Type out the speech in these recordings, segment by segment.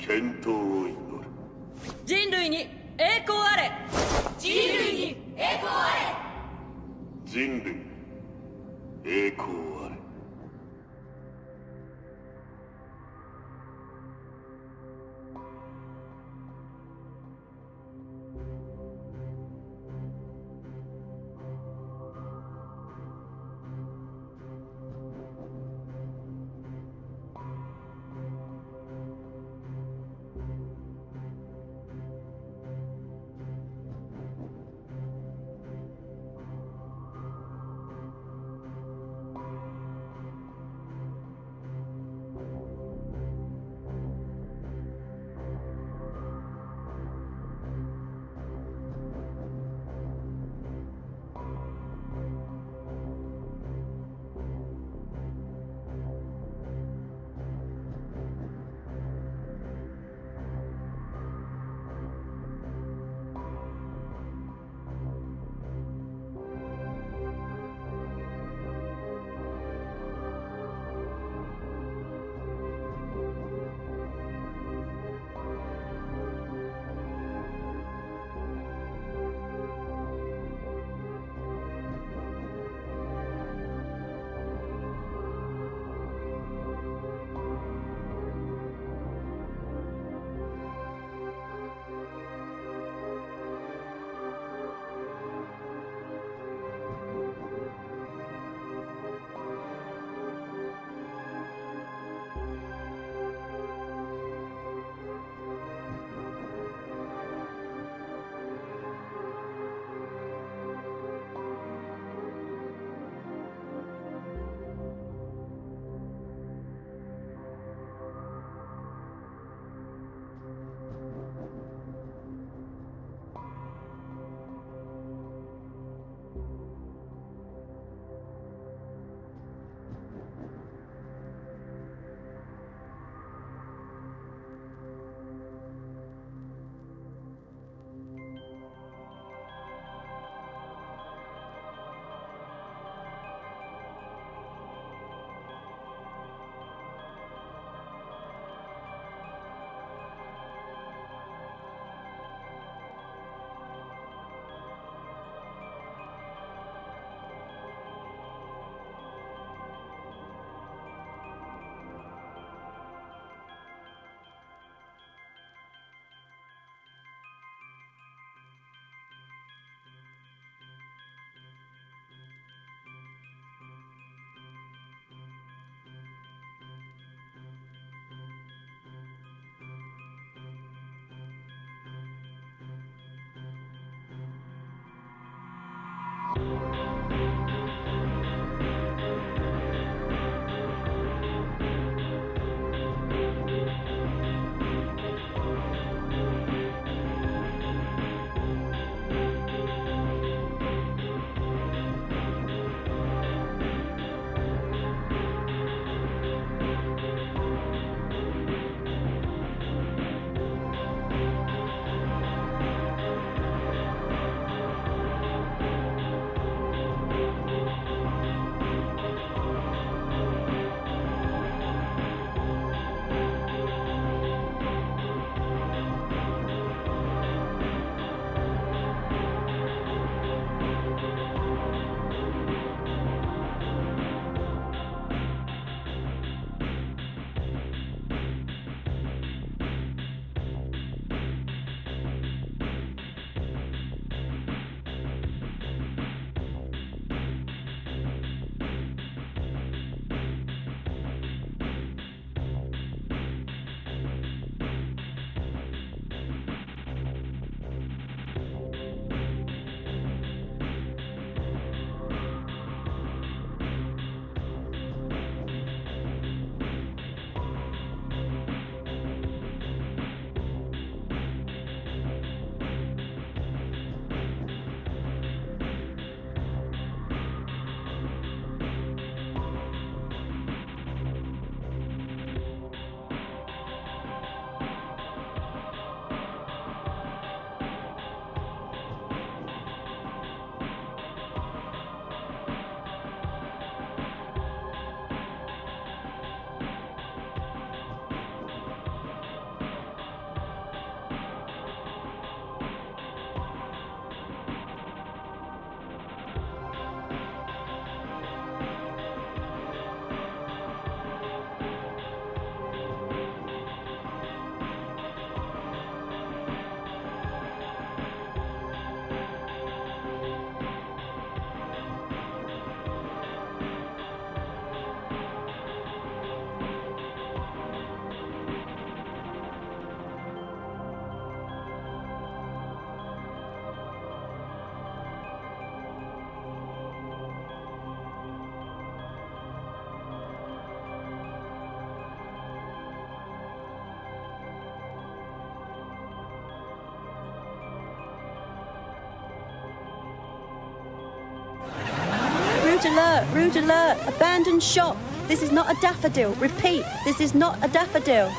健闘を祈る。人類に栄光あれ。人類に栄光あ人類栄光あれ。alert, rude alert, abandoned shop. This is not a daffodil. Repeat, this is not a daffodil.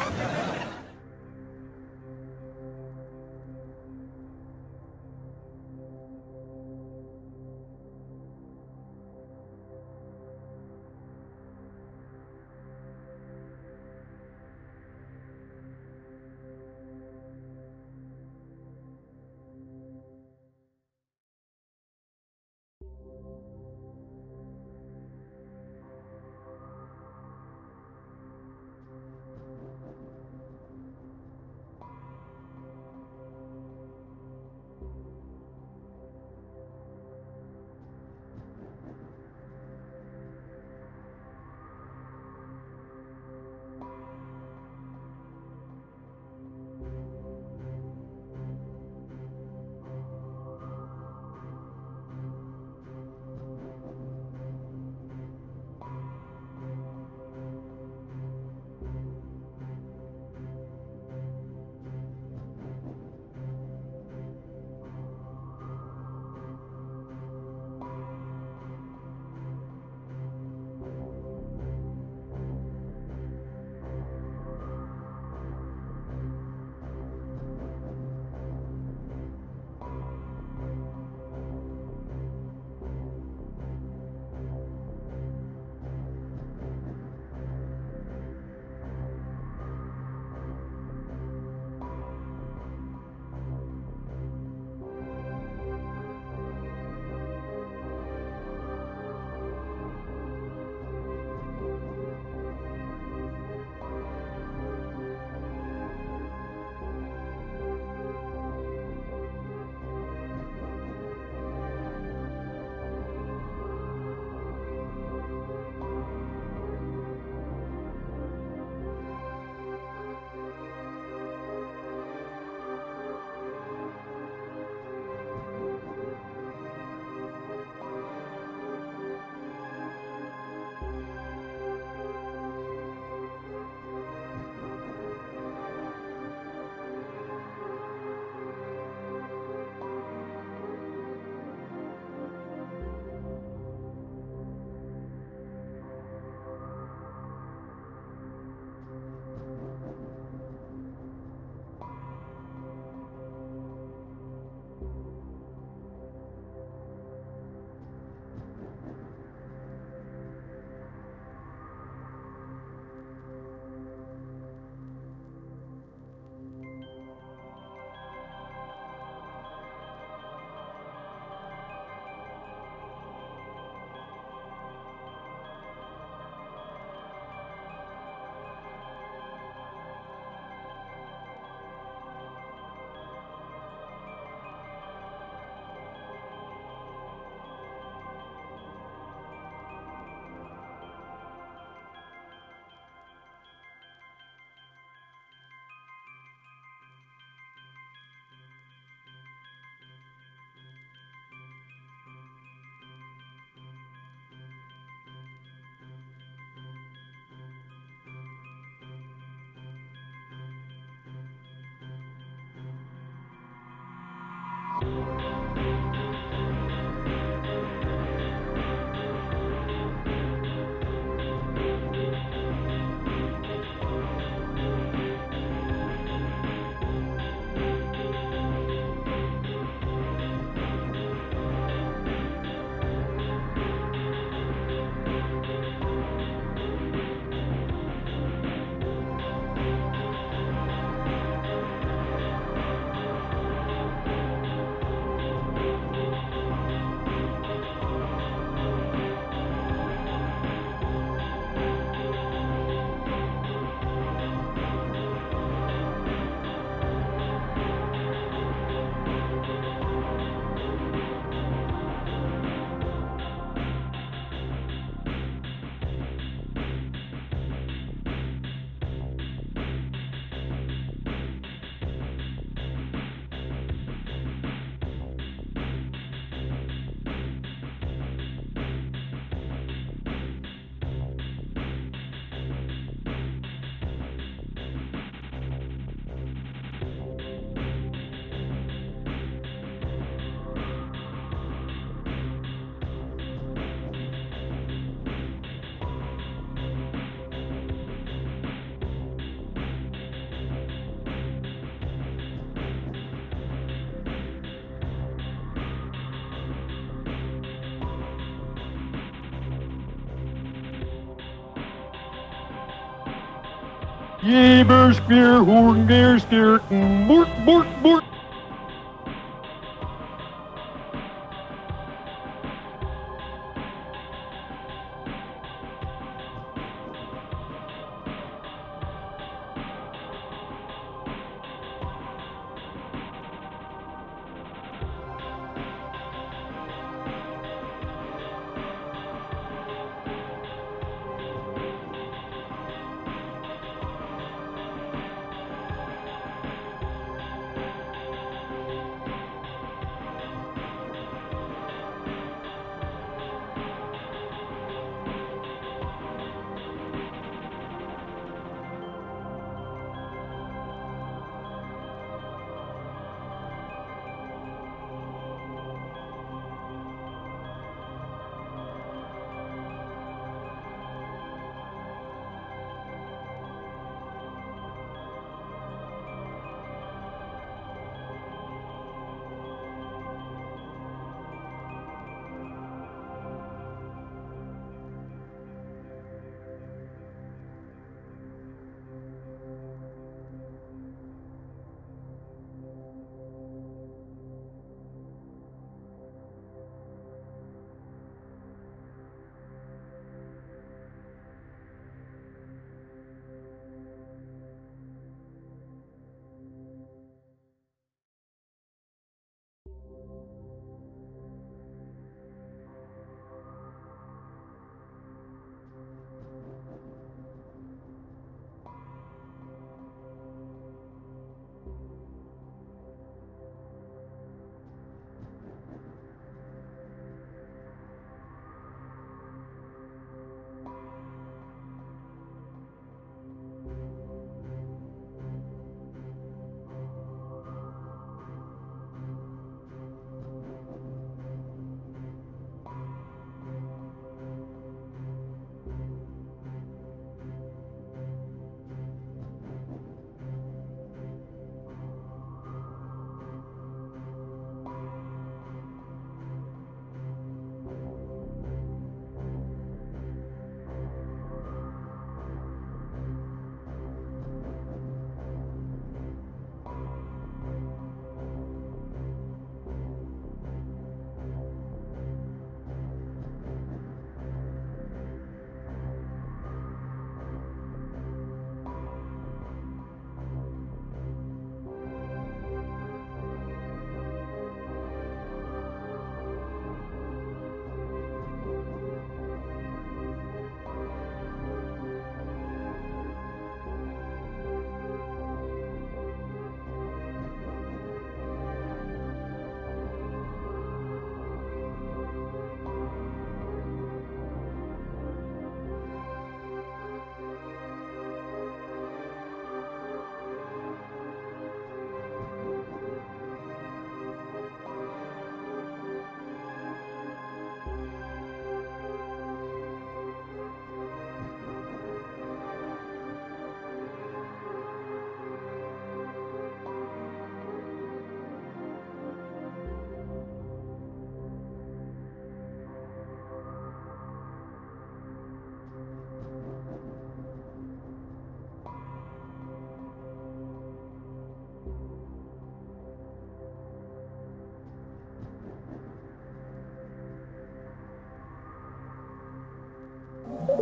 Jeberspeer, Hoorngeersteer, Boert, Boert, Boert.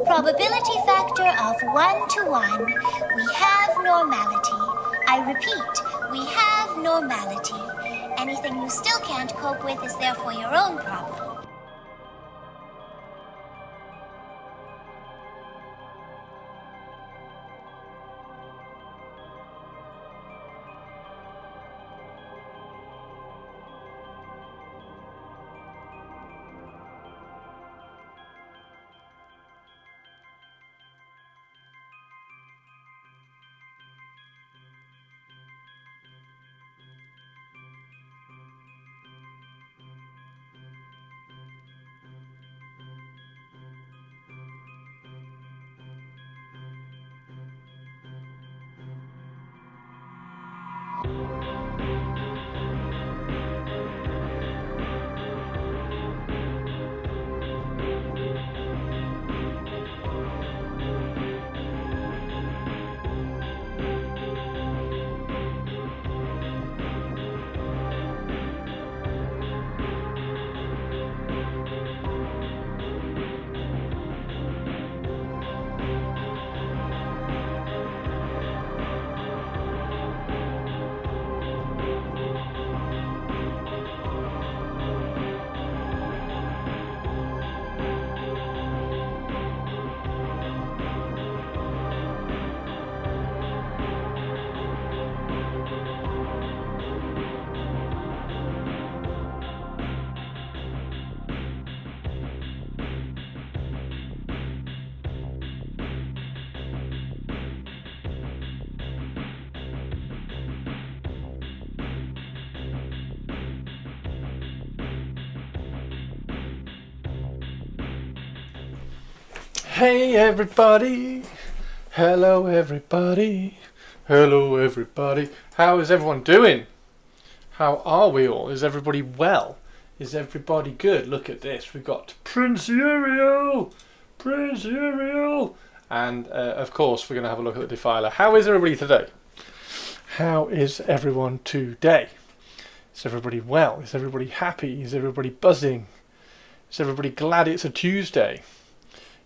Probability factor of 1 to 1. We have normality. I repeat, we have normality. Anything you still can't cope with is therefore your own problem. Hey everybody, hello everybody, hello everybody. How is everyone doing? How are we all? Is everybody well? Is everybody good? Look at this, we've got Prince Uriel, and of course we're going to have a look at the Defiler. How is everybody today? How is everyone today? Is everybody well? Is everybody happy? Is everybody buzzing? Is everybody glad it's a Tuesday?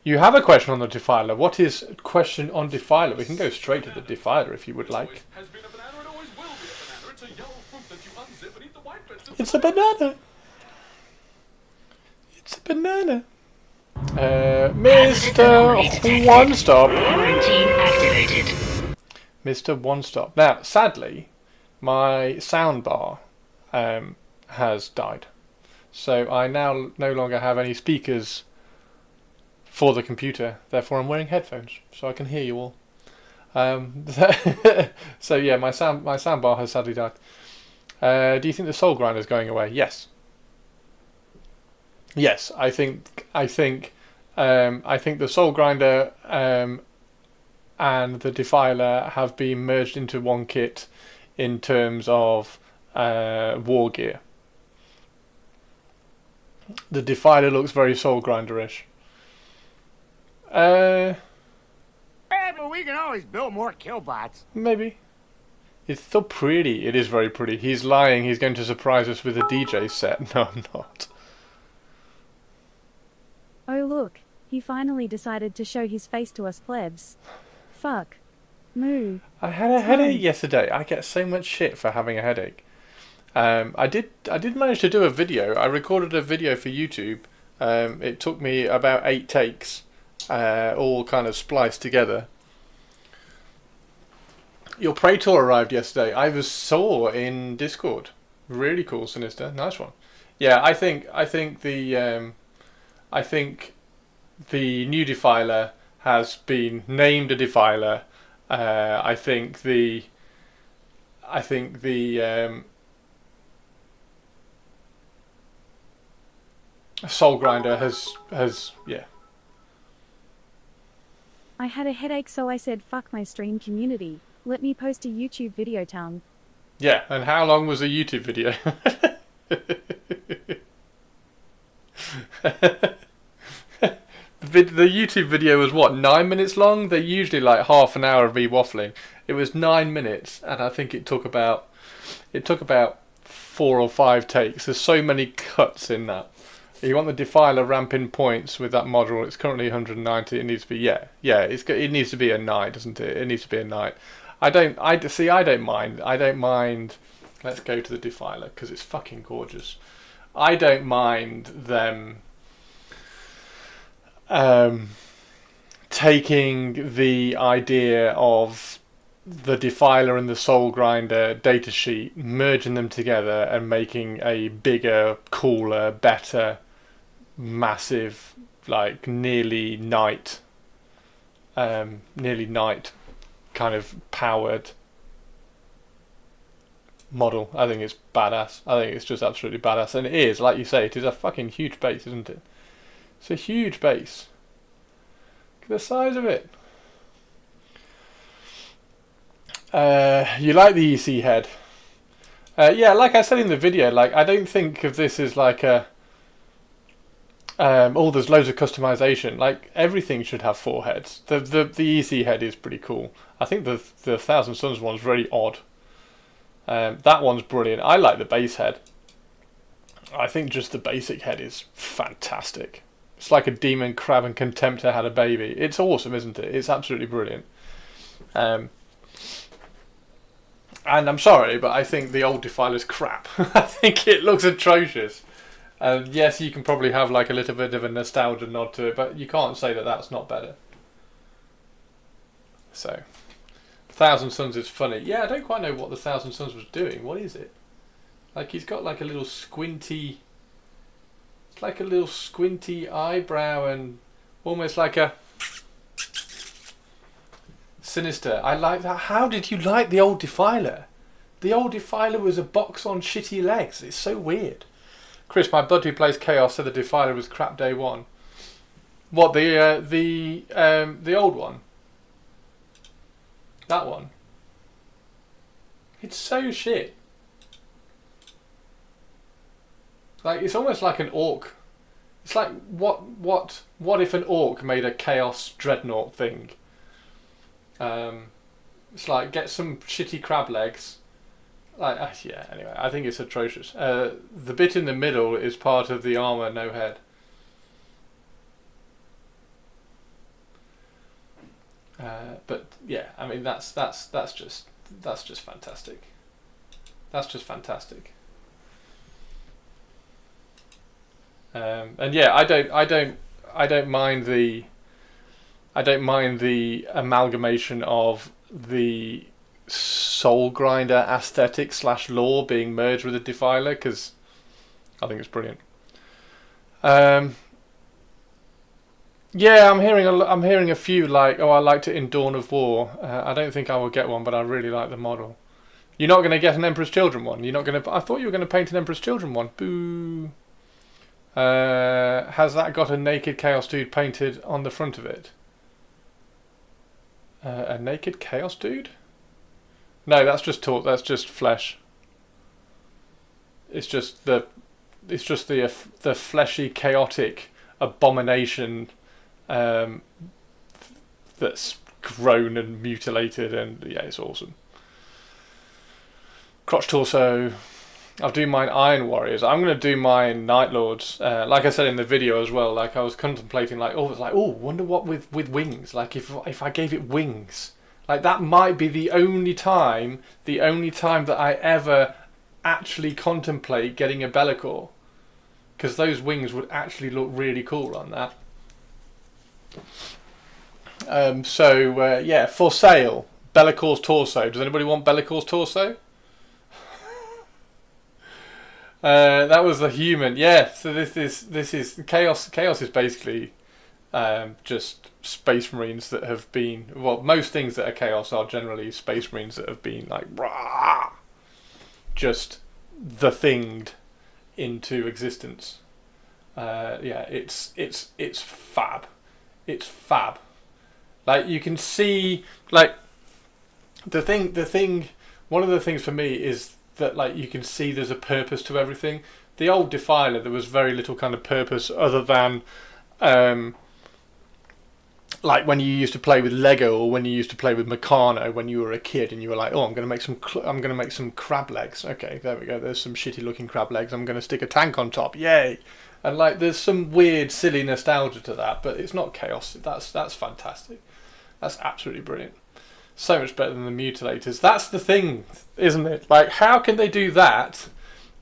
You have a question on the Defiler. What is question on Defiler? We can go straight to the Defiler if you would like. It's a banana. It's a banana. Mr. One Stop. Quarantine activated. Mr. One Stop. Now, sadly, my soundbar has died. So I now no longer have any speakers for the computer, therefore I'm wearing headphones so I can hear you all. So yeah, my soundbar has sadly died. Do you think the Soul Grinder is going away? Yes. Yes, I think the Soul Grinder and the Defiler have been merged into one kit in terms of war gear. The Defiler looks very Soul Grinder-ish. But we can always build more killbots. Maybe. It's so pretty. It is very pretty. He's lying. He's going to surprise us with a DJ set. No, I'm not. Oh look, he finally decided to show his face to us plebs. Fuck. Moo. I had a headache yesterday. I get so much shit for having a headache. I did manage to do a video. I recorded a video for YouTube. It took me about 8 takes. All kind of spliced together. Your Praetor arrived yesterday. I saw in Discord. Really cool, Sinister. Nice one. Yeah, I think the new Defiler has been named a Defiler. I think the Soul Grinder has yeah. I had a headache, so I said fuck my stream community. Let me post a YouTube video tongue. Yeah, and how long was the YouTube video? The YouTube video was what, 9 minutes long? They're usually like half an hour of me waffling. It was 9 minutes, and I think it took about 4 or 5 takes. There's so many cuts in that. You want the Defiler ramping points with that model. It's currently 190. It needs to be it needs to be a knight, doesn't it? It needs to be a knight. I don't mind. I don't mind. Let's go to the Defiler because it's fucking gorgeous. I don't mind them taking the idea of the Defiler and the Soul Grinder datasheet, merging them together and making a bigger, cooler, better, massive, like nearly knight kind of powered model. I think it's badass. I think it's just absolutely badass, and it is, like you say, it is a fucking huge base, isn't it? It's a huge base. Look at the size of it. You like the EC head? Yeah, like I said in the video, like I don't think of this as like a there's loads of customization. Like everything should have 4 heads. The EC head is pretty cool. I think the Thousand Suns one's very odd. That one's brilliant. I like the base head. I think just the basic head is fantastic. It's like a demon crab and Contemptor had a baby. It's awesome, isn't it? It's absolutely brilliant. And I'm sorry, but I think the old Defiler's crap. I think it looks atrocious. And yes, you can probably have like a little bit of a nostalgia nod to it, but you can't say that that's not better. So, Thousand Suns is funny. Yeah, I don't quite know what the Thousand Suns was doing. What is it? Like he's got like a little squinty... It's like a little squinty eyebrow and almost like a... Sinister. I like that. How did you like the old Defiler? The old Defiler was a box on shitty legs. It's so weird. Chris, my bud who plays Chaos, said the Defiler was crap day one. What, the old one? That one? It's so shit. Like, it's almost like an orc. It's like, what if an orc made a Chaos Dreadnought thing? It's like, get some shitty crab legs. Like, yeah, anyway, I think it's atrocious. The bit in the middle is part of the armour, no head. But yeah, I mean that's just fantastic. That's just fantastic. And yeah, I don't mind the amalgamation of the Soul Grinder aesthetic / lore being merged with the Defiler, because I think it's brilliant. Yeah, I'm hearing a few like, oh, I liked it in Dawn of War. I don't think I will get one, but I really like the model. You're not going to get an Emperor's Children one. You're not going to. I thought you were going to paint an Emperor's Children one. Boo. Has that got a naked Chaos Dude painted on the front of it? A naked Chaos Dude? No, that's just flesh. It's just the fleshy, chaotic abomination that's grown and mutilated, and yeah, it's awesome. Crotch torso. I'll do mine Iron Warriors. I'm going to do mine Night Lords. Like I said in the video as well, like I was contemplating, like, wonder what with wings. Like if I gave it wings, like that might be the only time that I ever actually contemplate getting a Be'lakor, because those wings would actually look really cool on that. Yeah, for sale, Be'lakor's torso. Does anybody want Be'lakor's torso? That was the human. Yeah, so this is Chaos. Chaos is basically just Space Marines that have been, well, most things that are Chaos are generally Space Marines that have been like rah, just the thinged into existence. Yeah, it's fab. It's fab. Like you can see, like the thing. One of the things for me is that like you can see there's a purpose to everything. The old Defiler, there was very little kind of purpose other than like when you used to play with Lego, or when you used to play with Meccano when you were a kid and you were like, oh, I'm going to make some crab legs. Okay, there we go. There's some shitty looking crab legs. I'm going to stick a tank on top. Yay. And like there's some weird silly nostalgia to that, but it's not Chaos. That's fantastic. That's absolutely brilliant. So much better than the Mutilators. That's the thing, isn't it? Like, how can they do that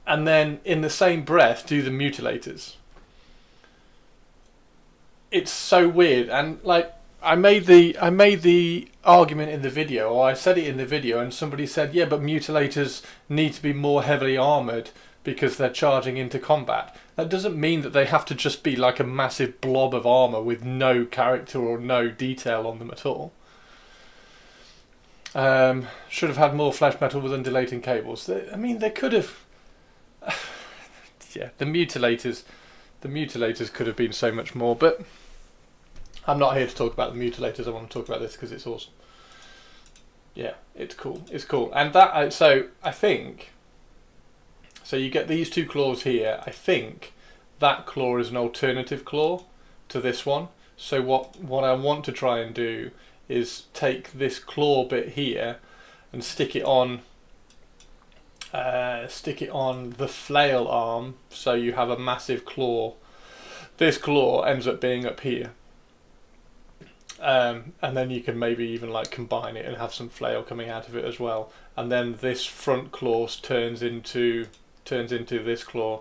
and then in the same breath do the Mutilators? It's so weird. And like I made the argument in the video, or I said it in the video, and somebody said, yeah, but Mutilators need to be more heavily armoured because they're charging into combat. That doesn't mean that they have to just be like a massive blob of armour with no character or no detail on them at all. Should have had more flesh metal with undulating cables. They could have. Yeah, the mutilators could have been so much more. But I'm not here to talk about the mutilators. I want to talk about this because it's awesome. Yeah, it's cool. It's cool, and that. So I think. So you get these two claws here. I think that claw is an alternative claw to this one. So what I want to try and do is take this claw bit here and stick it on the flail arm, so you have a massive claw. This claw ends up being up here, and then you can maybe even like combine it and have some flail coming out of it as well, and then this front claw turns into this claw,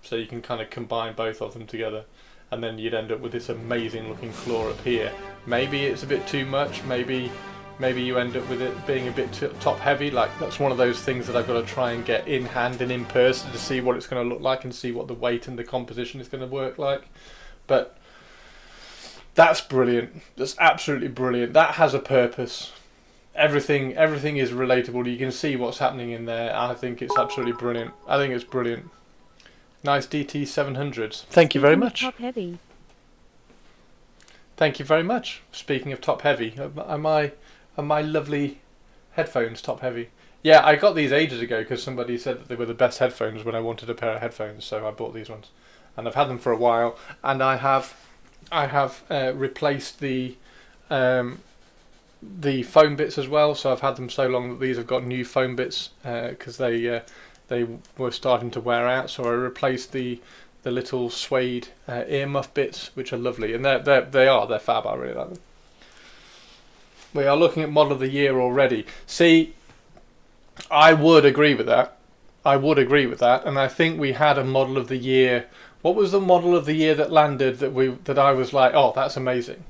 so you can kind of combine both of them together. And then you'd end up with this amazing looking claw up here. Maybe it's a bit too much, maybe you end up with it being a bit top heavy. Like that's one of those things that I've got to try and get in hand and in person to see what it's going to look like and see what the weight and the composition is going to work like. But that's brilliant. That's absolutely brilliant. That has a purpose. Everything is relatable. You can see what's happening in there. I think it's absolutely brilliant. I think it's brilliant. Nice DT 700s. Thank you very much. Top heavy. Thank you very much. Speaking of top heavy, are my lovely headphones top heavy? Yeah, I got these ages ago because somebody said that they were the best headphones when I wanted a pair of headphones, so I bought these ones, and I've had them for a while. And I have replaced the foam bits as well. So I've had them so long that these have got new foam bits because they were starting to wear out. So I replaced the little suede ear muff bits, which are lovely, and they're fab. I really like them. We are looking at model of the year already. See, I would agree with that. And I think we had a model of the year. What was the model of the year that landed that I was like, oh, that's amazing?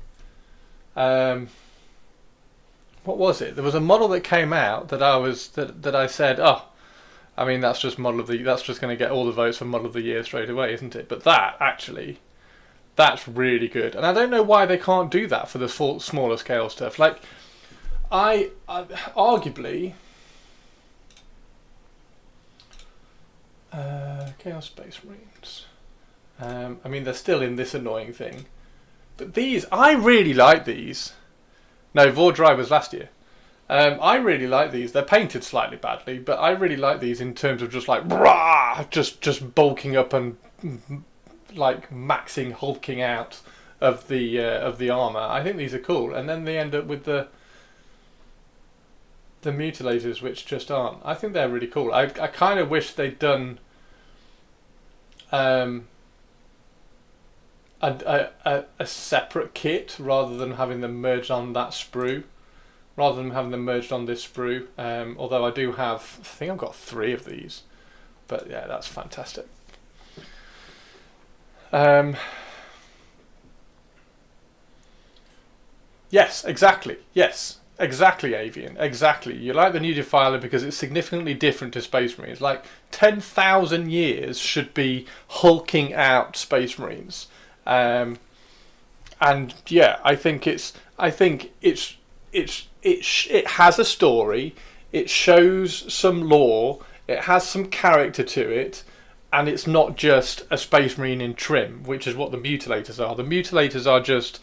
What was it? There was a model that came out that I said, oh, I mean that's just going to get all the votes for model of the year straight away, isn't it? But that's really good. And I don't know why they can't do that for the smaller scale stuff. Like, I arguably. Chaos Space Marines. I mean, they're still in this annoying thing, but these, I really like these. No, Vordry was last year. I really like these. They're painted slightly badly, but I really like these in terms of just like just bulking up and like maxing, hulking out of the armor. I think these are cool, and then they end up with the mutilators, which just aren't. I think they're really cool. I kind of wish they'd done a separate kit rather than having them merged on that sprue, rather than having them merged on this sprue. Although I think I've got 3 of these, but yeah, that's fantastic. Yes, exactly. Yes. Exactly, Avian. Exactly. You like the new Defiler because it's significantly different to Space Marines. Like 10,000 years should be hulking out Space Marines, and yeah, I think it has a story. It shows some lore. It has some character to it, and it's not just a Space Marine in trim, which is what the Mutilators are. The Mutilators are just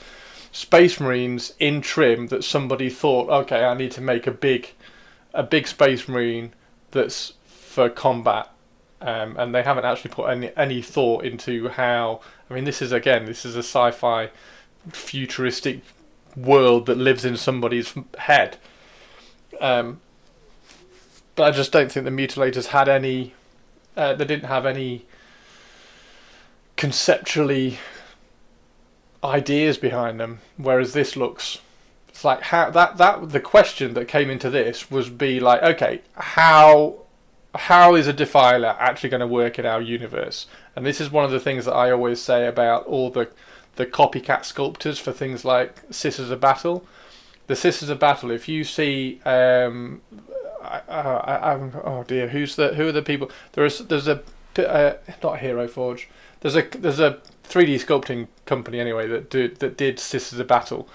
Space Marines in trim that somebody thought, okay, I need to make a big Space Marine that's for combat, and they haven't actually put any thought into how. I mean, this is a sci-fi futuristic world that lives in somebody's head, but I just don't think the Mutilators had any. They didn't have any conceptually ideas behind them, whereas this looks, it's like how that the question that came into this was be like, okay, how is a Defiler actually going to work in our universe? And this is one of the things that I always say about all the copycat sculptors for things like Sisters of Battle. The Sisters of Battle, if you see oh dear, who are the people? There's a not Hero Forge. There's a 3D sculpting company anyway that did Sisters of Battle,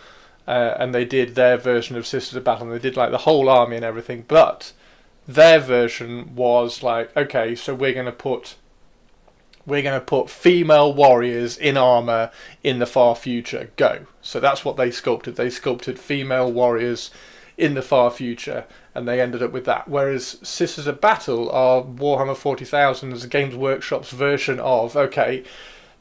and they did their version of Sisters of Battle, and they did like the whole army and everything. But their version was like, okay, so we're gonna put female warriors in armor in the far future. Go. So that's what they sculpted. They sculpted female warriors in the far future, and they ended up with that. Whereas Sisters of Battle are Warhammer 40,000's Games Workshop's version of, okay,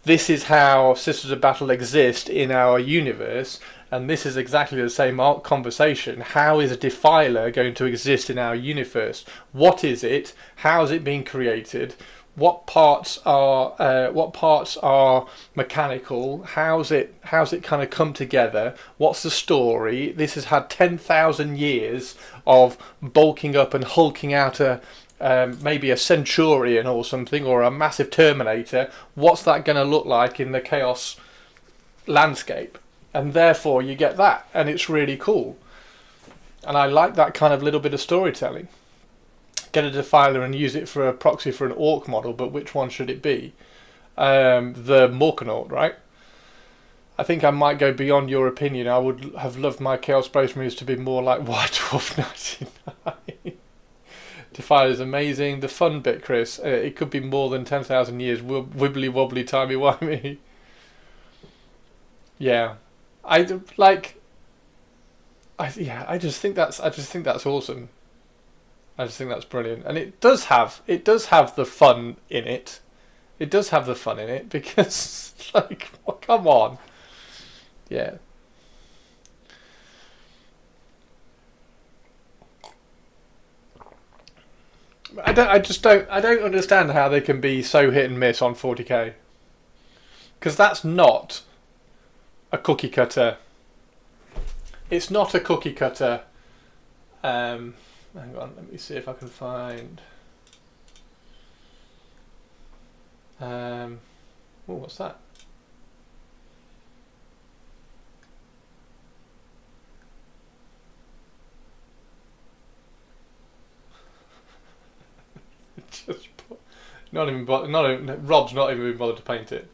this is how Sisters of Battle exist in our universe, and this is exactly the same conversation. How is a Defiler going to exist in our universe? What is it? How is it being created? What parts are mechanical? How's it kind of come together? What's the story? This has had 10,000 years of bulking up and hulking out maybe a Centurion or something, or a massive Terminator. What's that going to look like in the Chaos landscape? And therefore you get that, and it's really cool. And I like that kind of little bit of storytelling. Get a Defiler and use it for a proxy for an Orc model, but which one should it be? The Morkanaut, right? I think I might go beyond your opinion. I would have loved my Chaos Space Marines to be more like White Dwarf 99. Defiler is amazing. The fun bit, Chris, it could be more than 10,000 years. Wibbly wobbly timey wimey. Yeah, I just think that's awesome. I just think that's brilliant, and it does have the fun in it. It does have the fun in it because, like, well, come on, yeah. I don't understand how they can be so hit and miss on 40k. Because that's not a cookie cutter. It's not a cookie cutter. Hang on, let me see if I can find. Oh, what's that? Just Rob's not even been bothered to paint it.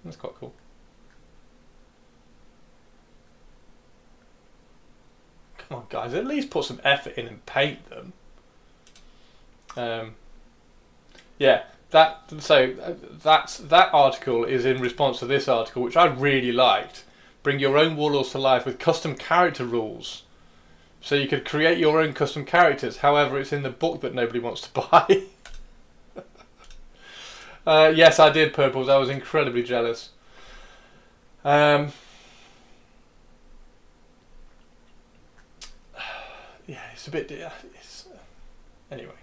That's quite cool. Come on, guys! At least put some effort in and paint them. Yeah, that article is in response to this article, which I really liked. Bring your own warlords to life with custom character rules. So you could create your own custom characters. However, it's in the book that nobody wants to buy. Yes, I did, Purples. I was incredibly jealous. Yeah, it's a bit. Anyway.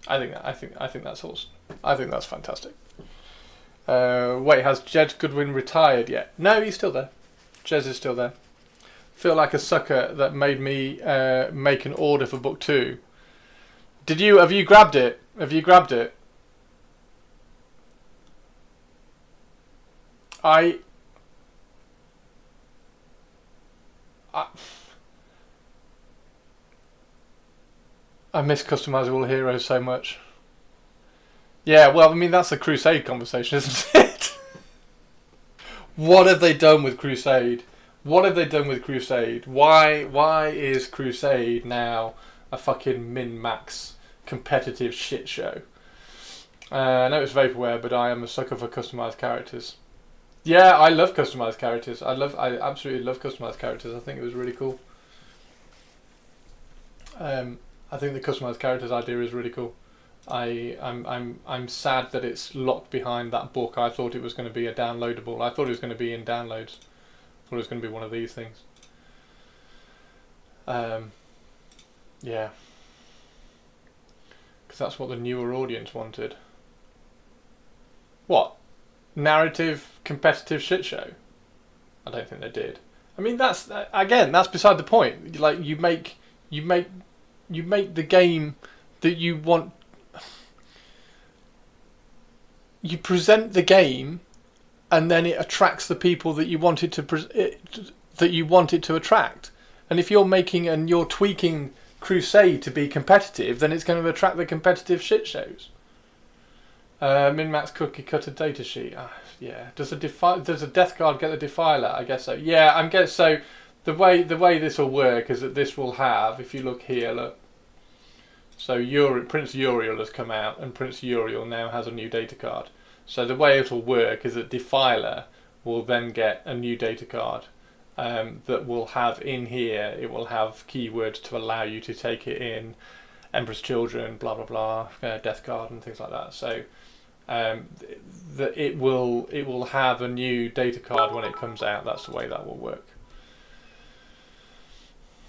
I think that's awesome. I think that's fantastic. Wait, has Jez Goodwin retired yet? No, he's still there. Jez is still there. Feel like a sucker that made me make an order for book 2. Have you grabbed it? Have you grabbed it? I miss customizable heroes so much. Yeah, well, I mean, that's a Crusade conversation, isn't it? What have they done with Crusade? What have they done with Crusade? Why is Crusade now a fucking min-max competitive shit show? I know it's vaporware, but I am a sucker for customized characters. Yeah, I love customized characters. I absolutely love customized characters. I think it was really cool. I think the customized characters idea is really cool. I'm sad that it's locked behind that book. I thought it was going to be a downloadable. I thought it was going to be in downloads. I thought it was going to be one of these things. Yeah, because that's what the newer audience wanted. What? Narrative competitive shit show? I don't think they did. I mean, that's beside the point. Like, you make the game that you want. You present the game, and then it attracts the people that you want it to attract. And if you're making and you're tweaking Crusade to be competitive, then it's going to attract the competitive shit shows. Min-max cookie cutter datasheet. Yeah. Does a Death Guard get the Defiler? I guess so. Yeah, so. The way this will work is that this will have, if you look here, look. So Prince Uriel has come out, and Prince Uriel now has a new data card. So the way it will work is that Defiler will then get a new data card that will have in here. It will have keywords to allow you to take it in, Emperor's Children, blah blah blah, Death Guard, and things like that. So it will have a new data card when it comes out. That's the way that will work.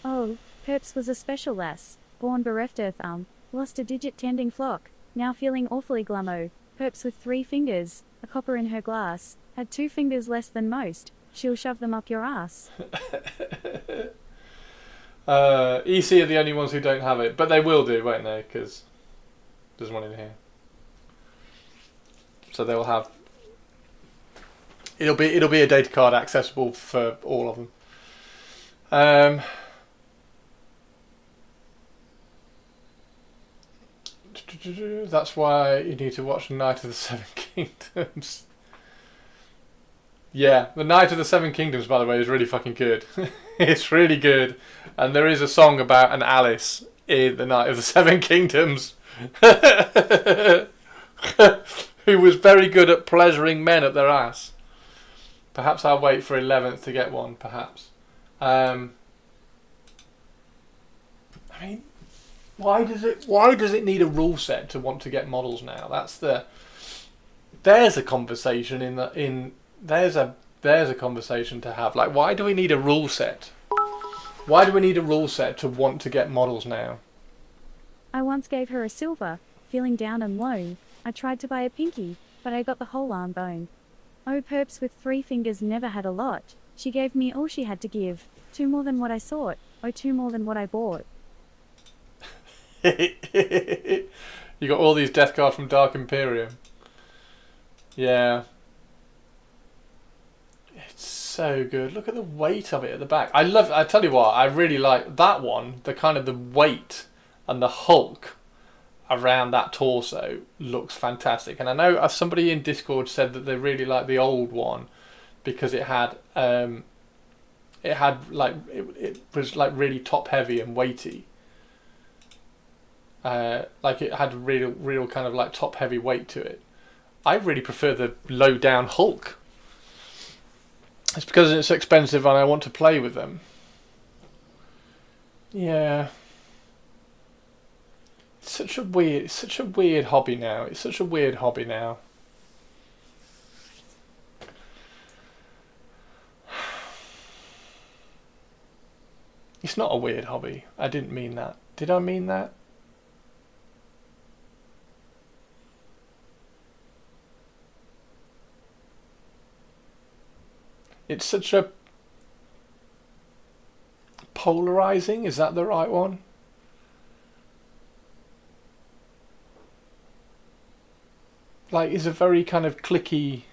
Oh, Perps was a special lass, born bereft earth lost a digit tending flock, now feeling awfully glummo. Perps with 3 fingers, a copper in her glass, had 2 fingers less than most, she'll shove them up your ass. EC are the only ones who don't have it, but they will do, won't they? Because there's one in here. So they'll have. It'll be a data card accessible for all of them. That's why you need to watch Knight of the Seven Kingdoms. Yeah, the Knight of the Seven Kingdoms, by the way, is really fucking good. It's really good. And there is a song about an Alice in the Knight of the Seven Kingdoms. who was very good at pleasuring men up their ass. Perhaps I'll wait for 11th to get one, perhaps. I mean, why does it need a rule set to want to get models now? There's a conversation there's a conversation to have. Like, why do we need a rule set? Why do we need a rule set to want to get models now? I once gave her a silver, feeling down and low. I tried to buy a pinky, but I got the whole arm bone. Oh, perps with 3 fingers never had a lot. She gave me all she had to give. 2 more than what I sought. Oh, 2 more than what I bought. You got all these death cards from Dark Imperium. Yeah. It's so good. Look at the weight of it at the back. I tell you what, I really like that one. The kind of the weight and the hulk around that torso looks fantastic. And I know somebody in Discord said that they really like the old one because it was like really top heavy and weighty. Like it had real kind of like top heavy weight to it. I really prefer the low down Hulk. It's because it's expensive and I want to play with them. Yeah. It's such a weird hobby now. It's such a weird hobby now. It's not a weird hobby. I didn't mean that. Did I mean that? It's such a polarizing, is that the right one? Like, it's a very kind of clicky.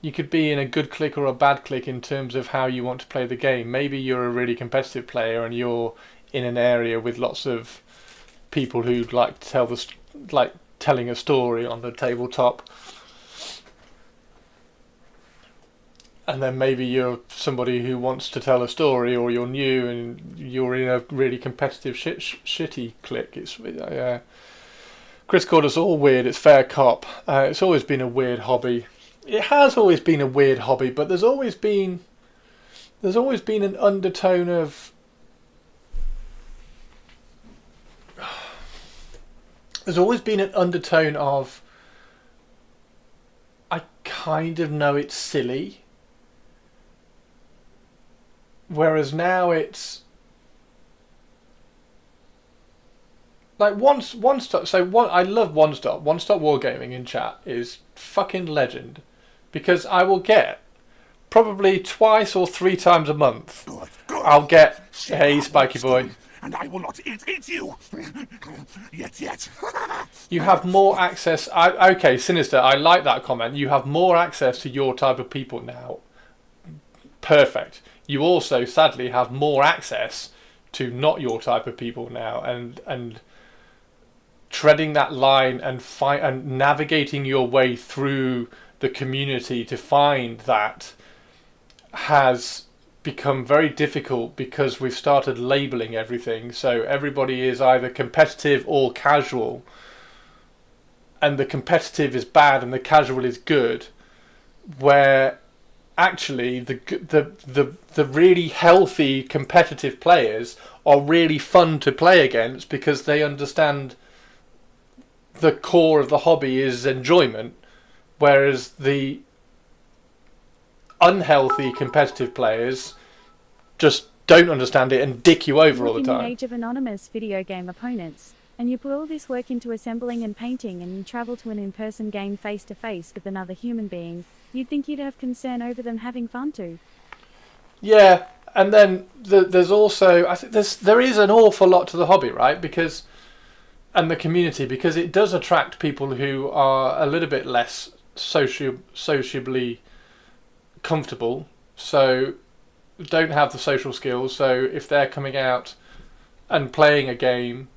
You could be in a good click or a bad click in terms of how you want to play the game. Maybe you're a really competitive player and you're in an area with lots of people who like to tell telling a story on the tabletop. And then maybe you're somebody who wants to tell a story, or you're new and you're in a really competitive shitty clique. It's Chris called us all weird. It's fair cop. It's always been a weird hobby. It has always been a weird hobby, but there's always been an undertone of I kind of know it's silly. Whereas now it's like one stop. I love one stop. One stop wargaming in chat is fucking legend, because I will get probably 2 or 3 times a month. I'll get hey Spiky boy. And I will not eat you. Yet. You have more access. Okay, Sinister. I like that comment. You have more access to your type of people now. Perfect. You also, sadly, have more access to not your type of people now, and treading that line and navigating your way through the community to find that has become very difficult because we've started labeling everything. So everybody is either competitive or casual, and the competitive is bad and the casual is good, where actually the really healthy competitive players are really fun to play against because they understand the core of the hobby is enjoyment, whereas the unhealthy competitive players just don't understand it and dick you over all the In time. the age of anonymous video game opponents, and you put all this work into assembling and painting, and you travel to an in-person game face to face with another human being, you'd think you'd have concern over them having fun too. Yeah, and then there's also, I think there is an awful lot to the hobby, right? Because, and the community, because it does attract people who are a little bit less sociably comfortable, so don't have the social skills. So if they're coming out and playing a game,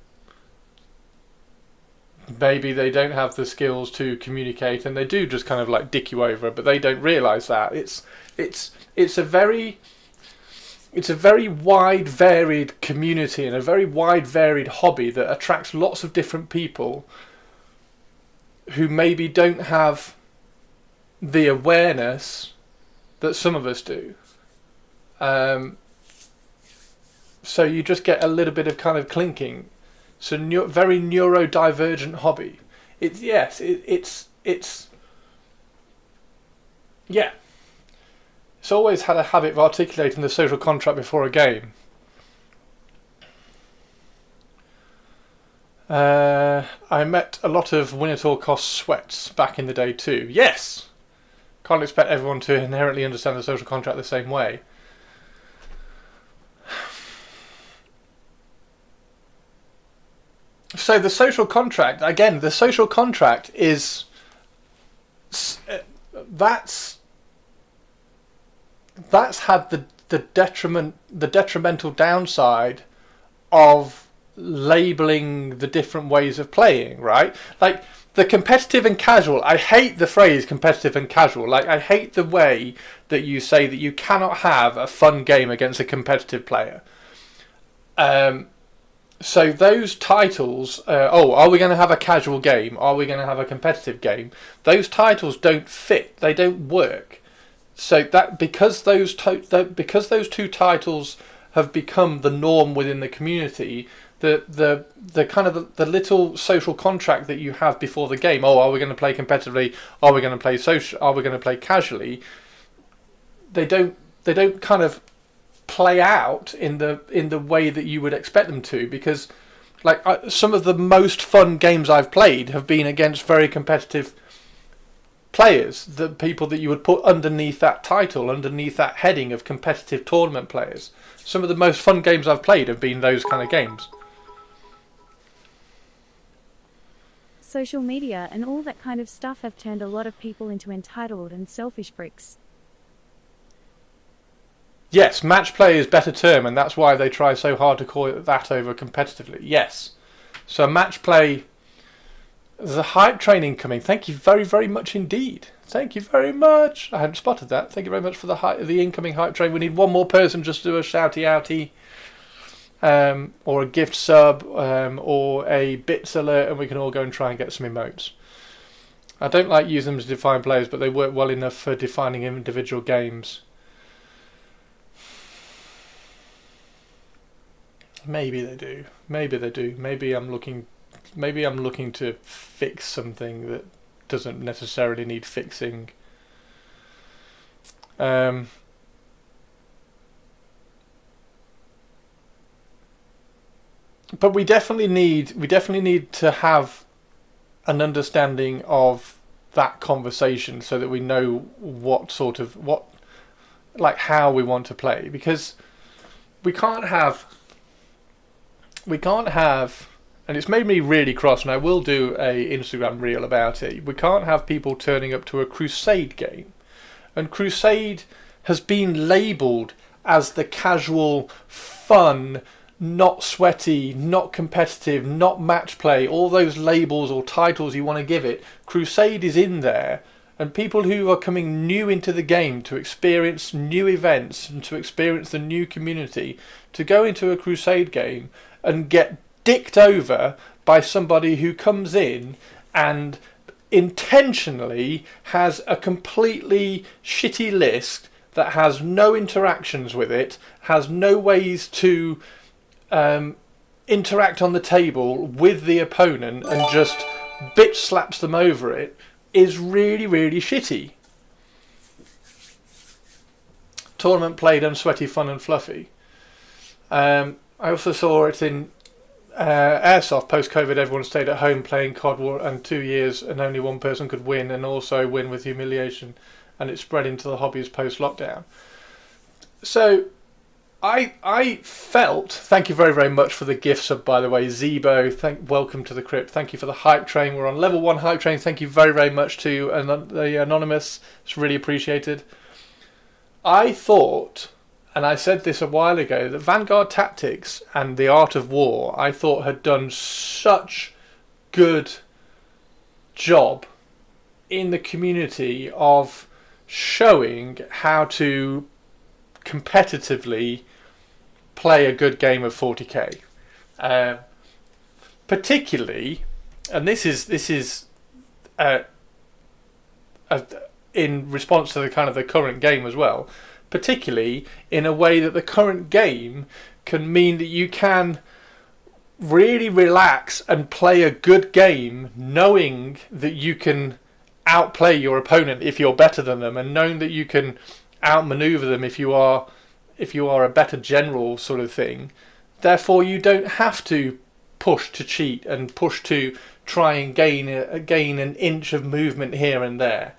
maybe they don't have the skills to communicate, and they do just kind of like dick you over, but they don't realise that it's a very wide varied community and a very wide varied hobby that attracts lots of different people who maybe don't have the awareness that some of us do. So you just get a little bit of kind of clinking. So very neurodivergent hobby. It's always had a habit of articulating the social contract before a game. I met a lot of win at all cost sweats back in the day too. Yes! Can't expect everyone to inherently understand the social contract the same way. So the social contract, again, the social contract is... That's had the detrimental downside of labelling the different ways of playing, right? Like the competitive and casual, I hate the phrase competitive and casual. Like I hate the way that you say that you cannot have a fun game against a competitive player. So those titles, are we going to have a casual game? Are we going to have a competitive game? Those titles don't fit. They don't work. So that because those two titles have become the norm within the community, the kind of the little social contract that you have before the game. Oh, are we going to play competitively? Are we going to play social? Are we going to play casually? They don't kind of play out in the way that you would expect them to, because like some of the most fun games I've played have been against very competitive players, the people that you would put underneath that title, underneath that heading of competitive tournament players. Some of the most fun games I've played have been those kind of games. Social media and all that kind of stuff have turned a lot of people into entitled and selfish pricks. Yes, match play is better term, and that's why they try so hard to call it that over competitively. Yes. So match play, there's a hype train incoming. Thank you very, very much indeed. Thank you very much. I hadn't spotted that. Thank you very much for the incoming hype train. We need one more person just to do a shouty outy, or a gift sub, or a bits alert, and we can all go and try and get some emotes. I don't like using them to define players, but they work well enough for defining individual games. Maybe they do. Maybe they do. Maybe I'm looking to fix something that doesn't necessarily need fixing. But we definitely need to have an understanding of that conversation so that we know how we want to play, because we can't have, and it's made me really cross, and I will do a Instagram reel about it. We can't have people turning up to a Crusade game, and Crusade has been labelled as the casual, fun, not sweaty, not competitive, not match play, all those labels or titles you want to give it. Crusade is in there, and people who are coming new into the game to experience new events and to experience the new community, to go into a Crusade game and get dicked over by somebody who comes in and intentionally has a completely shitty list that has no interactions with it, has no ways to interact on the table with the opponent, and just bitch slaps them over it, is really, really shitty. Tournament played unsweaty, fun and fluffy. I also saw it in Airsoft. Post-COVID, everyone stayed at home playing COD War, and 2 years and only one person could win, and also win with humiliation, and it spread into the hobbies post-lockdown. So I felt, thank you very, very much for the gift sub, by the way, Zebo, welcome to the crypt. Thank you for the hype train. We're on level 1 hype train. Thank you very, very much to the Anonymous. It's really appreciated. I thought, and I said this a while ago, that Vanguard Tactics and the Art of War, I thought, had done such good job in the community of showing how to competitively play a good game of 40k. Particularly, and this is in response to the kind of the current game as well, particularly in a way that the current game can mean that you can really relax and play a good game knowing that you can outplay your opponent if you're better than them, and knowing that you can outmaneuver them if you are a better general sort of thing. Therefore you don't have to push to cheat and push to try and gain an inch of movement here and there,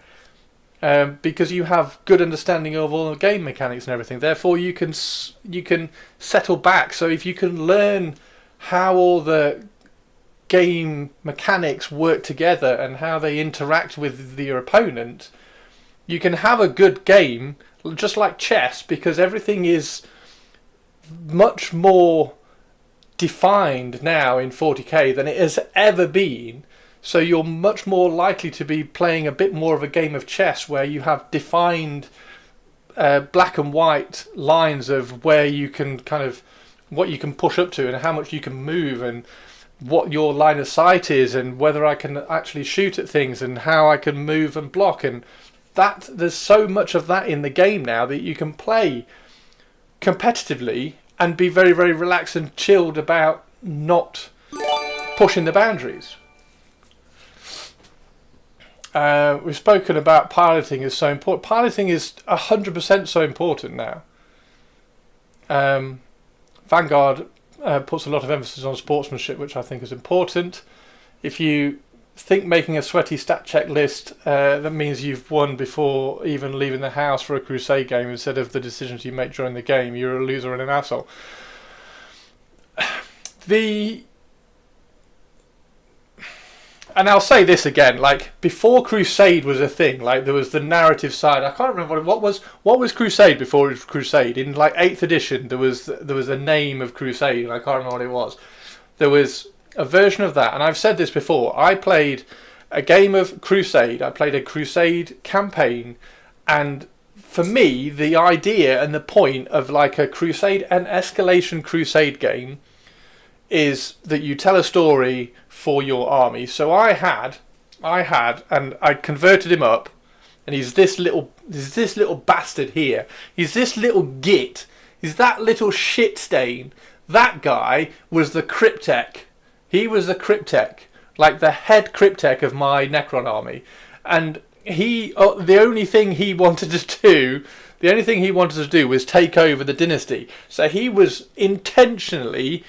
because you have good understanding of all the game mechanics and everything. Therefore you can settle back. So if you can learn how all the game mechanics work together and how they interact with your opponent, you can have a good game, just like chess, because everything is much more defined now in 40k than it has ever been. So you're much more likely to be playing a bit more of a game of chess where you have defined black and white lines of where you can kind of, what you can push up to and how much you can move and what your line of sight is and whether I can actually shoot at things and how I can move and block. And that there's so much of that in the game now that you can play competitively and be very, very relaxed and chilled about not pushing the boundaries. We've spoken about piloting is so important. Piloting is 100% so important now. Vanguard puts a lot of emphasis on sportsmanship, which I think is important. If you think making a sweaty stat check list, that means you've won before even leaving the house for a crusade game instead of the decisions you make during the game, you're a loser and an asshole. And I'll say this again, like, before Crusade was a thing, like, there was the narrative side. I can't remember what was Crusade before it was Crusade. In, like, 8th edition, there was a name of Crusade, and I can't remember what it was. There was a version of that, and I've said this before. I played a game of Crusade. I played a Crusade campaign, and for me, the idea and the point of, like, an escalation Crusade game is that you tell a story for your army. So I had, and I converted him up, and he's this little bastard here. He's this little git. He's that little shit stain. That guy was the Cryptek. He was the Cryptek, like the head Cryptek of my Necron army, and the only thing he wanted to do was take over the dynasty. So he was intentionally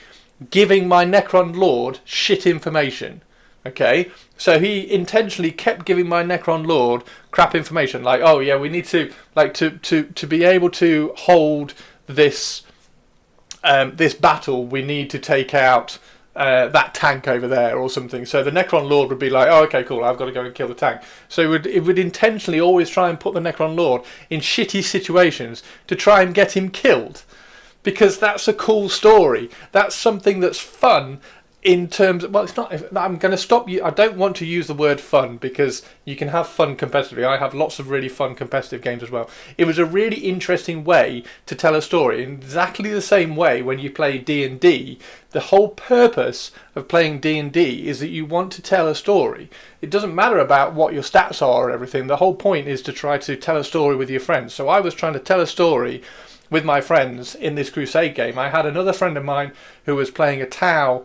giving my Necron Lord shit information. Okay, so he intentionally kept giving my Necron Lord crap information, like, oh yeah, we need to, like, to be able to hold this this battle, we need to take out that tank over there or something. So the Necron Lord would be like, oh, okay, cool, I've got to go and kill the tank. So it would intentionally always try and put the Necron Lord in shitty situations to try and get him killed. Because that's a cool story. That's something that's fun in terms of, well, it's not, I'm going to stop you. I don't want to use the word fun because you can have fun competitively. I have lots of really fun competitive games as well. It was a really interesting way to tell a story. In exactly the same way when you play D&D, the whole purpose of playing D&D is that you want to tell a story. It doesn't matter about what your stats are or everything. The whole point is to try to tell a story with your friends. So I was trying to tell a story with my friends in this Crusade game. I had another friend of mine who was playing a Tau.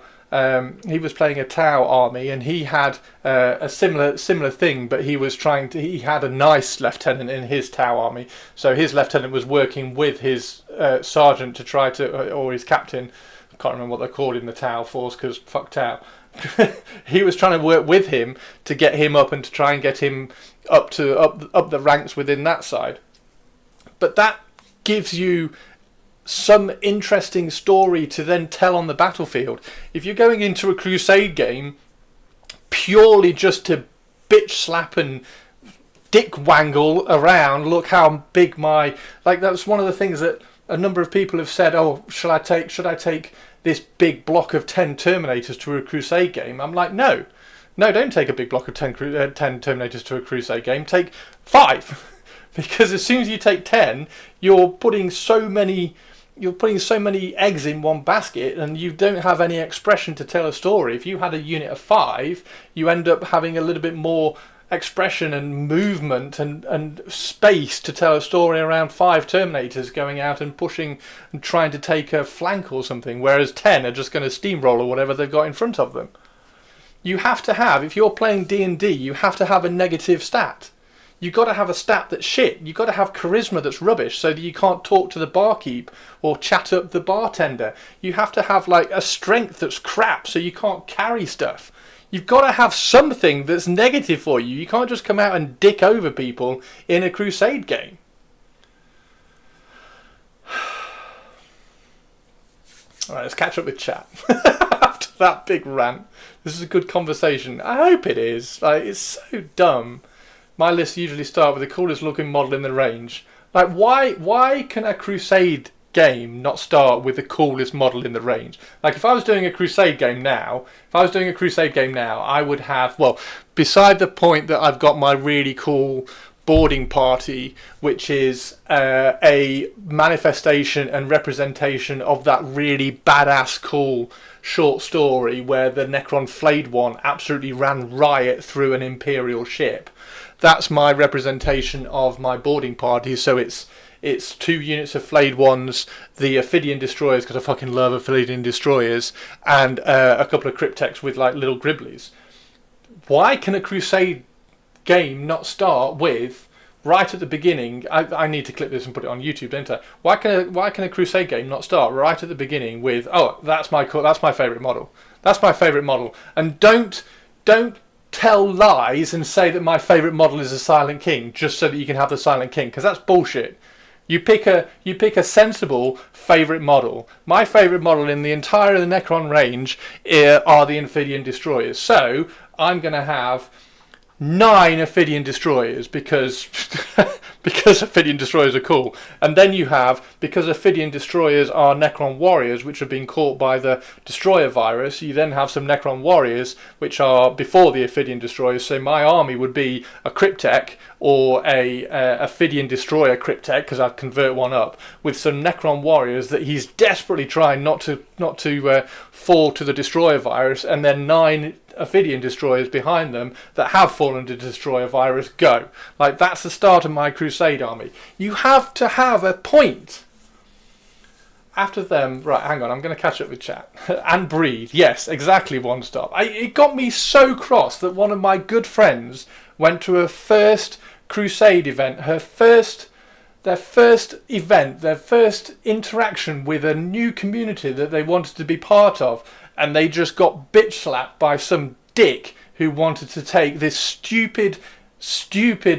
He was playing a Tau army, and he had a similar thing, but he had a nice lieutenant in his Tau army. So his lieutenant was working with his sergeant to try to, or his captain. I can't remember what they're called in the Tau force because fuck Tau. He was trying to work with him to get him up and to try and get him up the ranks within that side. But that gives you some interesting story to then tell on the battlefield. If you're going into a Crusade game purely just to bitch slap and dick wangle around, look how big my, like, that's one of the things that a number of people have said, oh, should I take this big block of 10 Terminators to a Crusade game? I'm like, no, don't take a big block of 10 Terminators to a Crusade game. Take 5. Because as soon as you take 10, you're putting so many you're putting so many eggs in one basket and you don't have any expression to tell a story. If you had a unit of 5, you end up having a little bit more expression and movement and space to tell a story around 5 Terminators going out and pushing and trying to take a flank or something, whereas 10 are just going to steamroll or whatever they've got in front of them. You have to have, if you're playing D&D, you have to have a negative stat. You've got to have a stat that's shit. You've got to have charisma that's rubbish so that you can't talk to the barkeep or chat up the bartender. You have to have like a strength that's crap so you can't carry stuff. You've got to have something that's negative for you. You can't just come out and dick over people in a Crusade game. Alright, let's catch up with chat. After that big rant. This is a good conversation. I hope it is. Like, it's so dumb. My lists usually start with the coolest looking model in the range. Like, why can a Crusade game not start with the coolest model in the range? Like, if I was doing a Crusade game now, I would have, well, beside the point that I've got my really cool boarding party, which is a manifestation and representation of that really badass cool short story where the Necron Flayed One absolutely ran riot through an Imperial ship. That's my representation of my boarding party. So it's 2 units of Flayed Ones, the Ophidian Destroyers, because I fucking love Ophidian Destroyers, and a couple of Cryptex with like little Gribblies. Why can a Crusade game not start with, right at the beginning, I need to clip this and put it on YouTube, don't I? Why can a Crusade game not start right at the beginning with, oh, that's my favourite model. That's my favourite model. And don't tell lies and say that my favourite model is a Silent King just so that you can have the Silent King, because that's bullshit. You pick a sensible favourite model. My favourite model in the entire of the Necron range are the Ophidian Destroyers. So I'm going to have 9 Ophidian Destroyers because Ophidian Destroyers are cool. And then you have, because Ophidian Destroyers are Necron Warriors, which have been caught by the Destroyer virus, you then have some Necron Warriors, which are before the Ophidian Destroyers. So my army would be a Cryptek or a Ophidian Destroyer Cryptek, because I'd convert one up, with some Necron Warriors that he's desperately trying not to fall to the Destroyer virus, and then 9 Ophidian Destroyers behind them that have fallen to Destroyer virus. Go. Like, that's the start of my Crusade army. You have to have a point. After them, right, hang on, I'm going to catch up with chat. And breed, yes, exactly, one stop. It got me so cross that one of my good friends went to her first Crusade event, their first event, their first interaction with a new community that they wanted to be part of, and they just got bitch slapped by some dick who wanted to take this stupid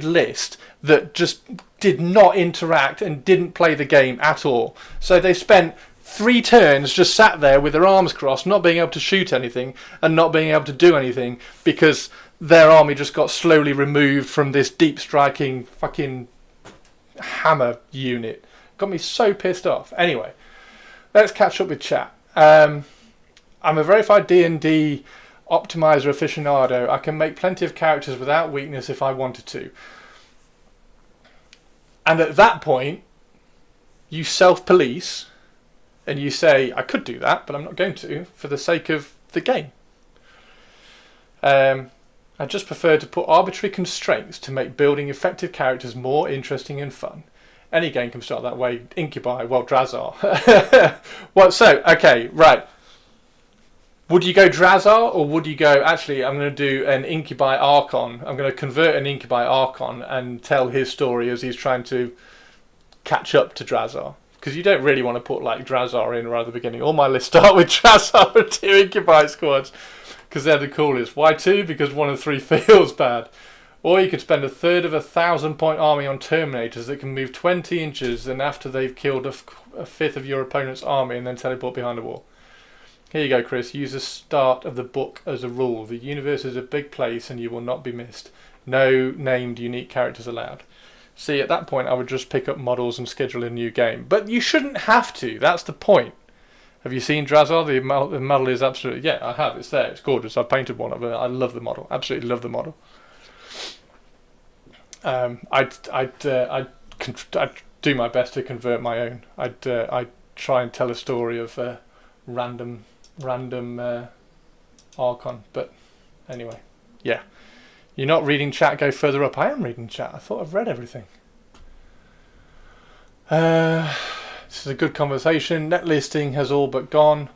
list that just did not interact and didn't play the game at all. So they spent 3 turns just sat there with their arms crossed, not being able to shoot anything and not being able to do anything because their army just got slowly removed from this deep striking fucking hammer unit. Got me so pissed off. Anyway, let's catch up with chat. I'm a verified D&D optimizer aficionado. I can make plenty of characters without weakness if I wanted to. And at that point, you self-police and you say, I could do that, but I'm not going to for the sake of the game. I just prefer to put arbitrary constraints to make building effective characters more interesting and fun. Any game can start that way. Incubi, well, Drazar. Well, so, okay, right. Would you go Drazar, or would you go, actually, I'm going to do an Incubi Archon. I'm going to convert an Incubi Archon and tell his story as he's trying to catch up to Drazar. Because you don't really want to put, like, Drazar in right at the beginning. All my lists start with Drazar and 2 Incubi squads, because they're the coolest. Why 2? Because 1 of 3 feels bad. Or you could spend a third of a 1,000-point army on Terminators that can move 20 inches, and after they've killed a fifth of your opponent's army, and then teleport behind a wall. Here you go, Chris. Use the start of the book as a rule. The universe is a big place and you will not be missed. No named unique characters allowed. See, at that point I would just pick up models and schedule a new game. But you shouldn't have to. That's the point. Have you seen Drazar? The model is absolutely... Yeah, I have. It's there. It's gorgeous. I've painted one of it. I love the model. Absolutely love the model. I'd do my best to convert my own. I'd try and tell a story of random Archon. But anyway, yeah. You're not reading chat, go further up. I am reading chat. I thought I've read everything. This is a good conversation. Net listing has all but gone.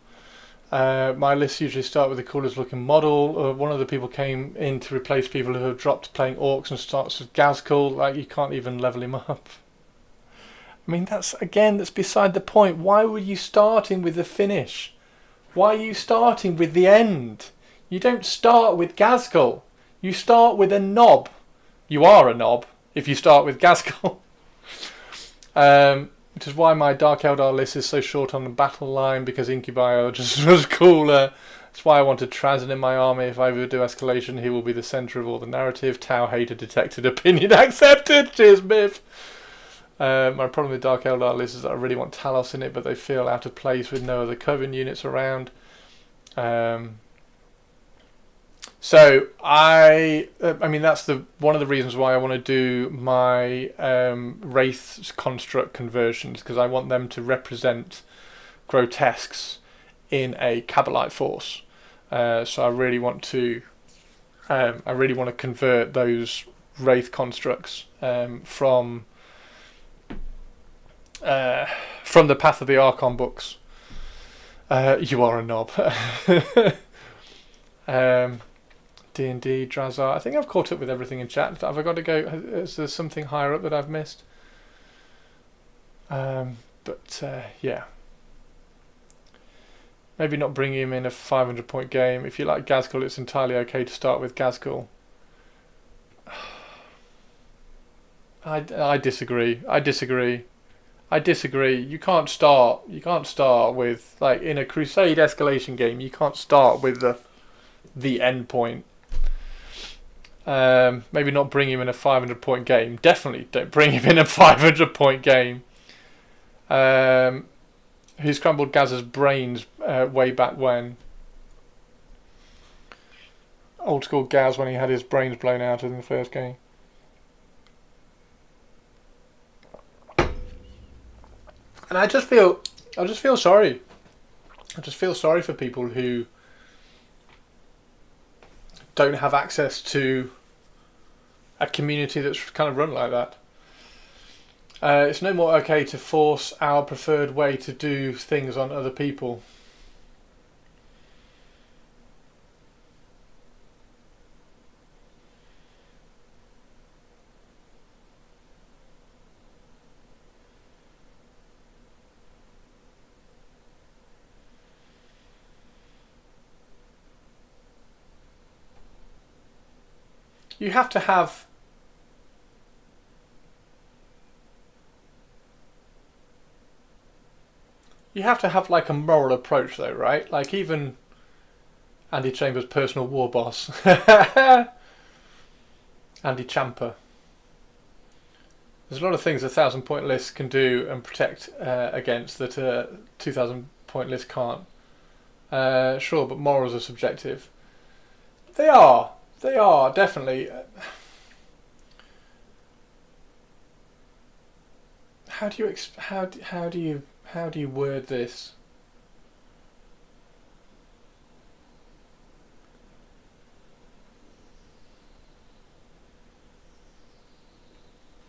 My lists usually start with the coolest looking model. One of the people came in to replace people who have dropped playing Orcs and starts with Ghazghkull. Like, you can't even level him up. I mean, that's beside the point. Why were you starting with the finish? Why are you starting with the end? You don't start with Ghazghkull. You start with a knob. You are a knob if you start with Ghazghkull. Which is why my Dark Eldar list is so short on the battle line, because Incubi are just was cooler. That's why I wanted Trazyn in my army. If I ever do escalation, he will be the centre of all the narrative. Tau hater detected, opinion accepted. Cheers, Biff. My problem with Dark Eldar list is that I really want Talos in it, but they feel out of place with no other Coven units around. So I mean, that's one of the reasons why I want to do my Wraith construct conversions, because I want them to represent grotesques in a Kabbalite force. So I really want to convert those Wraith constructs from the Path of the Archon books. You are a knob. D&D, Drazar. I think I've caught up with everything in chat. Have I got to go? Is there something higher up that I've missed? Yeah. Maybe not bringing him in a 500-point game. If you like Ghazghkull, it's entirely okay to start with Ghazghkull. I disagree. You can't start with, like, in a Crusade escalation game, you can't start with the end point. Maybe not bring him in a 500-point game. Definitely don't bring him in a 500-point game. Who scrambled Gaz's brains way back when? Old school Gaz, when he had his brains blown out in the first game. And I just feel sorry. I just feel sorry for people who don't have access to a community that's kind of run like that. It's no more okay to force our preferred way to do things on other people. You have to have like a moral approach, though, right? Like even Andy Chambers' personal war boss, Andy Champa. There's a lot of things a 1,000-point list can do and protect against that a 2,000-point list can't. Sure, but morals are subjective. They are definitely. How do you word this?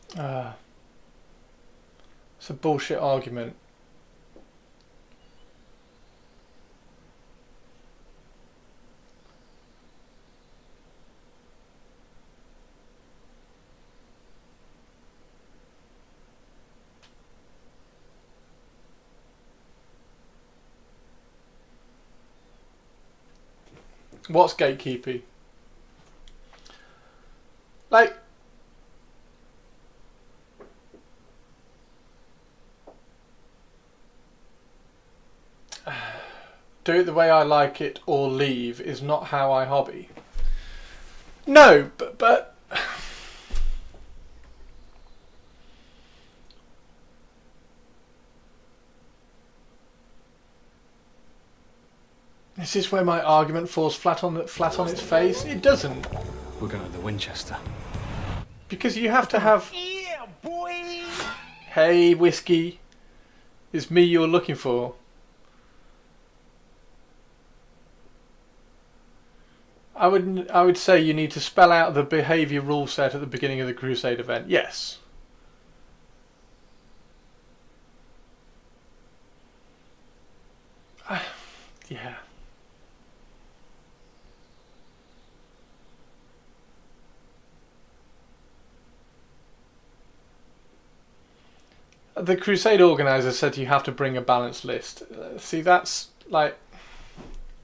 It's a bullshit argument. What's gatekeeping? Like, do it the way I like it or leave is not how I hobby. No, but this is where my argument falls flat on its face. It doesn't. We're going to the Winchester. Because you have to have... Yeah, boy! Hey, whiskey. It's me you're looking for. I would say you need to spell out the behaviour rule set at the beginning of the Crusade event. Yes. Yeah. The Crusade organizer said you have to bring a balanced list. See, that's like,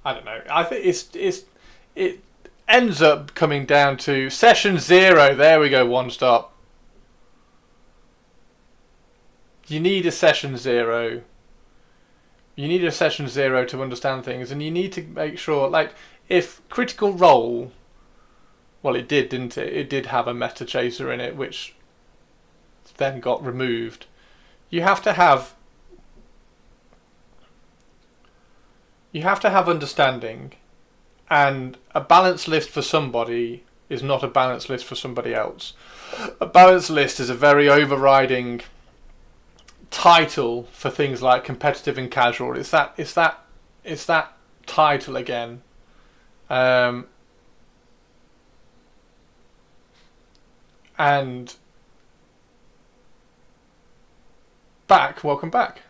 I don't know. I think it ends up coming down to session 0. There we go. One stop. You need a session 0. You need a session 0 to understand things, and you need to make sure, like, if Critical Role, well, it did, didn't it? It did have a meta chaser in it, which then got removed. You have to have understanding, and a balanced list for somebody is not a balanced list for somebody else. A balanced list is a very overriding title for things like competitive and casual. It's that title again. And welcome back.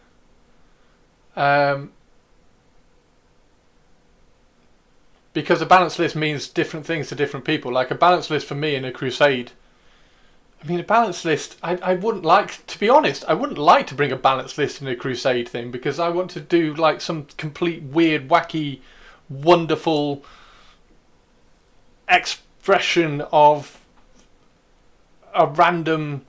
Because a balanced list means different things to different people. Like a balanced list for me in a Crusade, I mean, a balanced list, I wouldn't like, to be honest, I wouldn't like to bring a balanced list in a Crusade thing, because I want to do like some complete weird, wacky, wonderful expression of a random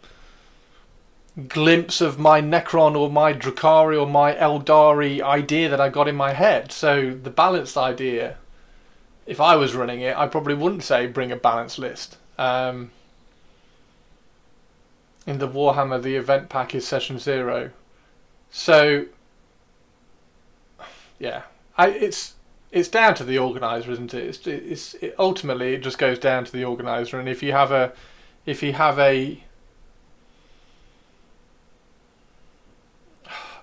glimpse of my Necron or my Drukhari or my Eldari idea that I got in my head. So the balanced idea, if I was running it, I probably wouldn't say bring a balanced list. In the Warhammer, the event pack is session 0. So yeah, it's down to the organizer, isn't it? It ultimately it just goes down to the organizer, and if you have a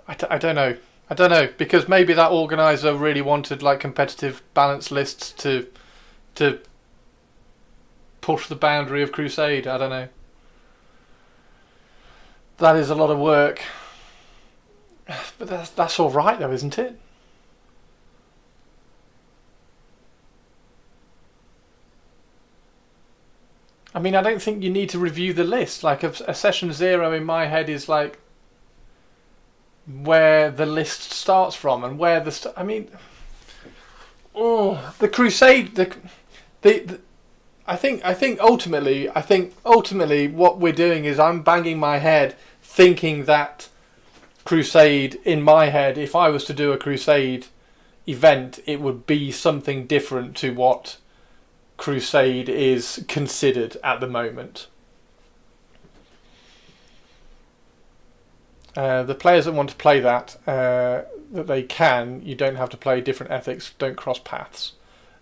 I don't know, because maybe that organizer really wanted like competitive balanced lists to push the boundary of Crusade. I don't know. That is a lot of work, but that's all right though, isn't it? I mean, I don't think you need to review the list. Like a session 0 in my head is like where the list starts from and where the the Crusade, I think ultimately what we're doing is I'm banging my head thinking that Crusade, in my head, if I was to do a Crusade event, it would be something different to what Crusade is considered at the moment. The players that want to play that they can. You don't have to play different ethics. Don't cross paths.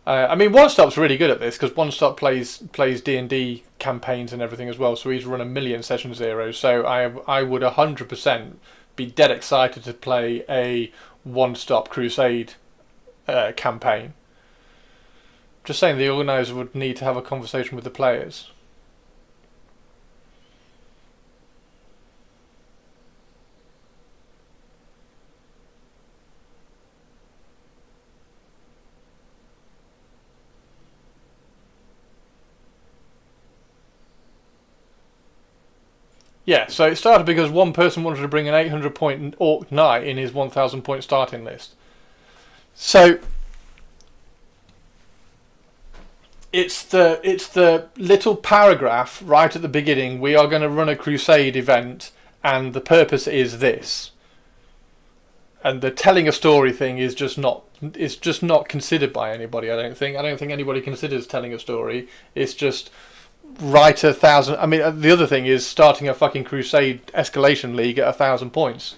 I mean, One Stop's really good at this because One Stop plays D&D campaigns and everything as well. So he's run 1,000,000 session 0. So I would 100% be dead excited to play a One Stop Crusade campaign. Just saying, the organizer would need to have a conversation with the players. Yeah, so it started because one person wanted to bring an 800-point Orc Knight in his 1,000-point starting list. So it's the little paragraph right at the beginning. We are going to run a Crusade event, and the purpose is this. And the telling a story thing is just not considered by anybody. I don't think anybody considers telling a story. It's just write 1,000. I mean, the other thing is starting a fucking Crusade escalation league at 1,000 points.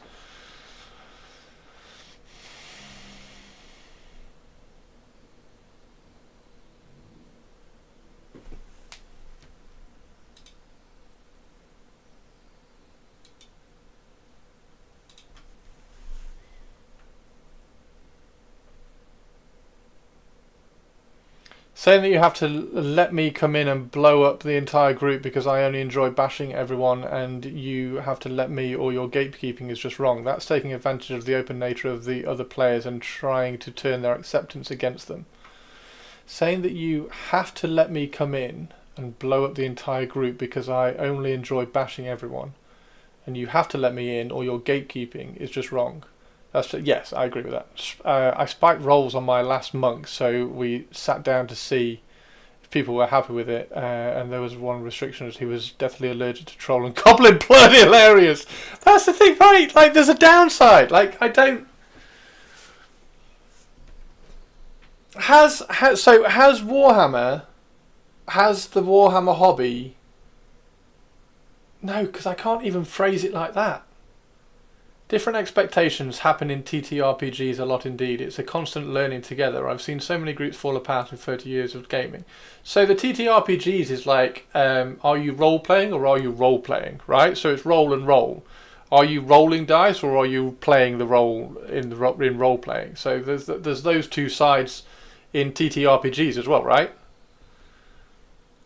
Saying that you have to let me come in and blow up the entire group because I only enjoy bashing everyone and you have to let me, or your gatekeeping is just wrong. That's taking advantage of the open nature of the other players and trying to turn their acceptance against them. Saying that you have to let me come in and blow up the entire group because I only enjoy bashing everyone and you have to let me in or your gatekeeping is just wrong. Yes, I agree with that. I spiked rolls on my last monk, so we sat down to see if people were happy with it, and there was one restriction: he was deathly allergic to troll and goblin. Bloody hilarious! That's the thing, right? Like, there's a downside. Like, I don't. Has Warhammer? Has the Warhammer hobby? No, because I can't even phrase it like that. Different expectations happen in TTRPGs a lot indeed. It's a constant learning together. I've seen so many groups fall apart in 30 years of gaming. So the TTRPGs is like, are you role-playing or are you role-playing, right? So it's roll and roll. Are you rolling dice or are you playing the role in role-playing? So there's those two sides in TTRPGs as well, right?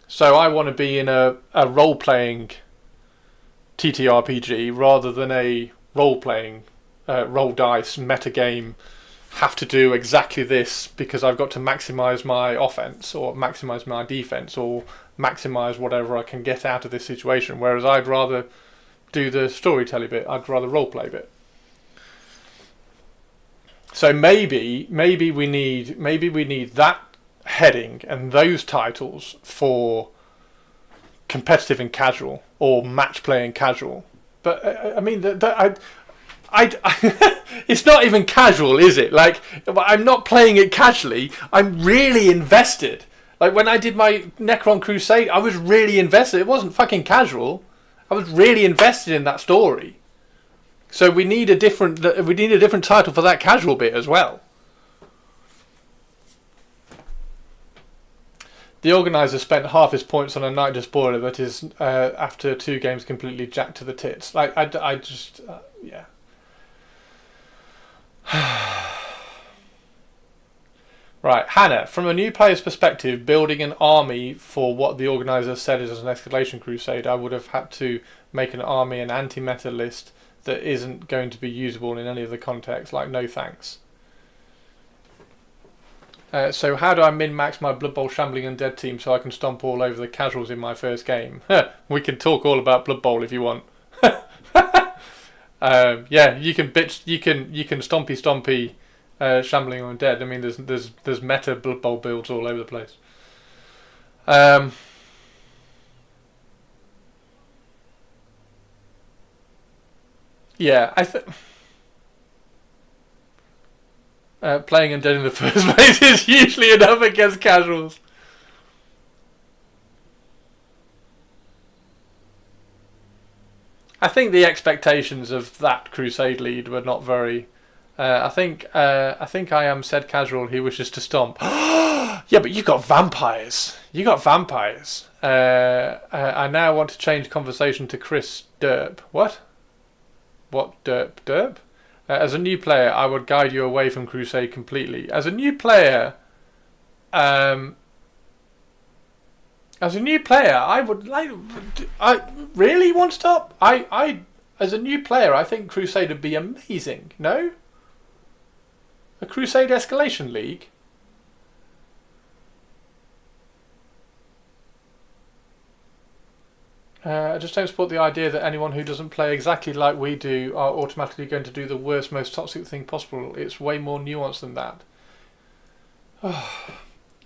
So I want to be in a role-playing TTRPG rather than a role-playing, roll dice, metagame, have to do exactly this because I've got to maximise my offense or maximise my defense or maximise whatever I can get out of this situation. Whereas I'd rather do the storytelling bit, I'd rather role-play bit. So maybe we need that heading and those titles for competitive and casual or match play and casual. But I mean, it's not even casual, is it? Like, I'm not playing it casually. I'm really invested. Like when I did my Necron Crusade, I was really invested. It wasn't fucking casual. I was really invested in that story. So we need a different title for that casual bit as well. The organiser spent half his points on a Night Despoiler that is, after 2 games, completely jacked to the tits. Like, I just, yeah. Right, Hannah, from a new player's perspective, building an army for what the organiser said is an escalation crusade, I would have had to make an army and anti-meta list that isn't going to be usable in any other context, like no thanks. So how do I min-max my Blood Bowl Shambling Undead team so I can stomp all over the casuals in my first game? We can talk all about Blood Bowl if you want. Yeah, you can stompy Shambling Undead. I mean, there's meta Blood Bowl builds all over the place. Yeah, I think. Playing Undead in the first place is usually enough against casuals. I think the expectations of that Crusade lead were not very. I think I am said casual who wishes to stomp. Yeah, but you got vampires. I now want to change conversation to Chris Derp. What? What Derp? As a new player, I would guide you away from Crusade completely. As a new player, I would like. I really want to stop. As a new player, I think Crusade would be amazing. No, a Crusade Escalation League. I just don't support the idea that anyone who doesn't play exactly like we do are automatically going to do the worst, most toxic thing possible. It's way more nuanced than that.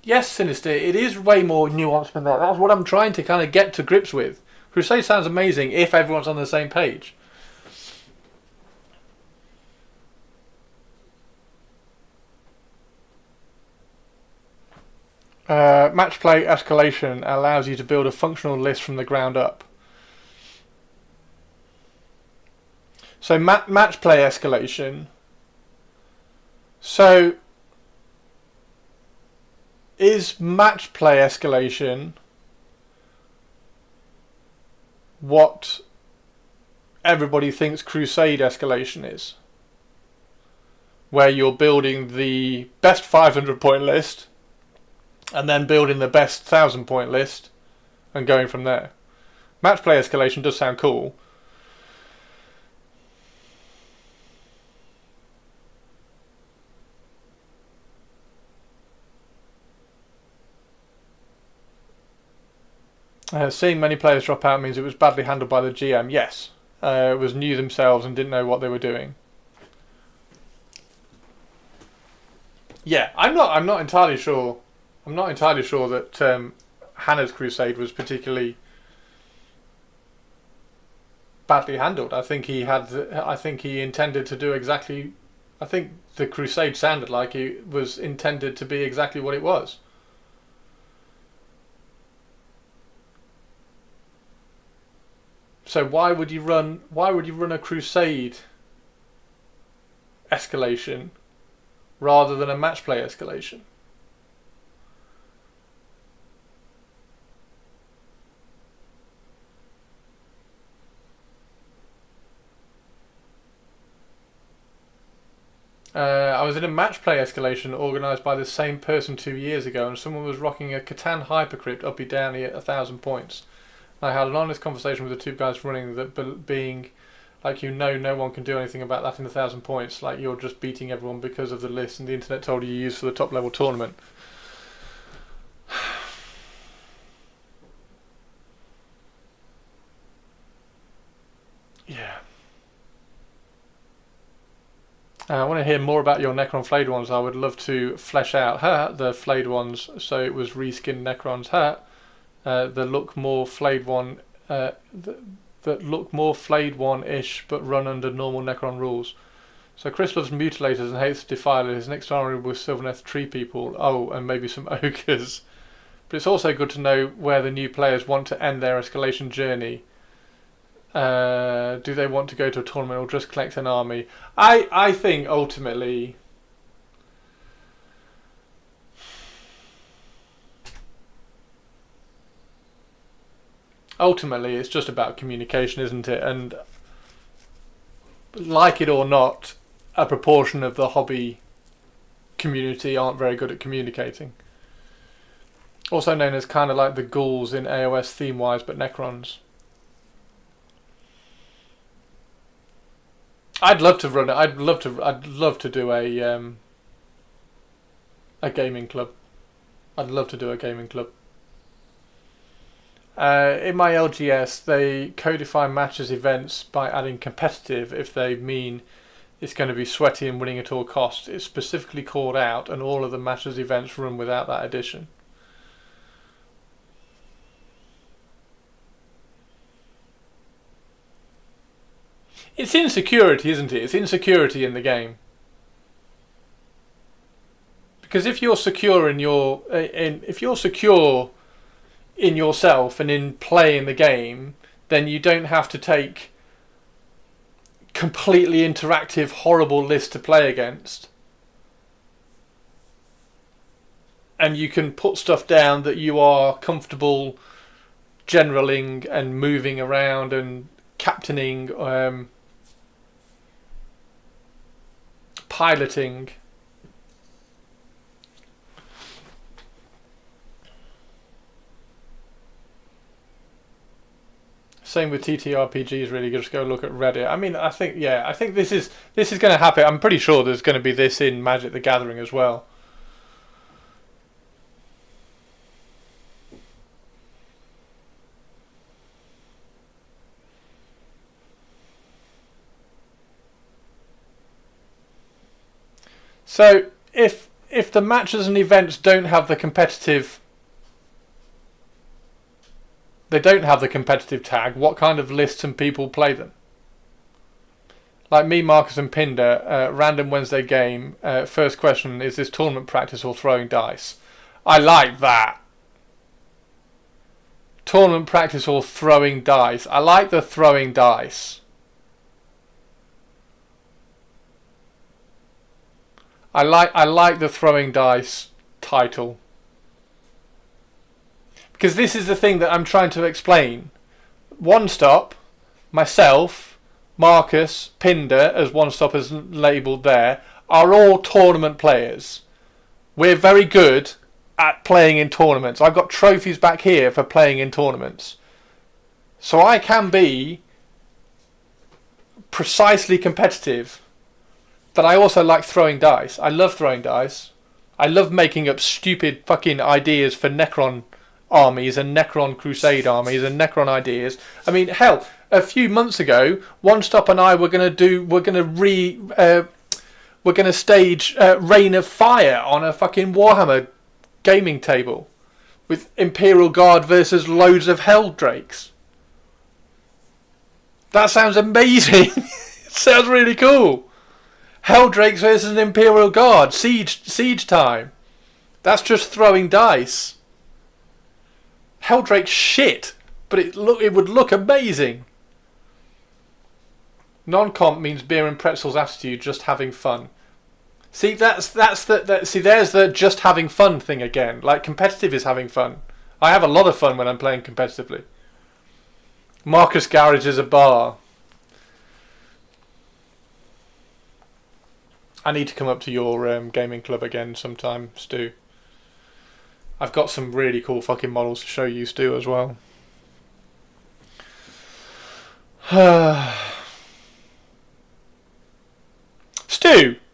Yes, Sinister, it is way more nuanced than that. That's what I'm trying to kind of get to grips with. Crusade sounds amazing if everyone's on the same page. Match play escalation allows you to build a functional list from the ground up. So match play escalation. So is match play escalation what everybody thinks Crusade escalation is? Where you're building the best 500 point list and then building the best 1,000 point list and going from there. Match play escalation does sound cool. Seeing many players drop out means it was badly handled by the GM. Yes, it was new themselves and didn't know what they were doing. Yeah, I'm not entirely sure. I'm not entirely sure that Hannah's Crusade was particularly badly handled. I think he intended to do exactly. I think the Crusade sounded like it was intended to be exactly what it was. So why would you run a Crusade escalation rather than a match play escalation? I was in a match play escalation organised by the same person 2 years ago, and someone was rocking a Catan Hypercrypt uppy downy at 1,000 points. I had an honest conversation with the two guys running that, being like, no one can do anything about that in 1,000 points. Like, you're just beating everyone because of the list and the internet told you use for the top level tournament. Yeah. I want to hear more about your Necron Flayed Ones. I would love to flesh out the Flayed Ones. So it was reskinned Necrons. The look more flayed one, that look more flayed one-ish, but run under normal Necron rules. So Chris loves mutilators and hates defilers. His next army was Sylvaneth tree people. Oh, and maybe some ogres. But it's also good to know where the new players want to end their escalation journey. Do they want to go to a tournament or just collect an army? I think ultimately, it's just about communication, isn't it? And like it or not, a proportion of the hobby community aren't very good at communicating. Also known as kind of like the ghouls in AOS theme-wise, but Necrons. I'd love to run it. I'd love to do a gaming club. I'd love to do a gaming club. In my LGS, they codify matches events by adding competitive if they mean it's going to be sweaty and winning at all costs. It's specifically called out, and all of the matches events run without that addition. It's insecurity, isn't it? It's insecurity in the game. Because if you're secure in yourself and in playing the game, then you don't have to take completely interactive, horrible lists to play against. And you can put stuff down that you are comfortable generaling and moving around and captaining, piloting. Same with TTRPGs, really. Just go look at Reddit. I mean, I think this is going to happen. I'm pretty sure there's going to be this in Magic the Gathering as well. So if the matches and events don't have the competitive, tag, what kind of lists and people play them? Like me, Marcus and Pinder, random Wednesday game. First question, is this tournament practice or throwing dice? I like that. Tournament practice or throwing dice. I like the throwing dice. I like the throwing dice title. Because this is the thing that I'm trying to explain. One Stop, myself, Marcus, Pinder, as One Stop is labelled there, are all tournament players. We're very good at playing in tournaments. I've got trophies back here for playing in tournaments. So I can be precisely competitive, but I also like throwing dice. I love throwing dice. I love making up stupid fucking ideas for Necron armies and Necron Crusade armies and Necron ideas. I mean, hell, a few months ago, One Stop and I were going to stage Reign of Fire on a fucking Warhammer gaming table with Imperial Guard versus loads of Hell Drakes. That sounds amazing. It sounds really cool. Hell Drakes versus an Imperial Guard. Siege time. That's just throwing dice. Hell Drake's shit, but it would look amazing. Non-comp means beer and pretzels attitude, just having fun. See, there's the just having fun thing again. Like, competitive is having fun. I have a lot of fun when I'm playing competitively. Marcus Garage is a bar. I need to come up to your gaming club again sometime, Stu. I've got some really cool fucking models to show you, Stu, as well.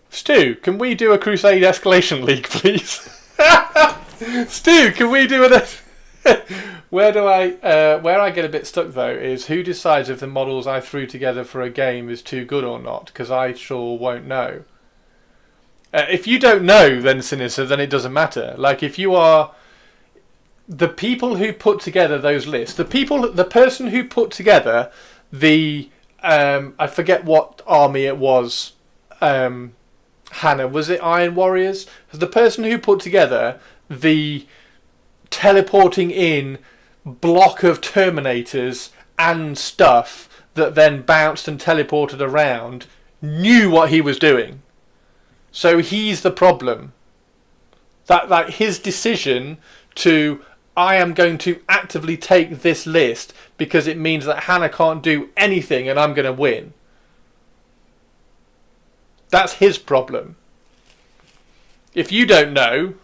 Stu, can we do a Crusade Escalation League, please? Stu, can we do an... Where I get a bit stuck though is who decides if the models I threw together for a game is too good or not, because I sure won't know. If you don't know, then Sinister, then it doesn't matter. Like, if you are the people who put together those lists, the person who put together the I forget what army it was. Hannah, was it Iron Warriors? The person who put together the teleporting in block of Terminators and stuff that then bounced and teleported around knew what he was doing. So he's the problem. That his decision to, I am going to actively take this list because it means that Hannah can't do anything and I'm going to win. That's his problem. If you don't know,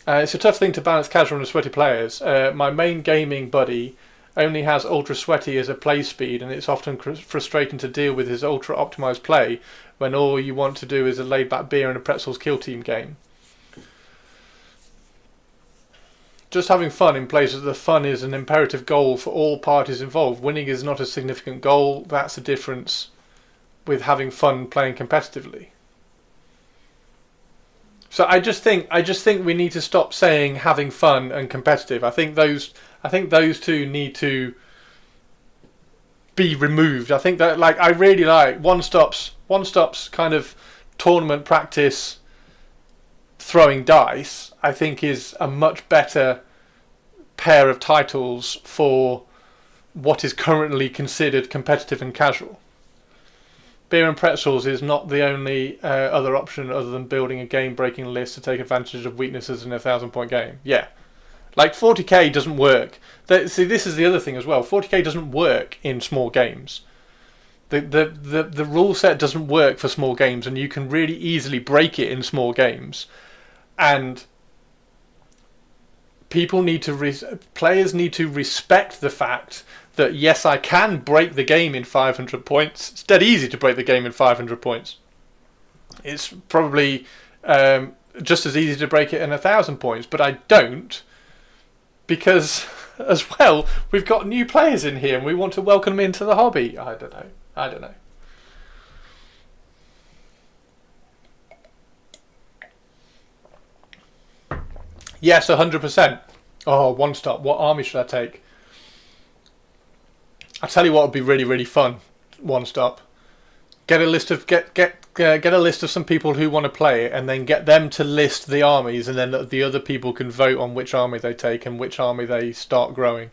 it's a tough thing to balance casual and sweaty players. My main gaming buddy only has ultra sweaty as a play speed, and it's often frustrating to deal with his ultra optimized play when all you want to do is a laid back beer and a pretzels kill team game. Just having fun in places the fun is an imperative goal for all parties involved. Winning is not a significant goal. That's the difference with having fun playing competitively. So I just think we need to stop saying having fun and competitive. I think those two need to be removed. I think that, like, I really like One Stop's kind of tournament practice throwing dice. I think is a much better pair of titles for what is currently considered competitive and casual. Beer and pretzels is not the only other option other than building a game-breaking list to take advantage of weaknesses in a 1,000-point game. Yeah. Like, 40k doesn't work. See, this is the other thing as well. 40k doesn't work in small games. The rule set doesn't work for small games, and you can really easily break it in small games. And players need to respect the fact that, yes, I can break the game in 500 points. It's dead easy to break the game in 500 points. It's probably just as easy to break it in 1,000 points, but I don't, because, as well, we've got new players in here and we want to welcome them into the hobby. I don't know. Yes, 100%. Oh, One Stop. What army should I take? I tell you what would be really, really fun. One Stop. Get a list of some people who want to play it, and then get them to list the armies, and then the other people can vote on which army they take and which army they start growing.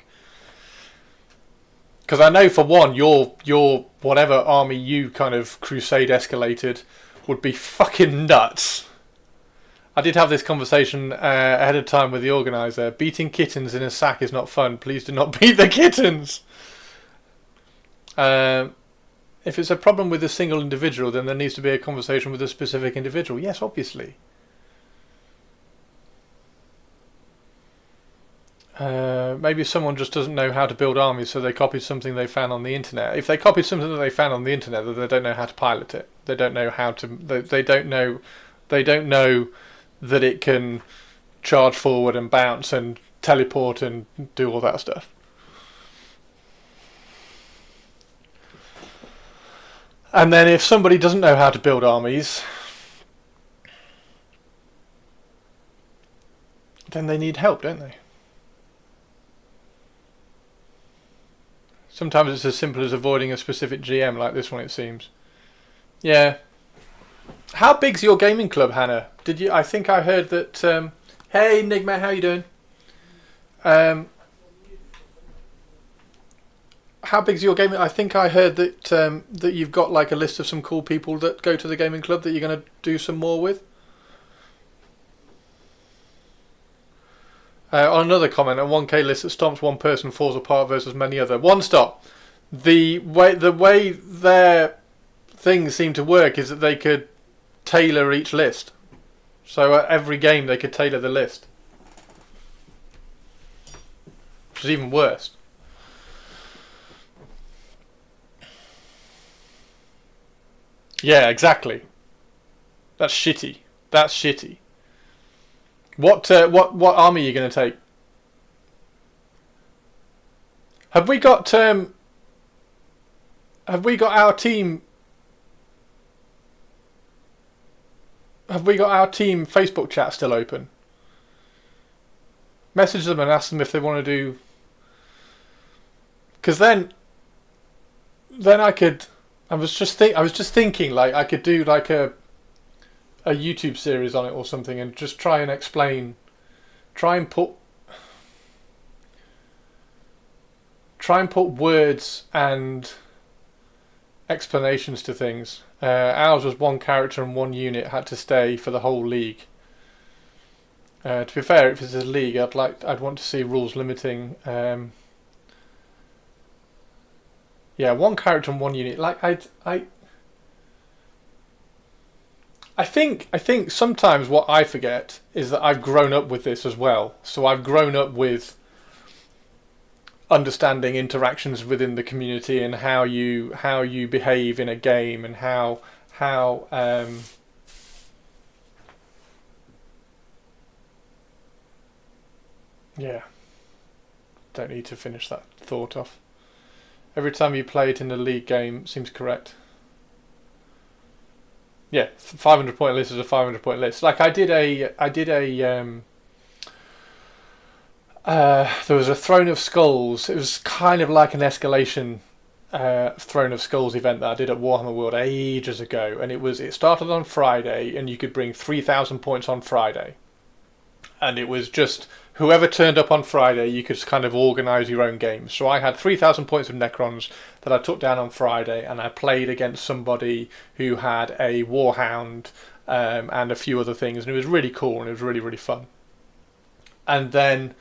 Because I know, for one, your whatever army you kind of crusade escalated would be fucking nuts. I did have this conversation ahead of time with the organizer. Beating kittens in a sack is not fun. Please do not beat the kittens. If it's a problem with a single individual, then there needs to be a conversation with a specific individual. Yes, obviously. Maybe someone just doesn't know how to build armies, so they copied something they found on the internet. If they copied something that they found on the internet, then they don't know how to pilot it. They don't know how to. They don't know. They don't know that it can charge forward and bounce and teleport and do all that stuff. And then if somebody doesn't know how to build armies, then they need help, don't they? Sometimes it's as simple as avoiding a specific GM, like this one, it seems. Yeah. How big's your gaming club, Hannah? Did you? I think I heard that. Hey, Nigma, how you doing? How big's your gaming? I think I heard that that you've got like a list of some cool people that go to the gaming club that you're going to do some more with. On another comment, a 1K list that stomps one person falls apart versus many other. One stop. The way their things seem to work is that they could tailor each list. So at every game they could tailor the list. Which is even worse. Yeah, exactly. That's shitty. That's shitty. What army are you going to take? Have we got our team? Have we got our team Facebook chat still open? Message them and ask them if they want to do. Because then I could. I was just thinking like I could do like a YouTube series on it or something and just try and put words and explanations to things. Ours was one character and one unit had to stay for the whole league. To be fair, if it's a league, I'd want to see rules limiting. Yeah, one character and one unit. Like I think sometimes what I forget is that I've grown up with this as well. So I've grown up with understanding interactions within the community and how you behave in a game and how yeah. Don't need to finish that thought off. Every time you play it in a league game seems correct. Yeah, 500 point list is a 500 point list. Like I did a there was a Throne of Skulls. It was kind of like an escalation Throne of Skulls event that I did at Warhammer World ages ago, and it started on Friday, and you could bring 3,000 points on Friday, and it was just whoever turned up on Friday, you could kind of organise your own games. So I had 3,000 points of Necrons that I took down on Friday, and I played against somebody who had a Warhound and a few other things, and it was really cool and it was really, really fun. And then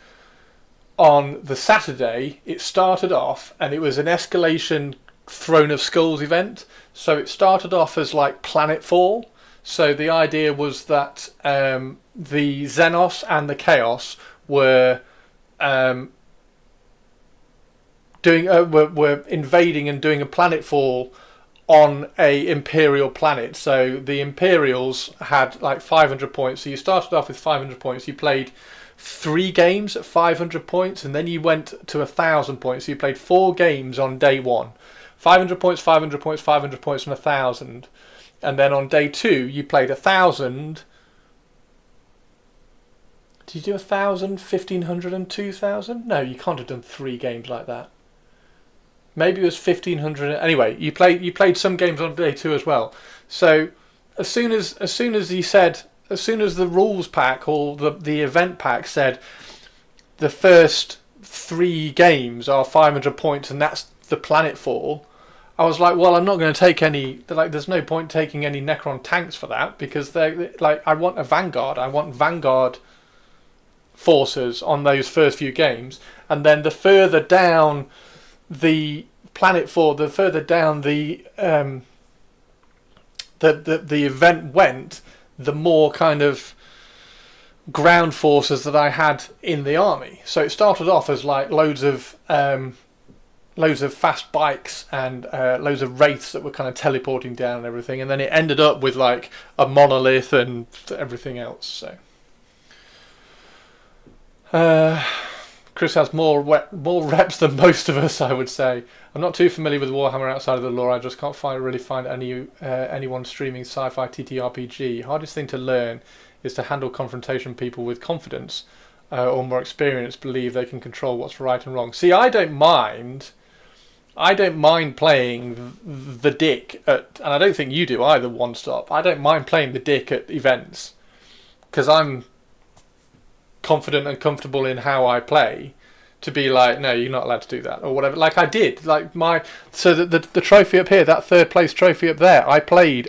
on the Saturday, it started off, and it was an escalation Throne of Skulls event. So it started off as like Planetfall. So the idea was that the Xenos and the Chaos were were invading and doing a planetfall on a Imperial planet. So the Imperials had like 500 points. So you started off with 500 points. You played 3 games at 500 points, and then you went to 1,000 points. So you played 4 games on day 1. 500 points, 500 points, 500 points, and 1,000. And then on day 2, you played 1,000. Did you do 1,000, 1,500, and 2,000? No, you can't have done 3 games like that. Maybe it was 1,500. Anyway, you played some games on day 2 as well. So as soon as the rules pack or the event pack said the first 3 games are 500 points and that's the planetfall, I was like, well, I'm not going to take any. Like, there's no point taking any Necron tanks for that, because they're like, I want a Vanguard. I want Vanguard forces on those first few games, and then the further down the planetfall, the further down the event went, the more kind of ground forces that I had in the army. So it started off as like loads of fast bikes and loads of wraiths that were kind of teleporting down and everything, and then it ended up with like a monolith and everything else. So Chris has more reps than most of us, I would say. I'm not too familiar with Warhammer outside of the lore. I just can't really find anyone streaming sci-fi TTRPG. Hardest thing to learn is to handle confrontation people with confidence or more experience believe they can control what's right and wrong. See, I don't mind playing the dick at, and I don't think you do either, One Stop. I don't mind playing the dick at events because I'm confident and comfortable in how I play to be like, no, you're not allowed to do that or whatever. Like I did, like the trophy up here, that third place trophy up there, I played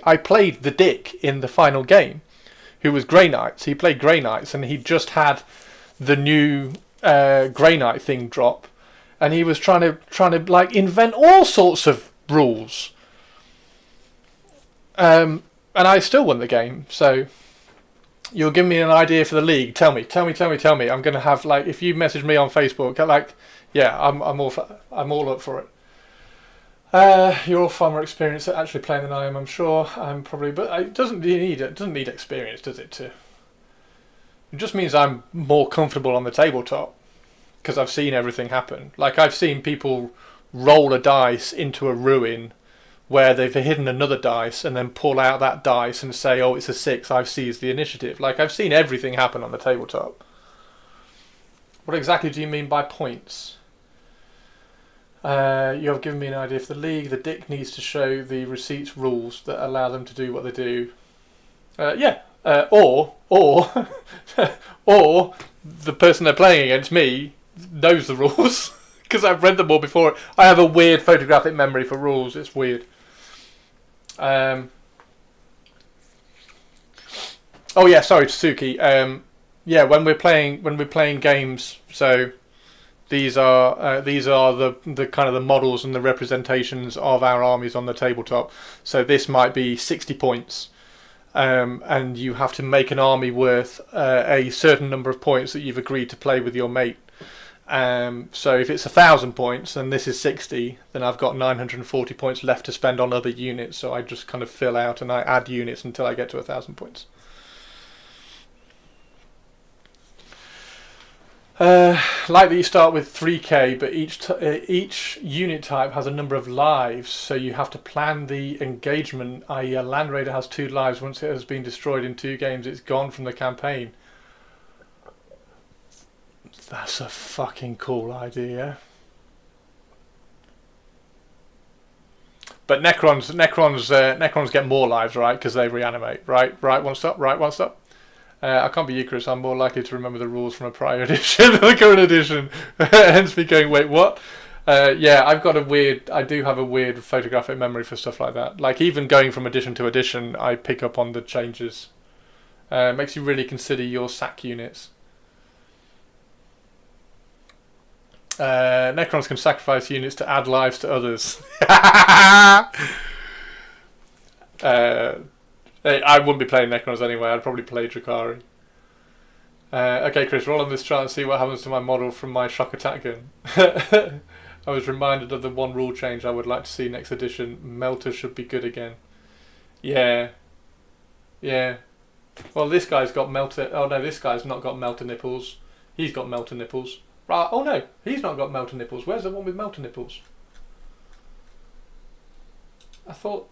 the dick in the final game, who was Grey Knights. He played Grey Knights and he just had the new Grey Knight thing drop, and he was trying to like invent all sorts of rules. And I still won the game. So you're giving me an idea for the league. Tell me. I'm gonna have, like, if you message me on Facebook, like, yeah, I'm all up for it. You're all far more experienced at actually playing than I am, I'm sure. I'm probably, but it doesn't need experience, does it? It just means I'm more comfortable on the tabletop because I've seen everything happen. Like, I've seen people roll a dice into a ruin where they've hidden another dice and then pull out that dice and say, oh, it's a 6, I've seized the initiative. Like, I've seen everything happen on the tabletop. What exactly do you mean by points? You have given me an idea for the league. The dick needs to show the receipts rules that allow them to do what they do. Or the person they're playing against, me, knows the rules because I've read them all before. I have a weird photographic memory for rules. It's weird. Oh yeah, sorry, Tsuki. Yeah, when we're playing games, so these are the kind of the models and the representations of our armies on the tabletop. So this might be 60 points, and you have to make an army worth a certain number of points that you've agreed to play with your mate. So if it's 1,000 points and this is 60, then I've got 940 points left to spend on other units. So I just kind of fill out and I add units until I get to 1,000 points. Like that you start with 3k, but each unit type has a number of lives, so you have to plan the engagement, i.e. a Land Raider has 2 lives. Once it has been destroyed in 2 games, it's gone from the campaign. That's a fucking cool idea. But Necrons get more lives, right? Because they reanimate, right? One stop. I can't be Eucharist. I'm more likely to remember the rules from a prior edition than the current edition. Hence me going, wait, what? Yeah, I do have a weird photographic memory for stuff like that. Like, even going from edition to edition, I pick up on the changes. Makes you really consider your sack units. Necrons can sacrifice units to add lives to others. I wouldn't be playing Necrons anyway. I'd probably play Drakari. Okay, Chris, roll on this chart and see what happens to my model from my shock attack gun. I was reminded of the one rule change I would like to see next edition. Melter should be good again. Yeah. Well, this guy's got melter. Oh no, this guy's not got melter nipples. He's got melter nipples. Right. Oh no, he's not got melter nipples. Where's the one with melter nipples? I thought.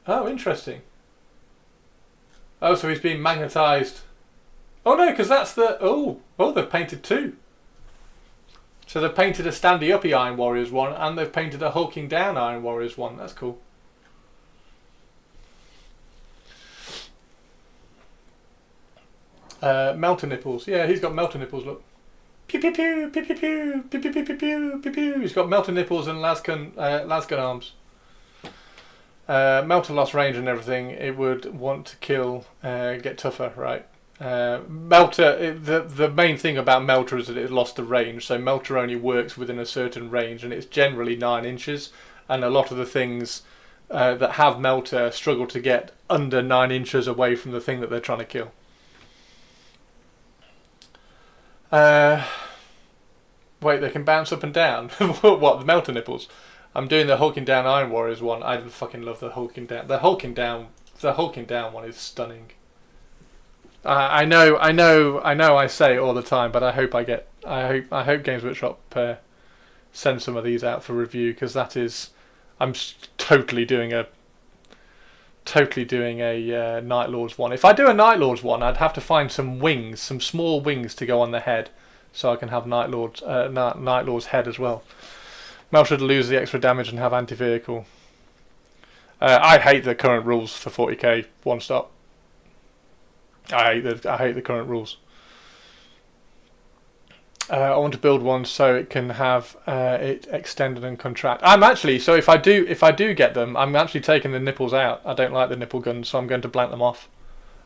Oh, interesting. Oh, so he's being magnetised. Oh no, because that's the... Oh, they've painted 2. So they've painted a Standy Uppy Iron Warriors one, and they've painted a Hulking Down Iron Warriors one. That's cool. Melter nipples. Yeah, he's got melter nipples, look. Pew pew pew, pew pew pew, pew pew pew pew pew, pew pew. He's got melter nipples and lasgun arms. Melter lost range and everything. It would want to kill, get tougher, right? Melter, the main thing about Melter is that it lost the range. So Melter only works within a certain range, and it's generally 9 inches. And a lot of the things that have melter struggle to get under 9 inches away from the thing that they're trying to kill. Wait, they can bounce up and down. What, the melter nipples? I'm doing the hulking down Iron Warriors one. I fucking love the hulking down. The hulking down one is stunning. I know. I say it all the time, but I hope Games Workshop send some of these out for review, because that is, totally doing a Night Lords one. If I do a Night Lords one, I'd have to find some wings, some small wings to go on the head, so I can have Night Lord's head as well. Melter to lose the extra damage and have anti-vehicle. I hate the current rules for 40k one stop. I hate the current rules. I want to build one so it can have it extended and contract. So if I do get them, I'm actually taking the nipples out. I don't like the nipple guns, so I'm going to blank them off.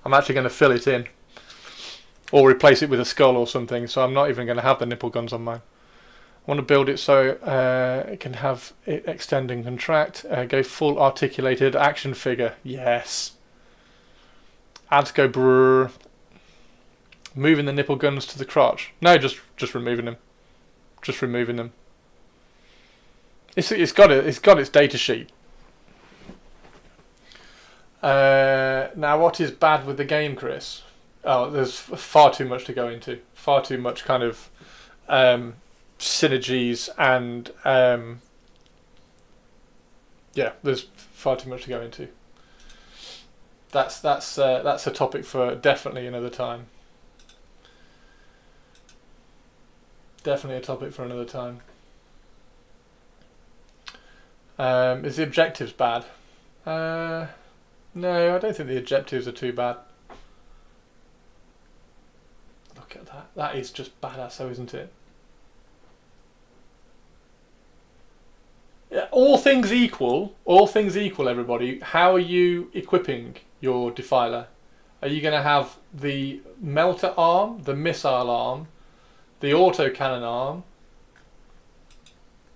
I'm actually going to fill it in, or replace it with a skull or something. So I'm not even going to have the nipple guns on mine. I want to build it so it can have it extend and contract. Go full articulated action figure. Yes. Ads go brrr. Moving the nipple guns to the crotch. No, just removing them. Just removing them. It's got its data sheet. Now, what is bad with the game, Chris? Oh, there's far too much to go into. Far too much kind of synergies and yeah, there's far too much to go into. That's a topic for definitely another time. Definitely a topic for another time. Is the objectives bad? No, I don't think the objectives are too bad. Look at that. That is just badass, though, isn't it? Yeah, all things equal, everybody, how are you equipping your Defiler? Are you going to have the melter arm, the missile arm, the autocannon arm,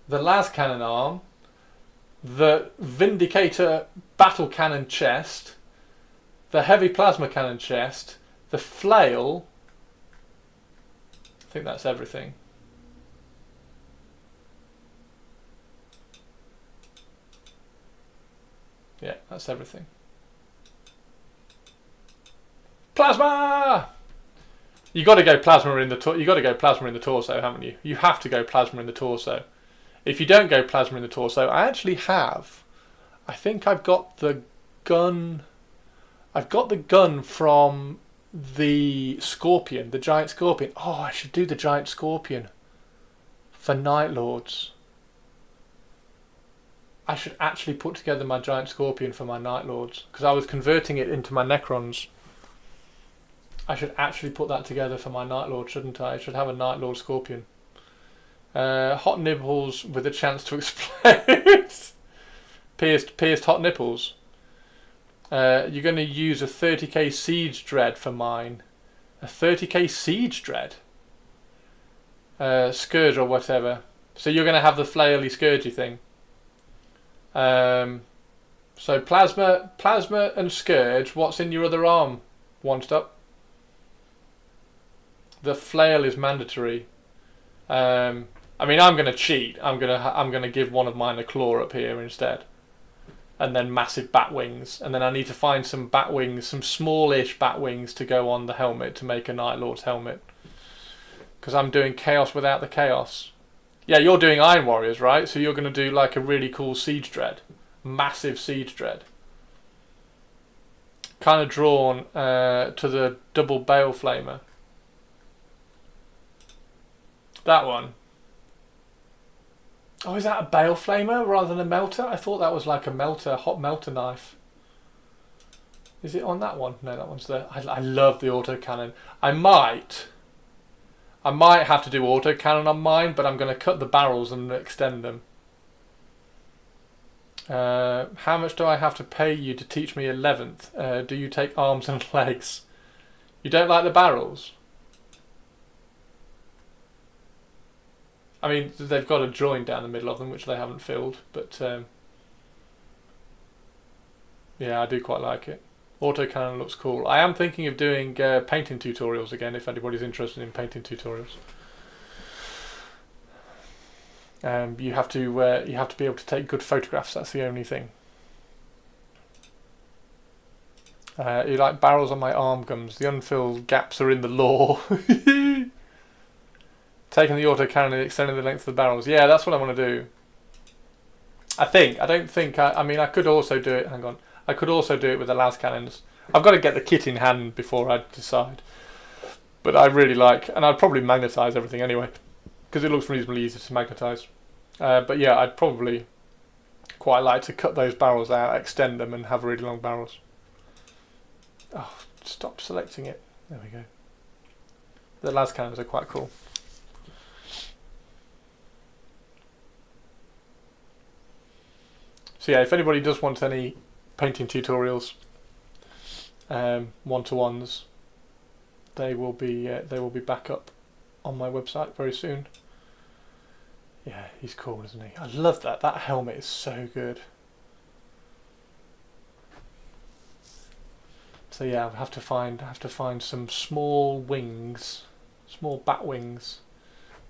the las cannon arm, the Vindicator battle cannon chest, the heavy plasma cannon chest, the flail? I think that's everything. Yeah, that's everything. Plasma! You got to go plasma in the torso, haven't you? You have to go plasma in the torso. If you don't go plasma in the torso, I actually have. I think I've got the gun. I've got the gun from the Scorpion, the giant Scorpion. Oh, I should do the giant Scorpion for Night Lords. I should actually put together my giant Scorpion for my Night Lords, because I was converting it into my Necrons. I should actually put that together for my Night Lord, shouldn't I? I should have a Night Lord Scorpion. Hot nipples with a chance to explode. pierced hot nipples. You're going to use a 30k Siege Dread for mine. A 30k Siege Dread? Scourge or whatever. So you're going to have the flaily scourgy thing. So plasma and Scourge. What's in your other arm? One stop. The flail is mandatory. I mean, I'm going to cheat. I'm going to give one of mine a claw up here instead, and then massive bat wings. And then I need to find some bat wings, some smallish bat wings to go on the helmet to make a Night Lord's helmet. Because I'm doing chaos without the chaos. Yeah, you're doing Iron Warriors, right? So you're going to do like a really cool Siege Dread, massive Siege Dread. Kind of drawn to the double Bale Flamer. That one. Oh, is that a Bale Flamer rather than a melter? I thought that was like a melter, hot melter knife. Is it on that one? No, that one's there. I love the autocannon. I might have to do autocannon on mine, but I'm going to cut the barrels and extend them. How much do I have to pay you to teach me 11th? Do you take arms and legs? You don't like the barrels? I mean, they've got a join down the middle of them, which they haven't filled, but Yeah, I do quite like it. Autocannon looks cool. I am thinking of doing painting tutorials again if anybody's interested in painting tutorials. You have to be able to take good photographs. That's the only thing. You like barrels on my arm gums. The unfilled gaps are in the lore. Taking the autocannon and extending the length of the barrels. Yeah, that's what I want to do. I think. I don't think. I mean, I could also do it. Hang on. I could also do it with the las cannons. I've got to get the kit in hand before I decide. But I really like, and I'd probably magnetise everything anyway, because it looks reasonably easy to magnetise. But yeah, I'd probably quite like to cut those barrels out, extend them, and have really long barrels. Oh, stop selecting it. There we go. The las cannons are quite cool. So yeah, if anybody does want any painting tutorials, one-to-ones, they will be back up on my website very soon. Yeah, he's cool, isn't he? I love that. That helmet is so good. So yeah, I have to find some small wings, small bat wings,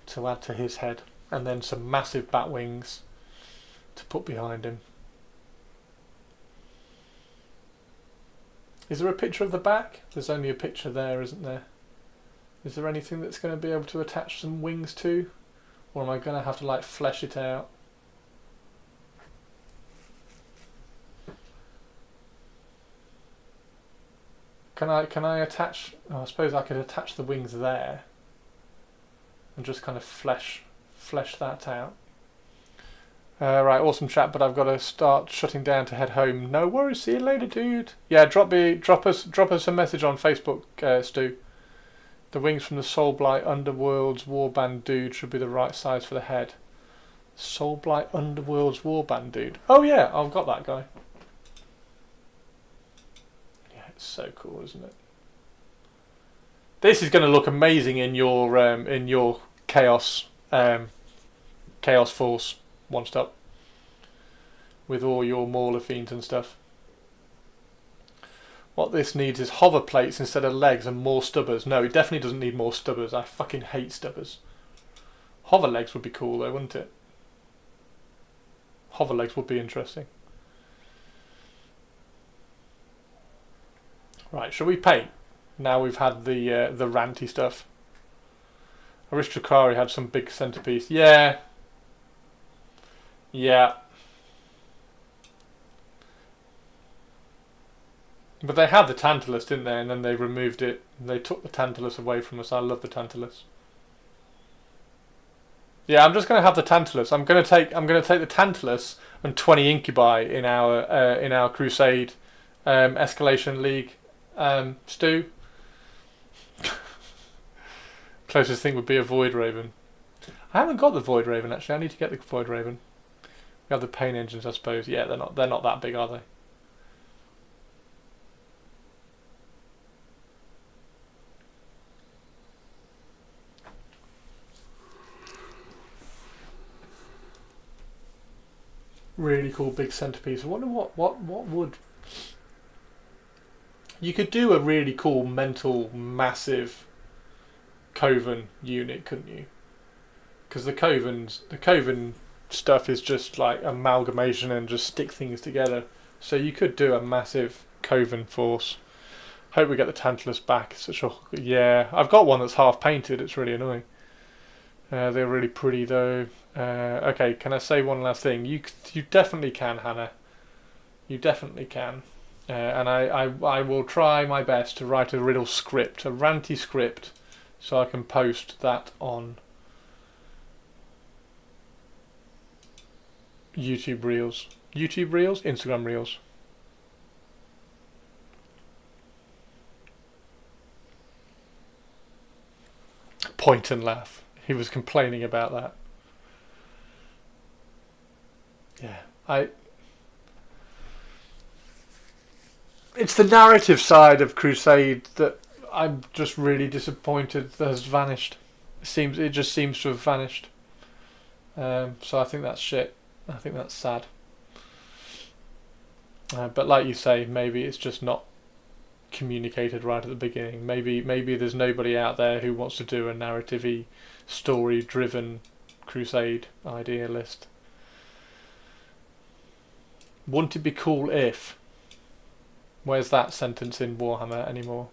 to add to his head, and then some massive bat wings to put behind him. Is there a picture of the back? There's only a picture there, isn't there? Is there anything that's going to be able to attach some wings to? Or am I going to have to like flesh it out? Can I attach? Oh, I suppose I could attach the wings there and just kind of flesh that out. Right, awesome chat, but I've got to start shutting down to head home. No worries, see you later, dude. Yeah, drop us a message on Facebook, Stu. The wings from the Soulblight Underworld's Warband dude should be the right size for the head. Soulblight Underworld's Warband dude. Oh yeah, I've got that guy. Yeah, it's so cool, isn't it? This is going to look amazing in your Chaos Force one stop with all your Mauler Fiends and stuff. What this needs is hover plates instead of legs and more stubbers. No, it definitely doesn't need more stubbers. I fucking hate stubbers. Hover legs would be cool though, wouldn't it? Hover legs would be interesting. Right, shall we paint? Now we've had the ranty stuff. Aristocrari had some big centerpiece. Yeah. Yeah. But they had the Tantalus, didn't they? And then they removed it. They took the Tantalus away from us. I love the Tantalus. Yeah, I'm just going to have the Tantalus. I'm going to take the Tantalus and 20 Incubi in our Crusade Escalation League. Stu. Closest thing would be a Void Raven. I haven't got the Void Raven actually. I need to get the Void Raven. We have the Pain Engines, I suppose. Yeah, they're not that big, are they? Really cool big centerpiece. I wonder what would. You could do a really cool mental massive Coven unit, couldn't you? Because the Coven stuff is just like amalgamation and just stick things together. So you could do a massive Coven force. Hope we get the Tantalus back. It's such a yeah. I've got one that's half painted. It's really annoying. They're really pretty though. Okay, can I say one last thing? You definitely can, Hannah. You definitely can. And I will try my best to write a riddle script, a ranty script, so I can post that on YouTube Reels. YouTube Reels? Instagram Reels. Point and laugh. He was complaining about that. Yeah, it's the narrative side of Crusade that I'm just really disappointed that has vanished. It just seems to have vanished. So I think that's shit. I think that's sad. But like you say, maybe it's just not communicated right at the beginning. Maybe there's nobody out there who wants to do a narrative-y, story-driven Crusade idea list. Wouldn't it be cool if? Where's that sentence in Warhammer anymore?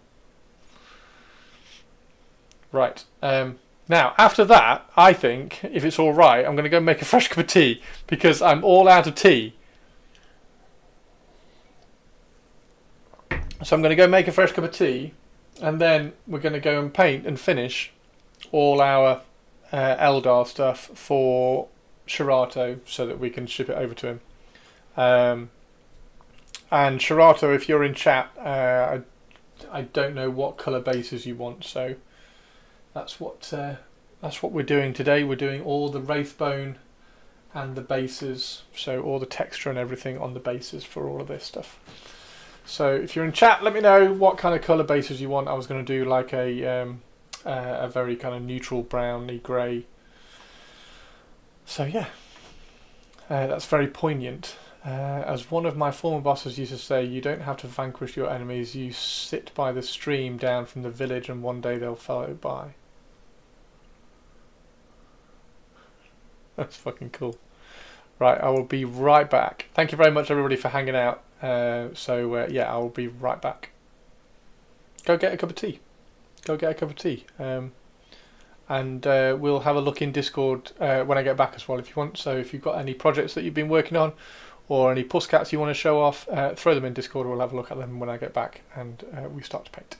Right. Now, after that, I think, if it's all right, I'm going to go make a fresh cup of tea because I'm all out of tea. So I'm going to go make a fresh cup of tea, and then we're going to go and paint and finish all our Eldar stuff for Shirato so that we can ship it over to him. And Shirato, if you're in chat, I don't know what colour bases you want, so that's what we're doing today. We're doing all the Wraithbone and the bases, so all the texture and everything on the bases for all of this stuff. So if you're in chat, let me know what kind of colour bases you want. I was going to do like a very kind of neutral browny grey. So yeah, that's very poignant. As one of my former bosses used to say, you don't have to vanquish your enemies, you sit by the stream down from the village and one day they'll follow by. That's fucking cool. Right, I will be right back. Thank you very much everybody for hanging out. Yeah, I will be right back. Go get a cup of tea. Go get a cup of tea. And we'll have a look in Discord when I get back as well if you want. So if you've got any projects that you've been working on or any Puscats you want to show off, throw them in Discord. We'll have a look at them when I get back and we start to paint.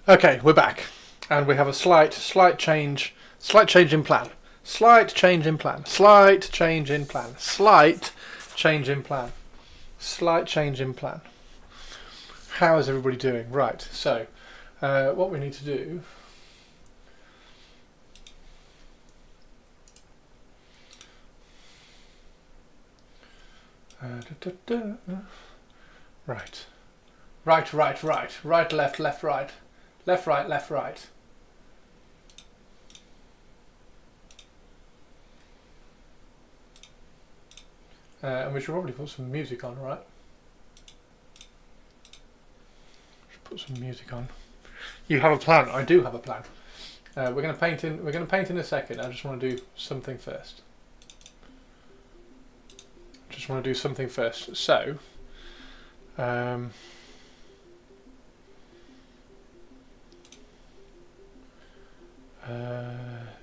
Okay, we're back, and we have a slight change in plan. Slight change in plan. Slight change in plan. Slight change in plan. Slight change in plan. How is everybody doing? Right. So, what we need to do. Right. Right, right, right. Right, left, left, right. Left, right, left, right. And we should probably put some music on, right? Should put some music on. You have a plan. I do have a plan. We're going to paint in. We're going to paint in a second. I just want to do something first. Just want to do something first. So.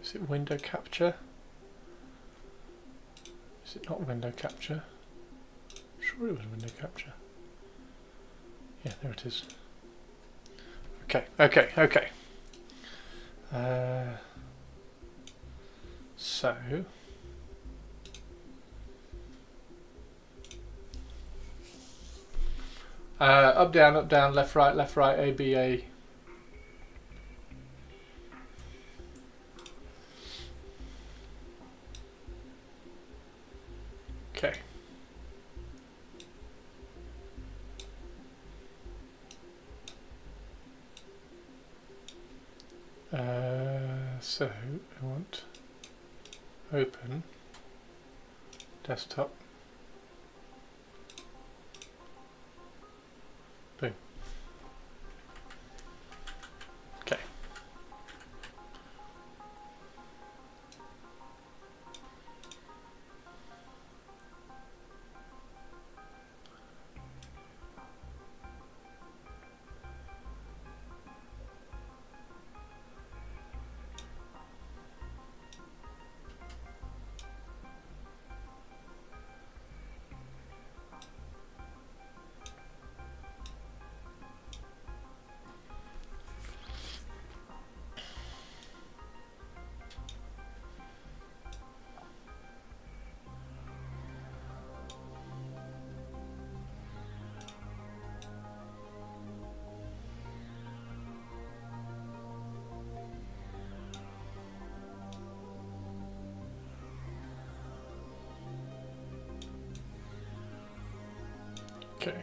Is it window capture? Is it not window capture? Sure it was window capture. Yeah, there it is. Okay, okay, okay. So up, down, left, right, A, B, A. Okay. So I want open desktop. Boom. Okay. Okay.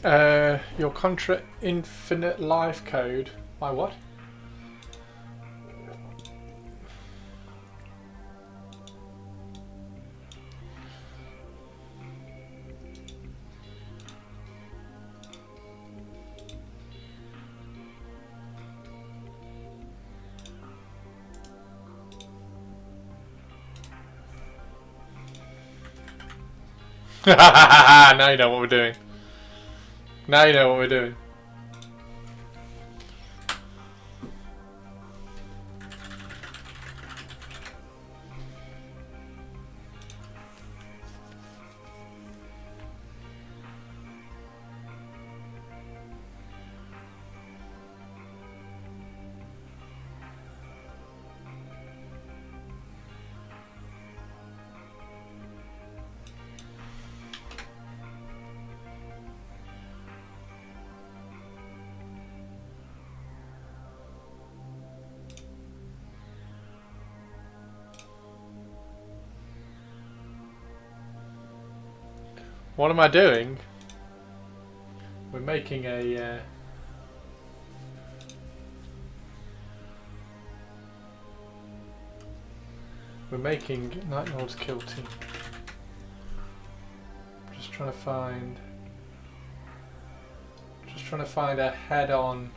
Your Contra Infinite Life code. My what? Now you know what we're doing. Now you know what we're doing. What am I doing? We're making a we're making Night Lord's kill team. Just trying to find a head-on.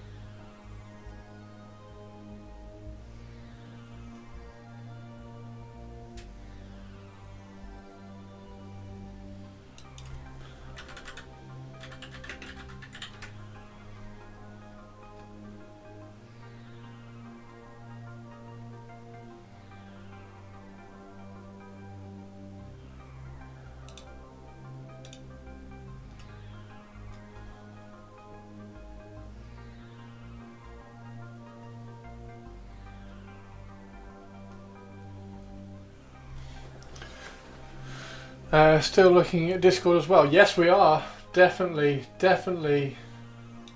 Still looking at Discord as well. Yes, we are. Definitely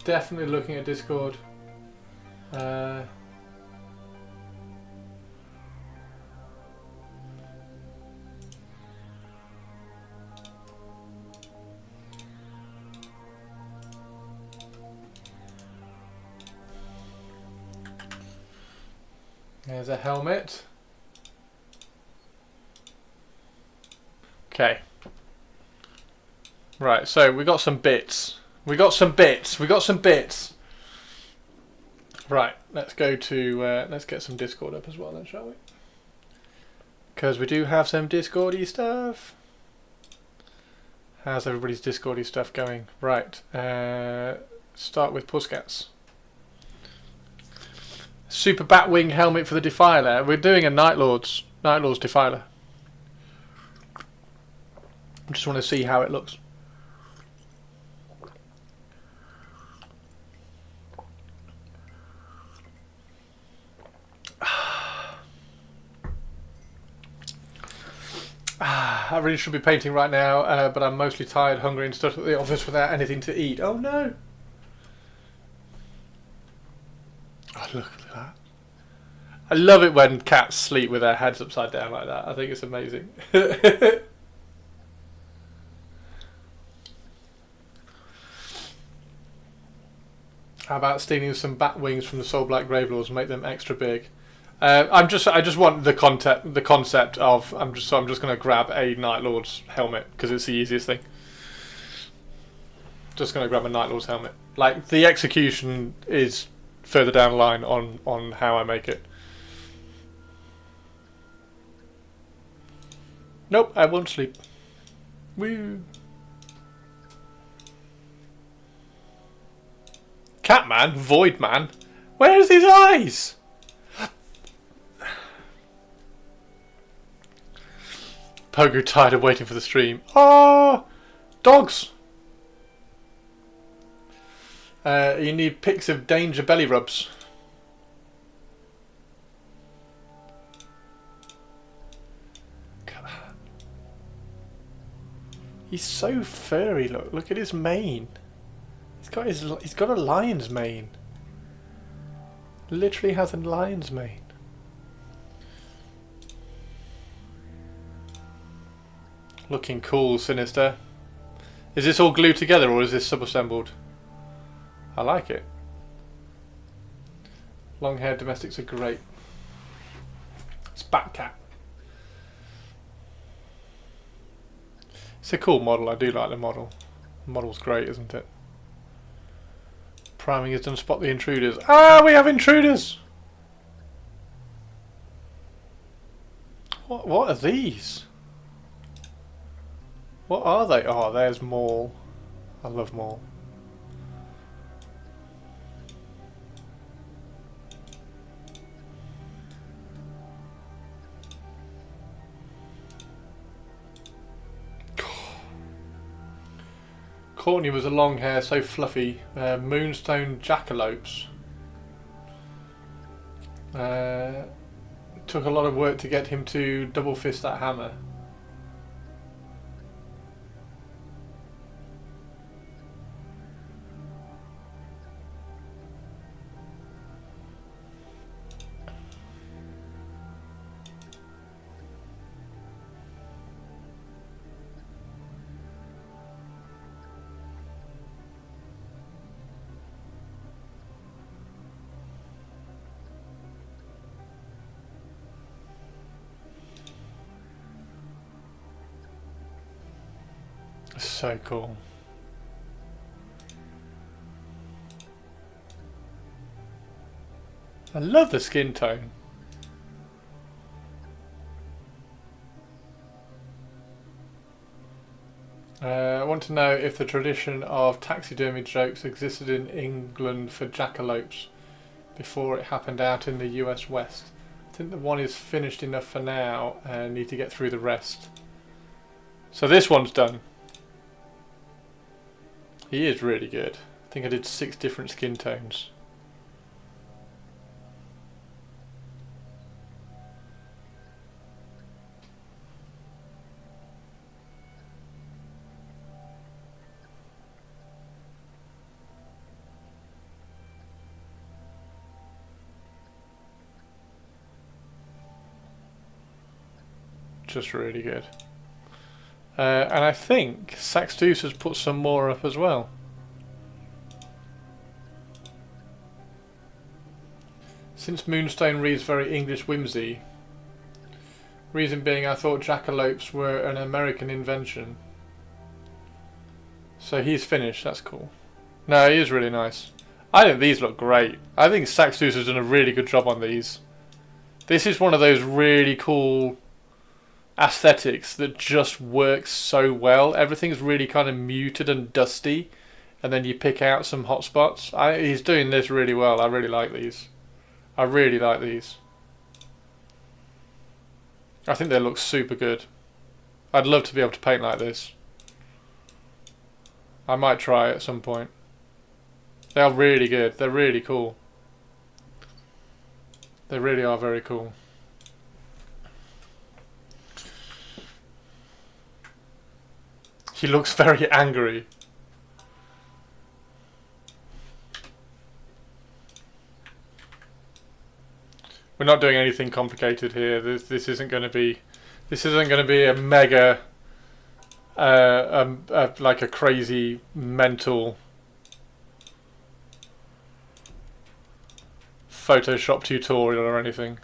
looking at Discord. There's a helmet. Okay. Right, so we got some bits. We got some bits. Right, let's go to let's get some Discord up as well then, shall we? Because we do have some Discordy stuff. How's everybody's Discordy stuff going? Right, start with Puscats. Super Batwing helmet for the Defiler. We're doing a Night Lord's Defiler. I just want to see how it looks. I really should be painting right now, but I'm mostly tired, hungry and stuck at the office without anything to eat. Oh no! Oh, look at that. I love it when cats sleep with their heads upside down like that. I think it's amazing. How about stealing some bat wings from the Soul Black Gravelords and make them extra big? I just want the concept of I'm just going to grab a Night Lord's helmet because it's the easiest thing. Just going to grab a Night Lord's helmet. Like the execution is further down the line on how I make it. Nope, I won't sleep. Woo. Catman? Void Man? Where's his eyes? Pogo tired of waiting for the stream. Oh, dogs. You need pics of danger belly rubs. He's so furry. Look at his mane. He's got a lion's mane. Literally has a lion's mane. Looking cool, Sinister. Is this all glued together or is this sub-assembled? I like it. Long-haired domestics are great. It's Batcat. It's a cool model. I do like the model. The model's great, isn't it? Priming is done. Spot the intruders. Ah, we have intruders. What are these? What are they? Oh, there's Maul. I love Maul. Courtney was a long hair, so fluffy. Moonstone jackalopes. Took a lot of work to get him to double fist that hammer. So cool. I love the skin tone. I want to know if the tradition of taxidermy jokes existed in England for jackalopes before it happened out in the US West. I think the one is finished enough for now and need to get through the rest. So this one's done. He is really good. I think I did 6 different skin tones. Just really good. And I think Saxdeuce has put some more up as well. Since Moonstone reads very English whimsy, reason being I thought jackalopes were an American invention. So he's finished, that's cool. No, he is really nice. I think these look great. I think Saxdeuce has done a really good job on these. This is one of those really cool aesthetics that just works so well. Everything's really kind of muted and dusty, and then you pick out some hot spots. He's doing this really well. I really like these. I really like these. I think they look super good. I'd love to be able to paint like this. I might try at some point. They are really good. They're really cool. They really are very cool. He looks very angry. We're not doing anything complicated here. This isn't going to be. This isn't going to be a mega, like a crazy mental Photoshop tutorial or anything.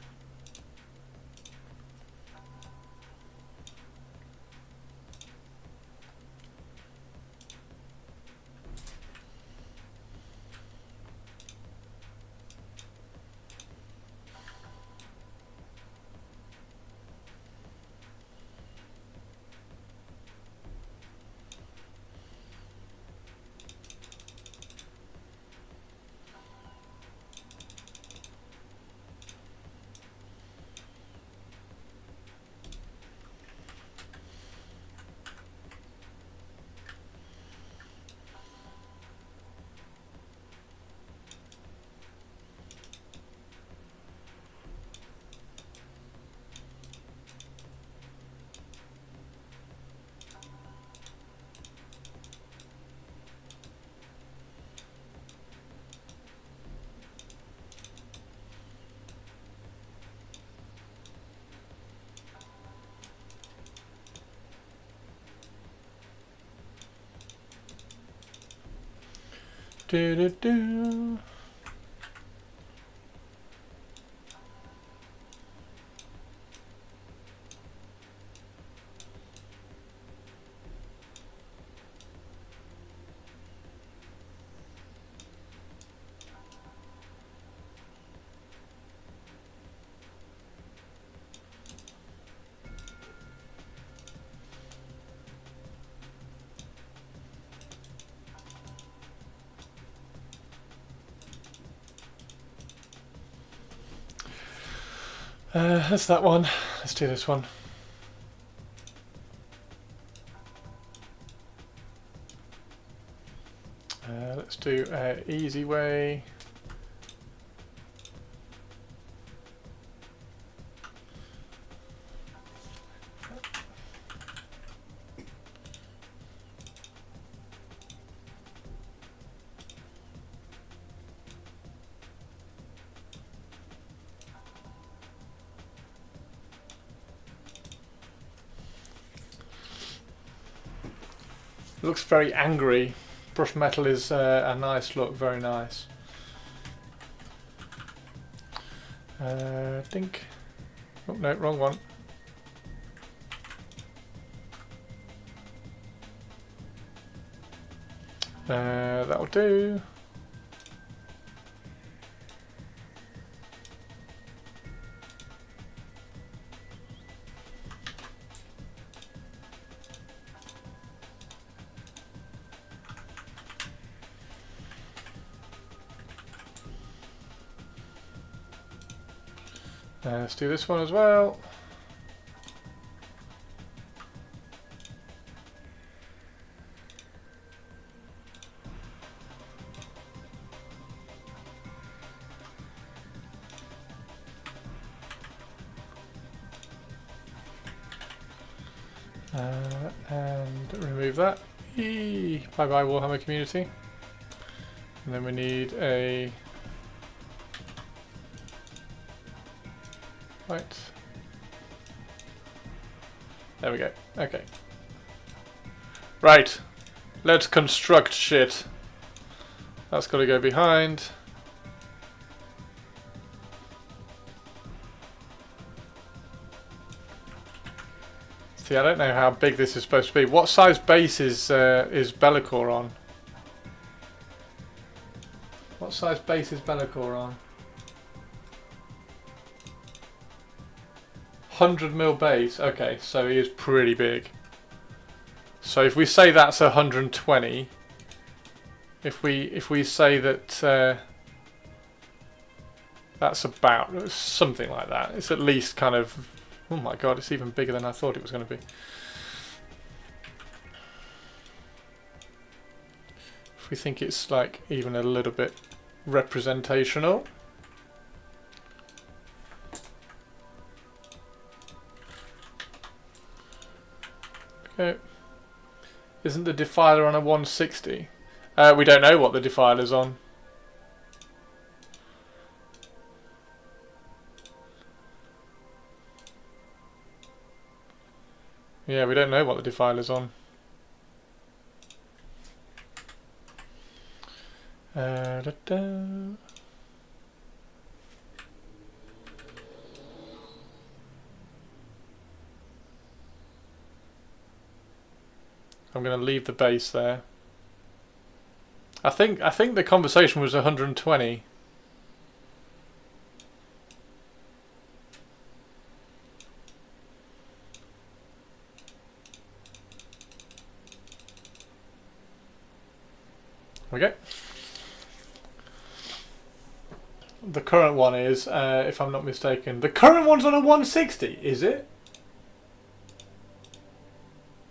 do, do, do. That's that one. Let's do this one. Let's do easy way. Looks very angry. Brush metal is a nice look, very nice. Think. Oh no, wrong one. That'll do. Let's do this one as well. And remove that. Bye bye Warhammer community. And then we need a right. There we go. Okay. Right. Let's construct shit. That's got to go behind. See, I don't know how big this is supposed to be. What size base is Be'lakor on? What size base is Be'lakor on? 100mm base. Okay, so he is pretty big. So if we say that's 120, if we say that that's about something like that, it's at least kind of. Oh my god, it's even bigger than I thought it was going to be. If we think it's like even a little bit representational. Okay. Isn't the Defiler on a 160? We don't know what the Defiler's on. Yeah, we don't know what the Defiler's on. Da -da. I'm going to leave the base there. I think the conversation was 120. Okay. The current one is, if I'm not mistaken, the current one's on a 160, is it?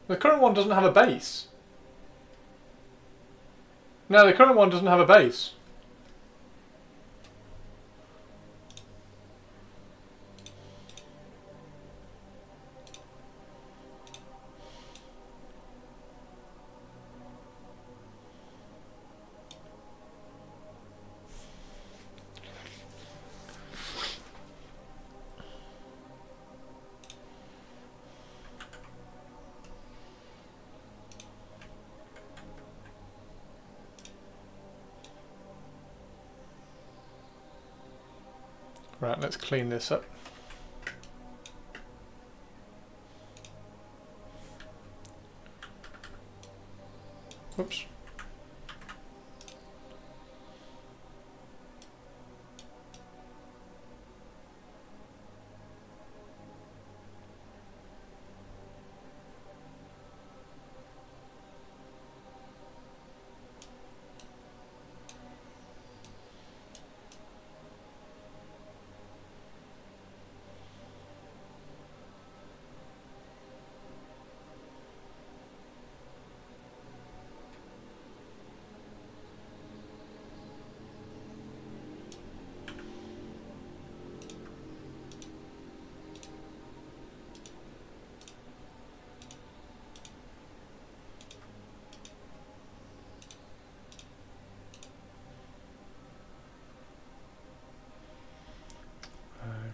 The current one doesn't have a base. No, the current one doesn't have a base. Right, let's clean this up. Whoops.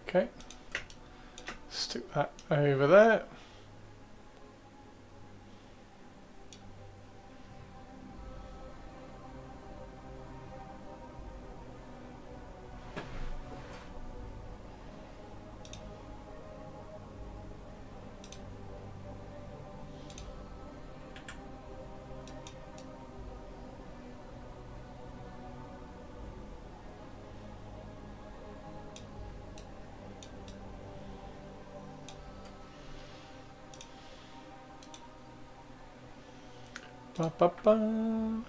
Okay, stick that over there. Ba, ba, ba.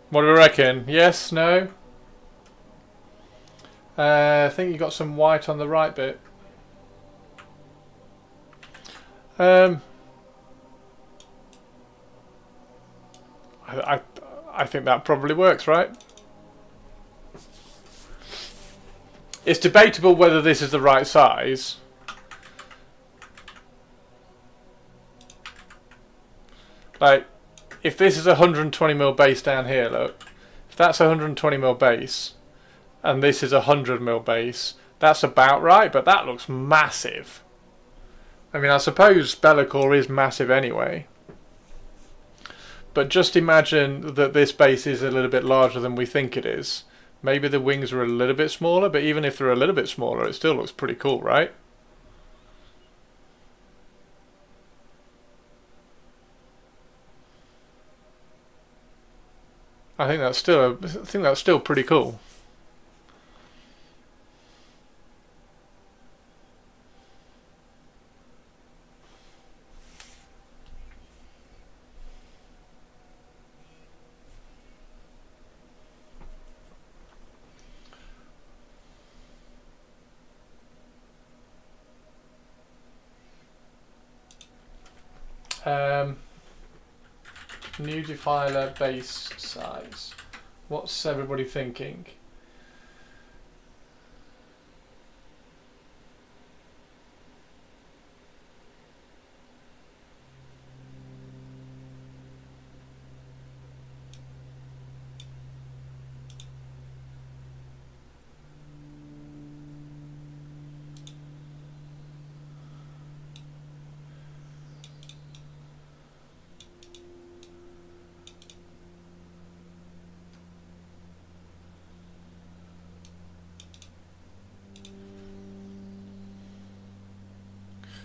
What do we reckon? Yes? No? I think you got some white on the right bit. I think that probably works, right? It's debatable whether this is the right size. Like, if this is a 120mm base down here, look. If that's a 120mm base, and this is a 100mm base, that's about right, but that looks massive. I mean, I suppose Be'lakor is massive anyway. But just imagine that this base is a little bit larger than we think it is. Maybe the wings are a little bit smaller, but even if they're a little bit smaller, it still looks pretty cool, right? I think that's still pretty cool. New defiler base size. What's everybody thinking?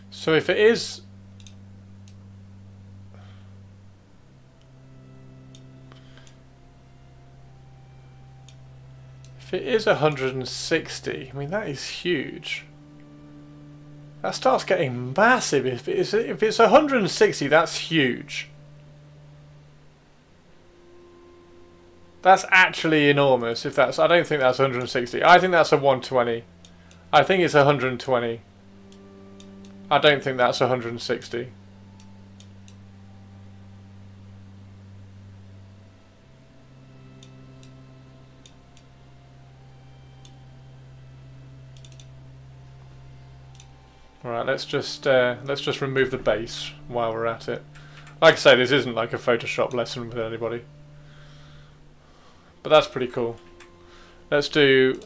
So if it is, if it is 160, I mean that is huge. That starts getting massive. If it's 160, that's huge. That's actually enormous. If that's, I don't think that's 160. I think that's a 120. I think it's 120. I don't think that's 160. Alright, let's just remove the base while we're at it. Like I say, this isn't like a Photoshop lesson with anybody. But that's pretty cool. Let's do...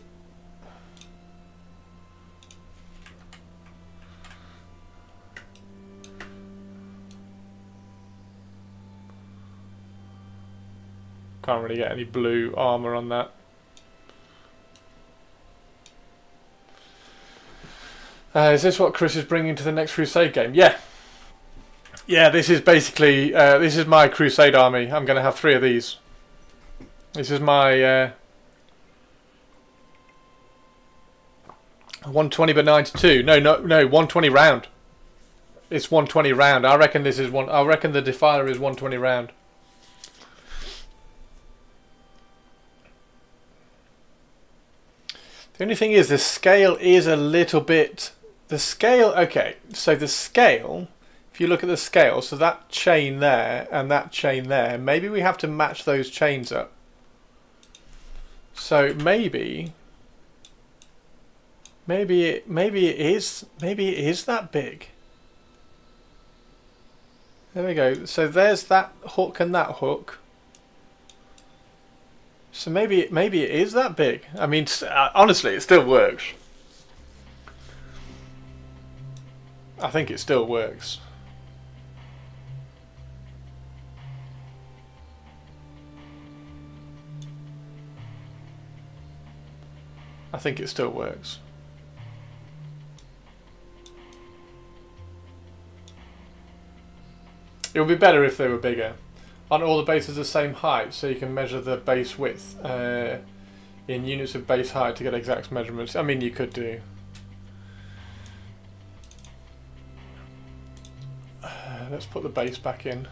Can't really get any blue armor on that. Is this what Chris is bringing to the next Crusade game? Yeah. Yeah, this is basically, this is my Crusade army. I'm going to have 3 of these. This is my 120 but 92. No, 120 round. It's 120 round. I reckon this is I reckon the Defiler is 120 round. The only thing is the scale is a little bit... The scale... Okay, so the scale... If you look at the scale, so that chain there and that chain there, maybe we have to match those chains up. So maybe it is that big. There we go. So there's that hook and that hook. So maybe it is that big. I mean, honestly, it still works. I think it still works. I think it still works. It would be better if they were bigger. Aren't all the bases the same height, so you can measure the base width in units of base height to get exact measurements? I mean, you could do. Let's put the base back in.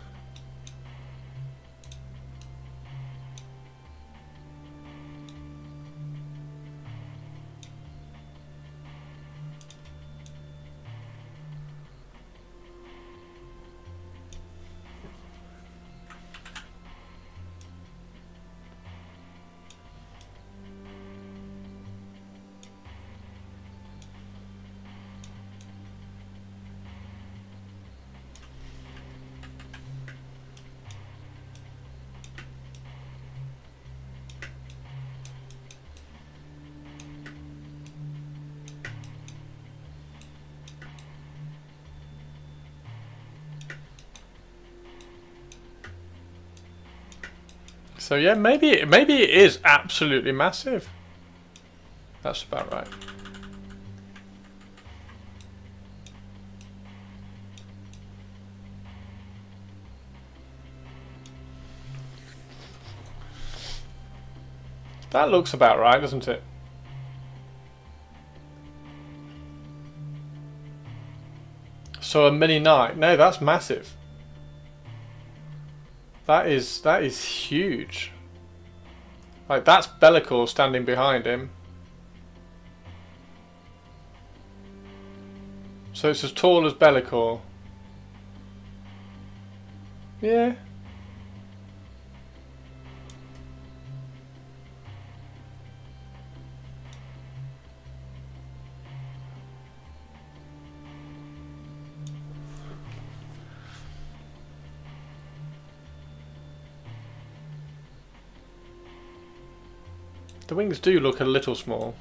So yeah, maybe it is absolutely massive. That's about right. That looks about right, doesn't it? So a mini knight. No, that's massive. That is huge. Like, that's Bellicor standing behind him. So it's as tall as Bellicor. Yeah. The wings do look a little small.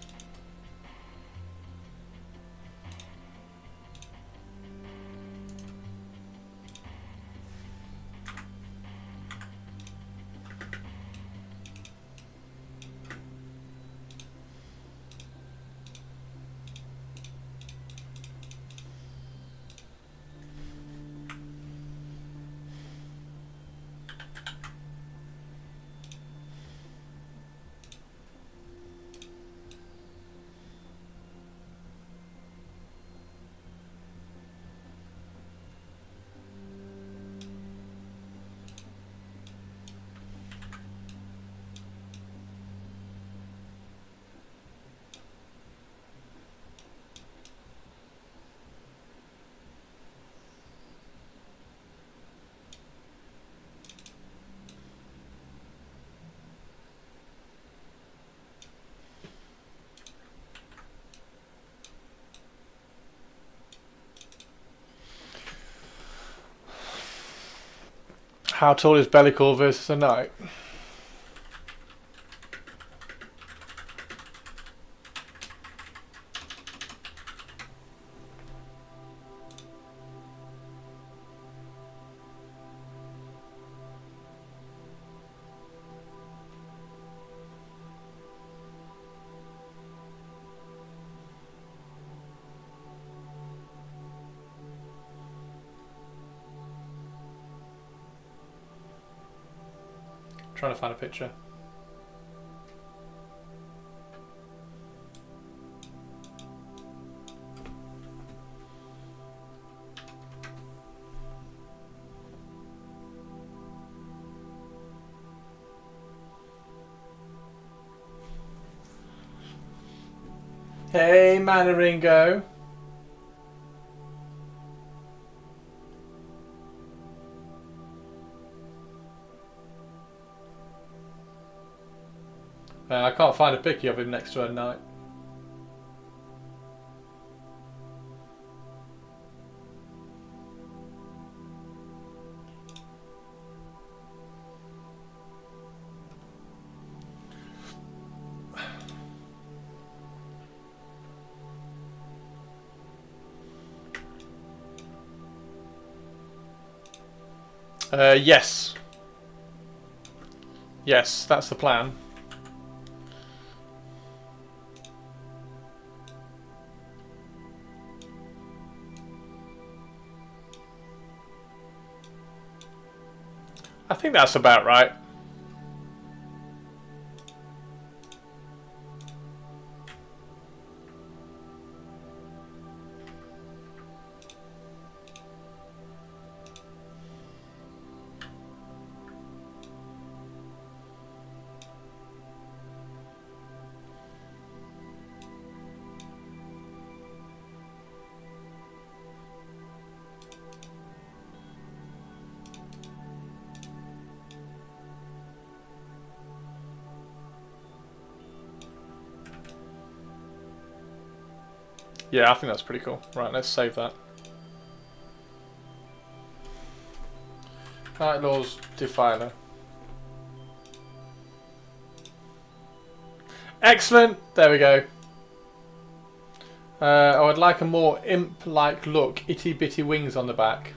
How tall is Bellicor versus a knight? Trying to find a picture. Hey, Manaringo. I can't find a picky of him next to a knight. Yes. Yes, that's the plan. I think that's about right. Yeah, I think that's pretty cool. Right, let's save that. Knight Lord's Defiler. Excellent! There we go. I would like a more imp-like look. Itty-bitty wings on the back.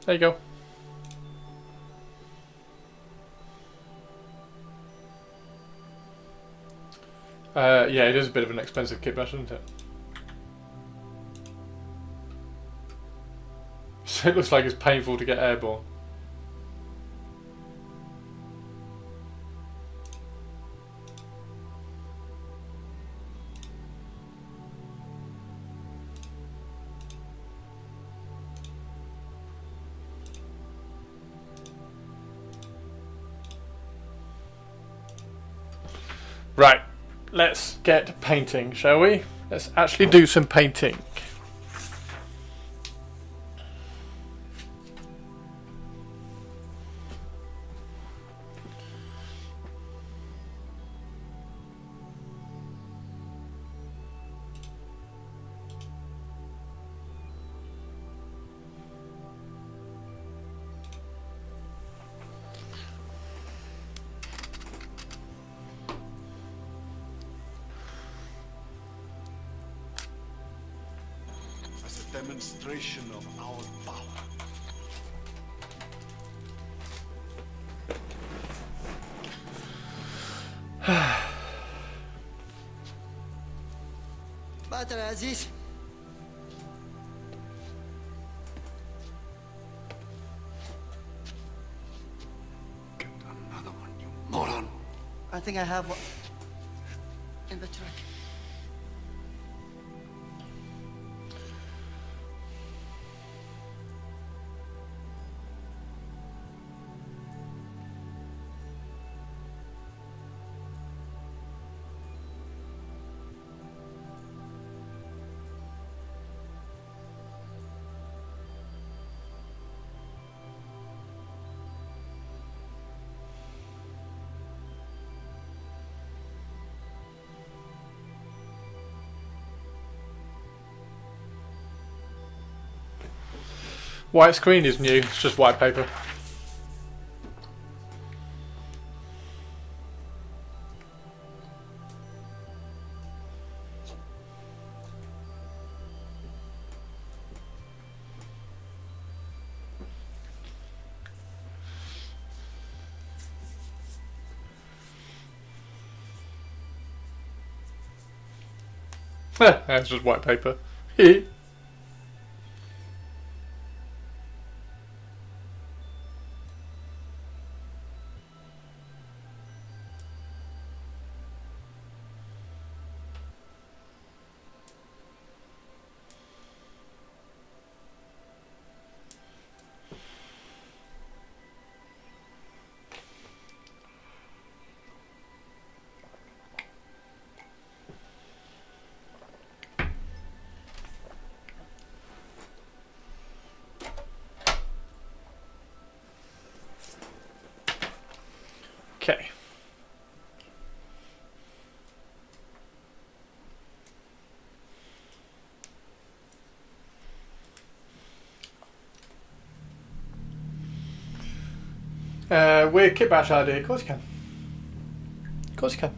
There you go. Yeah, it is a bit of an expensive kit bash, isn't it? So it looks like it's painful to get airborne. Right, let's get painting, shall we? Let's actually do some painting. Demonstration of our power. باتر يا عزيز. Get another one, you moron. I think I have one in the truck. White screen is new, it's just white paper. That's just white paper. Okay. Weird kit bash idea. Of course you can. Of course you can.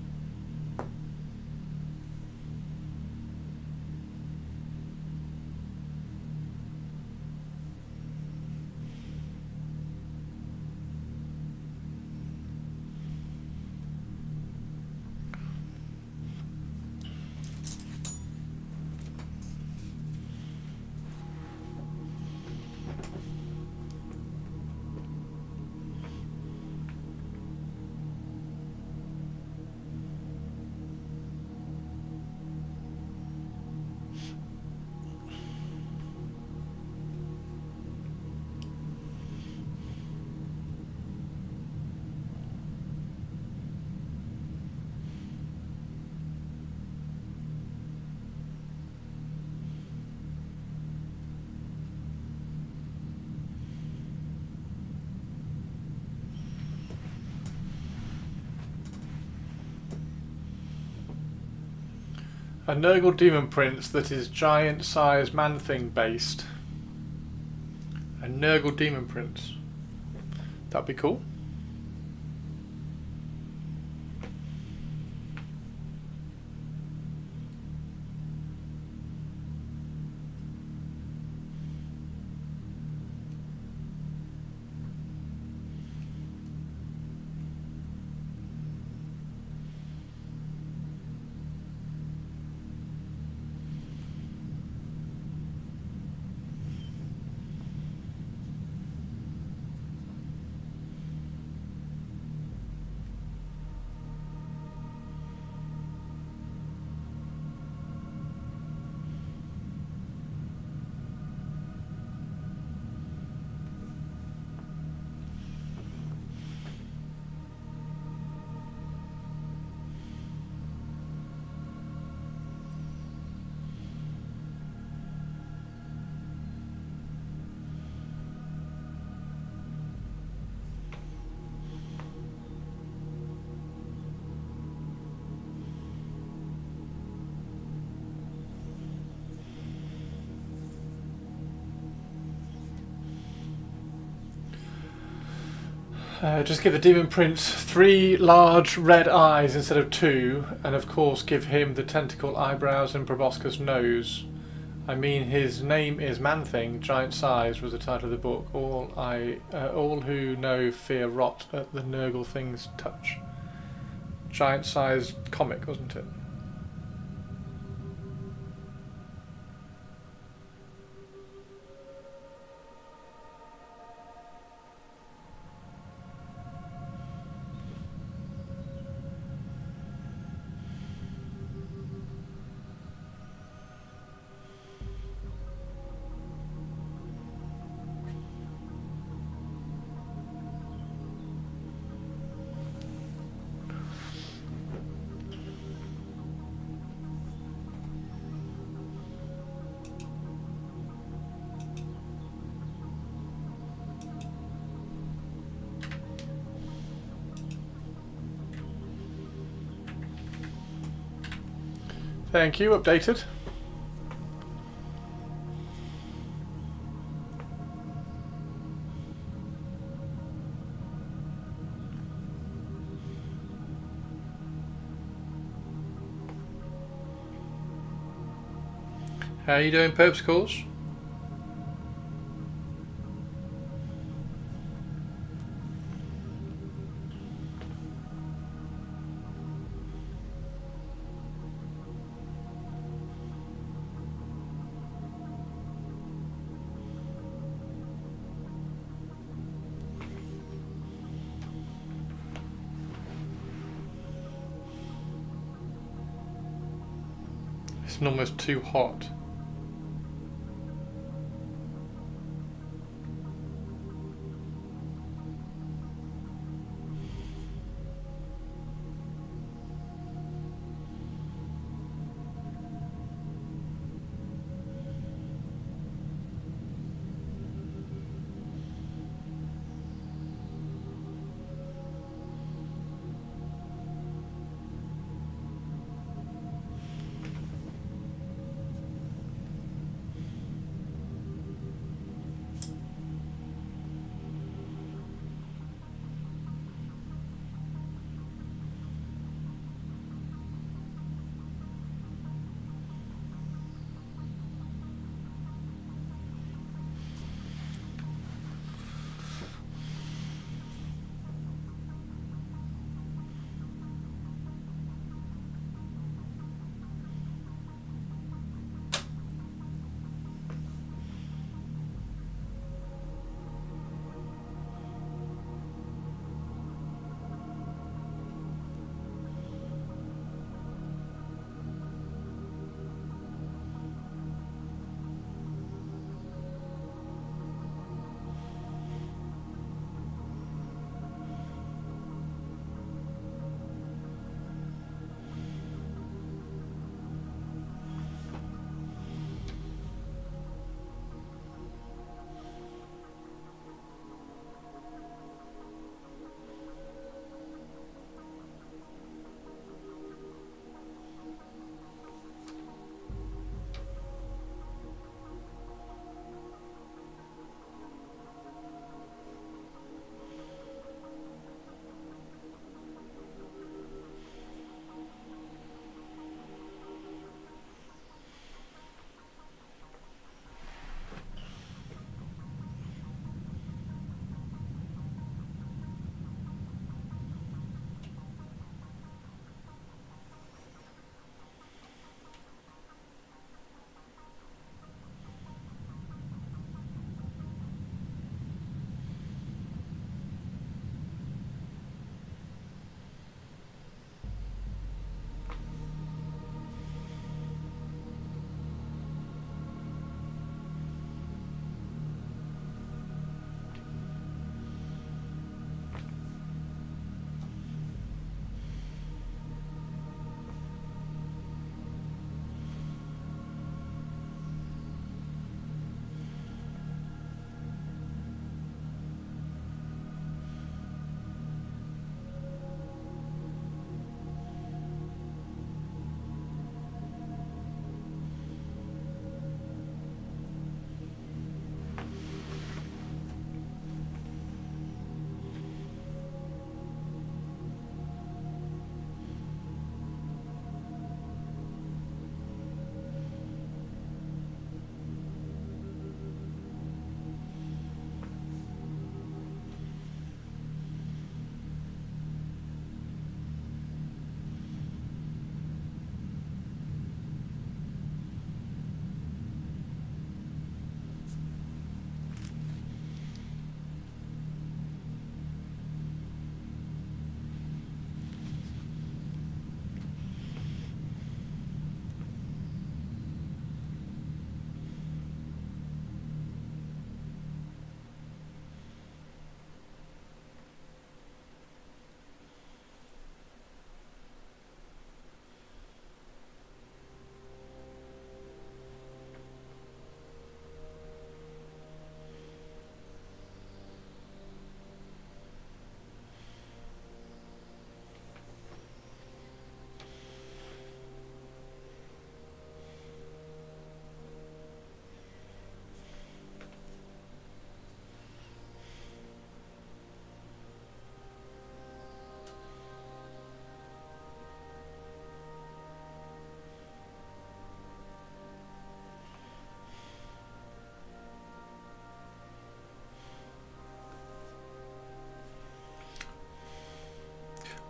A Nurgle Demon Prince that is giant size Man-Thing based. A Nurgle Demon Prince. That'd be cool. Just give the Demon Prince 3 large red eyes instead of 2, and of course give him the tentacle eyebrows and proboscis nose. I mean, his name is Man-Thing, giant size was the title of the book. All who know fear rot at the Nurgle thing's touch. Giant sized comic, wasn't it? Thank you, updated. How are you doing, Popsicles? It's almost too hot.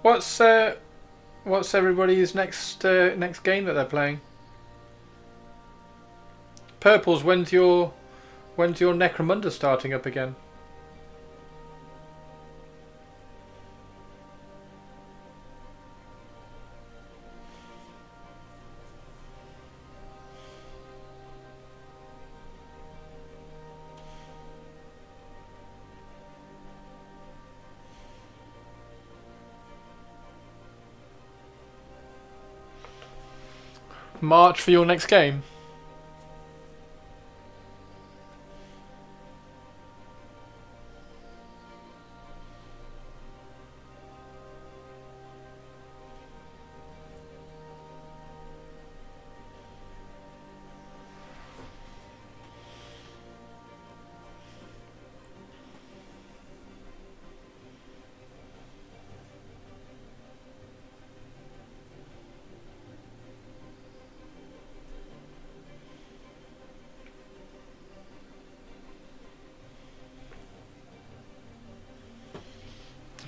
What's everybody's next game that they're playing? Purples, when's your Necromunda starting up again? March for your next game?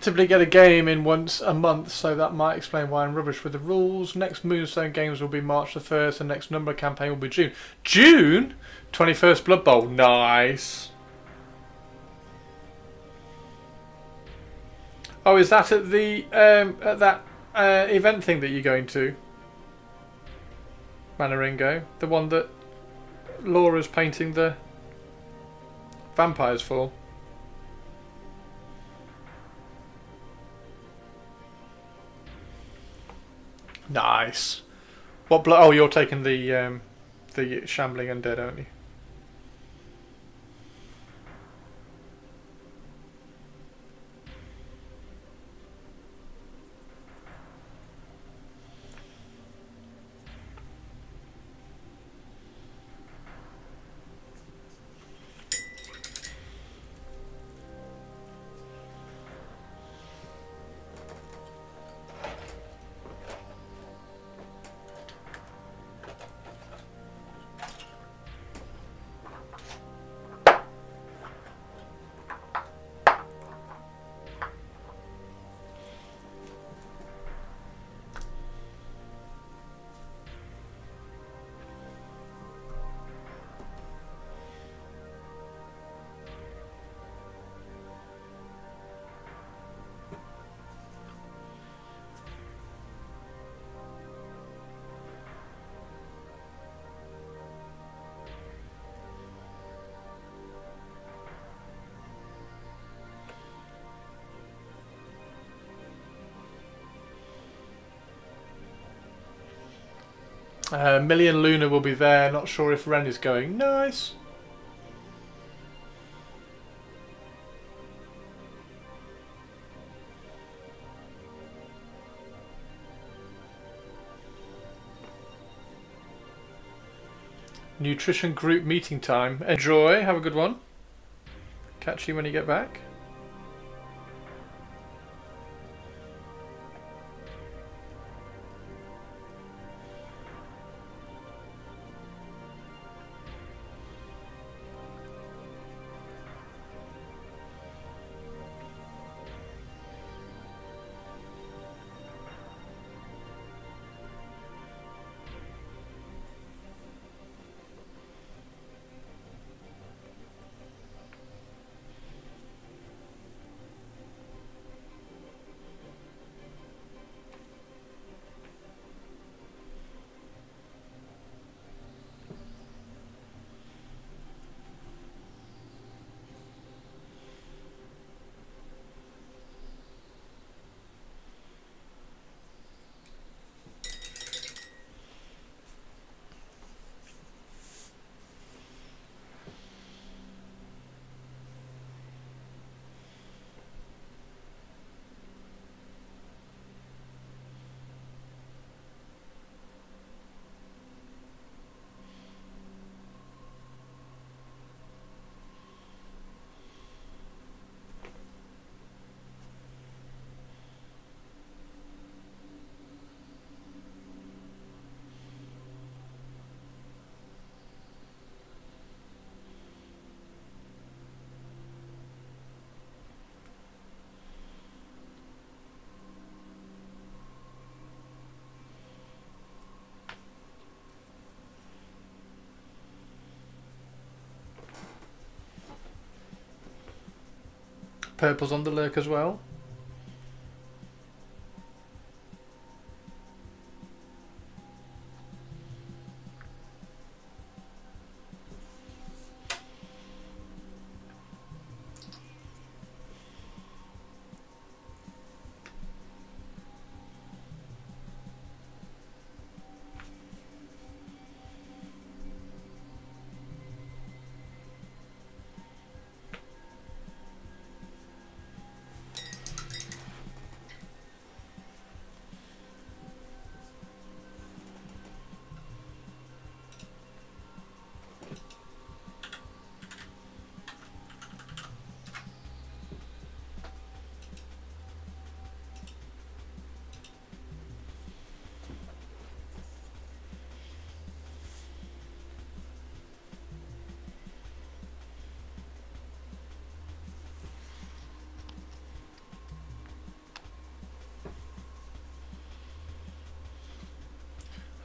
Typically get a game in once a month, so that might explain why I'm rubbish with the rules. Next Moonstone games will be March the 1st, and next Number campaign will be June. June? 21st Blood Bowl. Nice. Oh, is that at the event thing that you're going to? Manaringo? The one that Laura's painting the vampires for? Nice. What? Oh, you're taking the shambling undead, aren't you? Million Luna will be there. Not sure if Ren is going. Nice. Nutrition group meeting time. Enjoy. Have a good one. Catch you when you get back. Purple's on the lurk as well.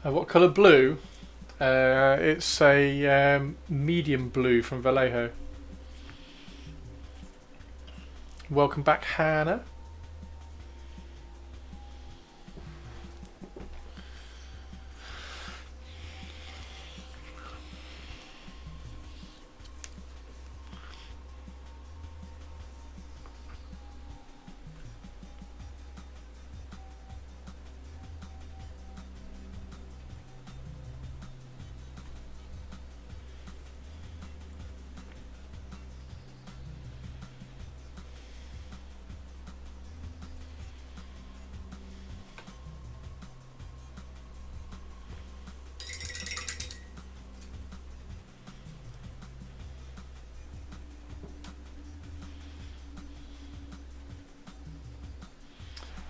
What colour blue? It's a medium blue from Vallejo. Welcome back, Hannah.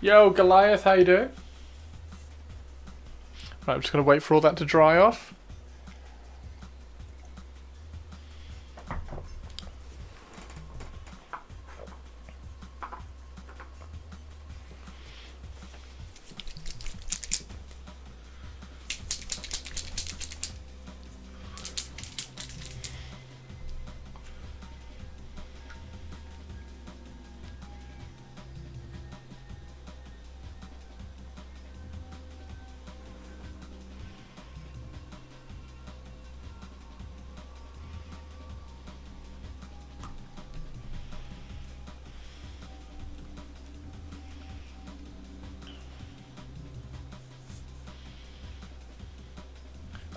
Yo, Goliath, how you doing? Right, I'm just going to wait for all that to dry off.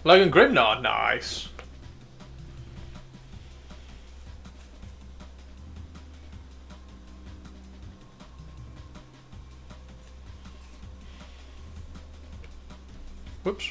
Logan Grimnard, nice. Whoops.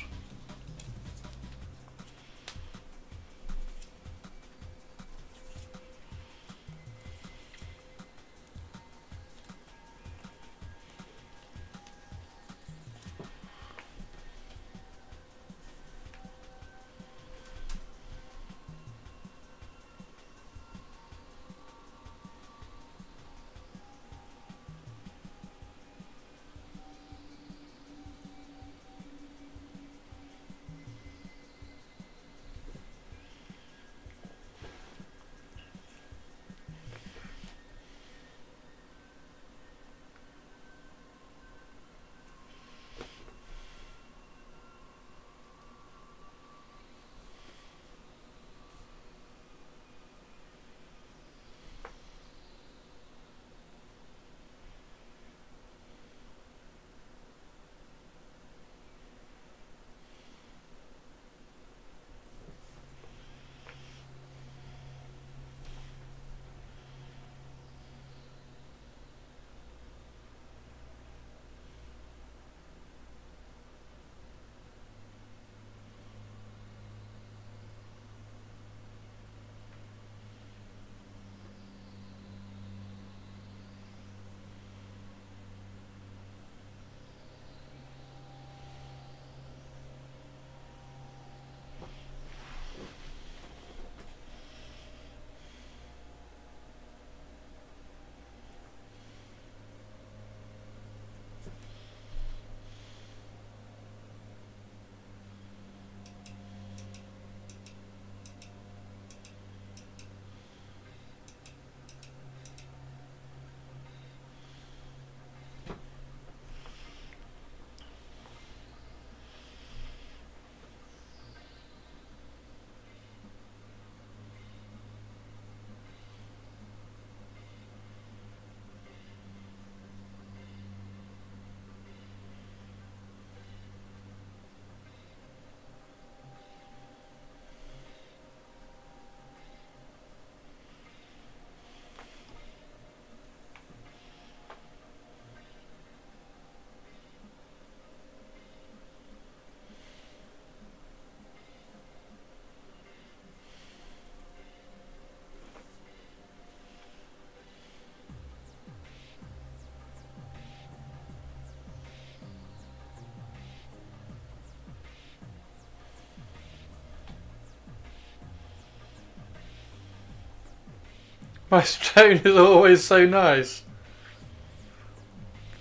My stone is always so nice.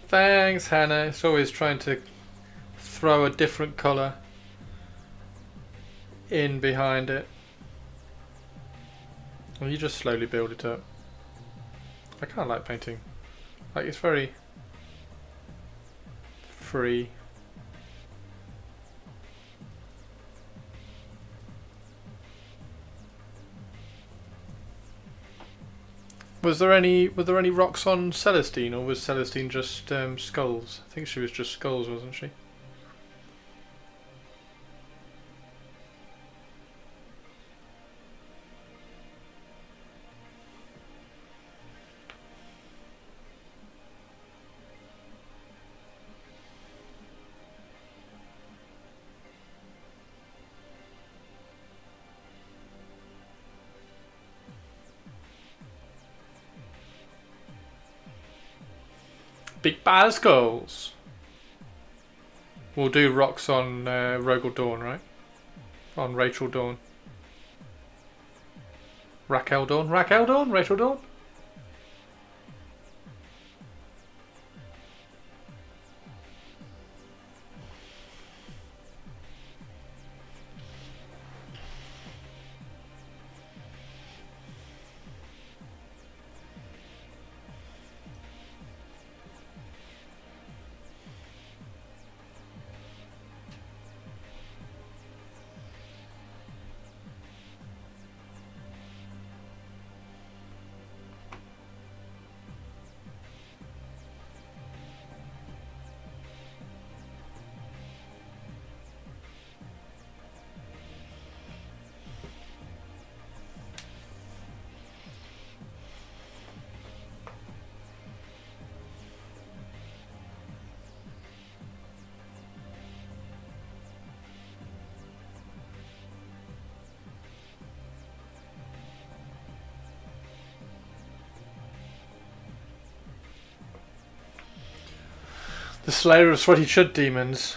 Thanks, Hannah. It's always trying to throw a different colour in behind it. Well, you just slowly build it up. I kind of like painting. Like, it's very free. Was there any rocks on Celestine, or was Celestine just skulls? I think she was just skulls, wasn't she? Big bad skulls. We'll do rocks on Rogel Dawn, right? On Rachel Dawn. Raquel Dawn? Raquel Dawn? Rachel Dawn? The Slayer of Sweaty Chud Demons.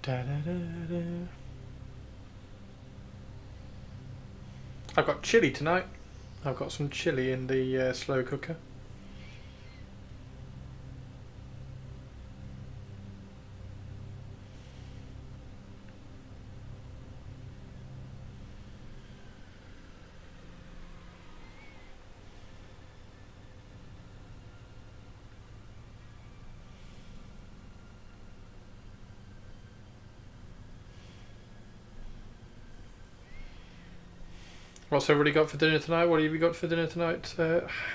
Da, da, da, da. I've got chili tonight. I've got some chili in the slow cooker. What's everybody got for dinner tonight? What have you got for dinner tonight,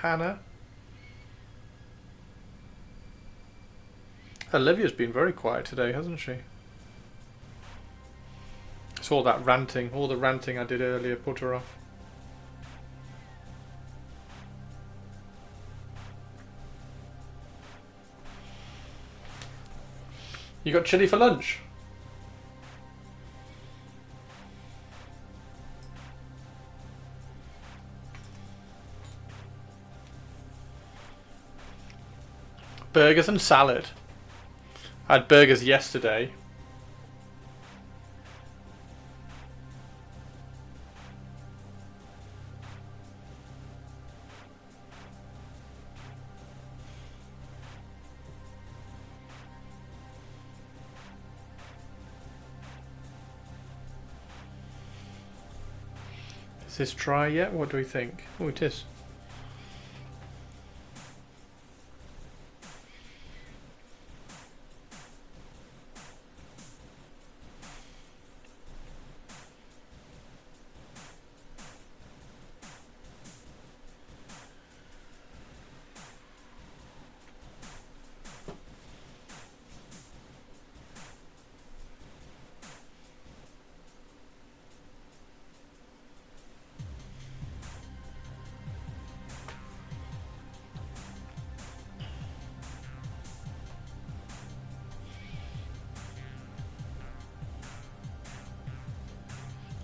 Hannah? Olivia's been very quiet today, hasn't she? It's all that ranting. All the ranting I did earlier put her off. You got chili for lunch? Burgers and salad. I had burgers yesterday. Is this dry yet? What do we think? Oh, it is.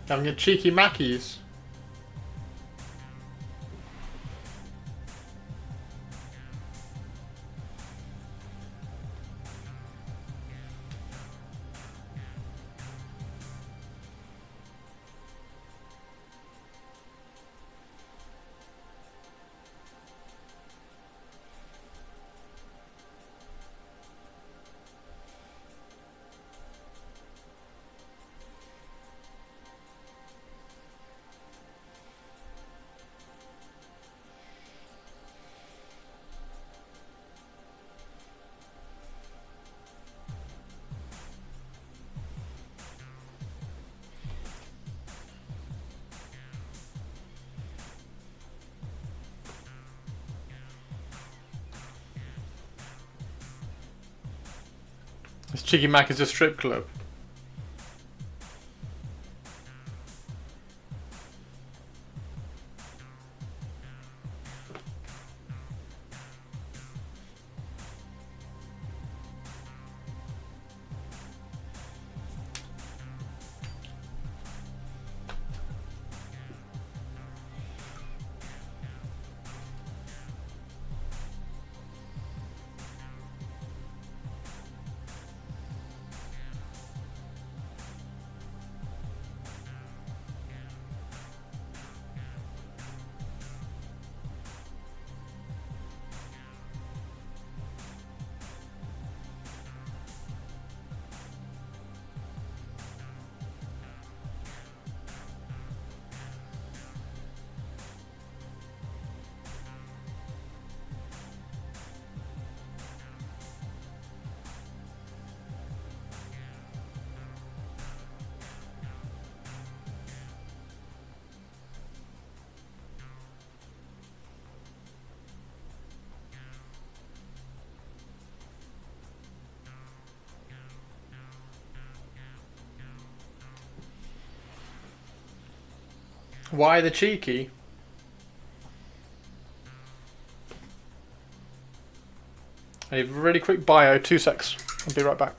Having your cheeky Mackies. This Cheeky Mac is a strip club. Why the cheeky? A really quick bio, 2 secs. I'll be right back.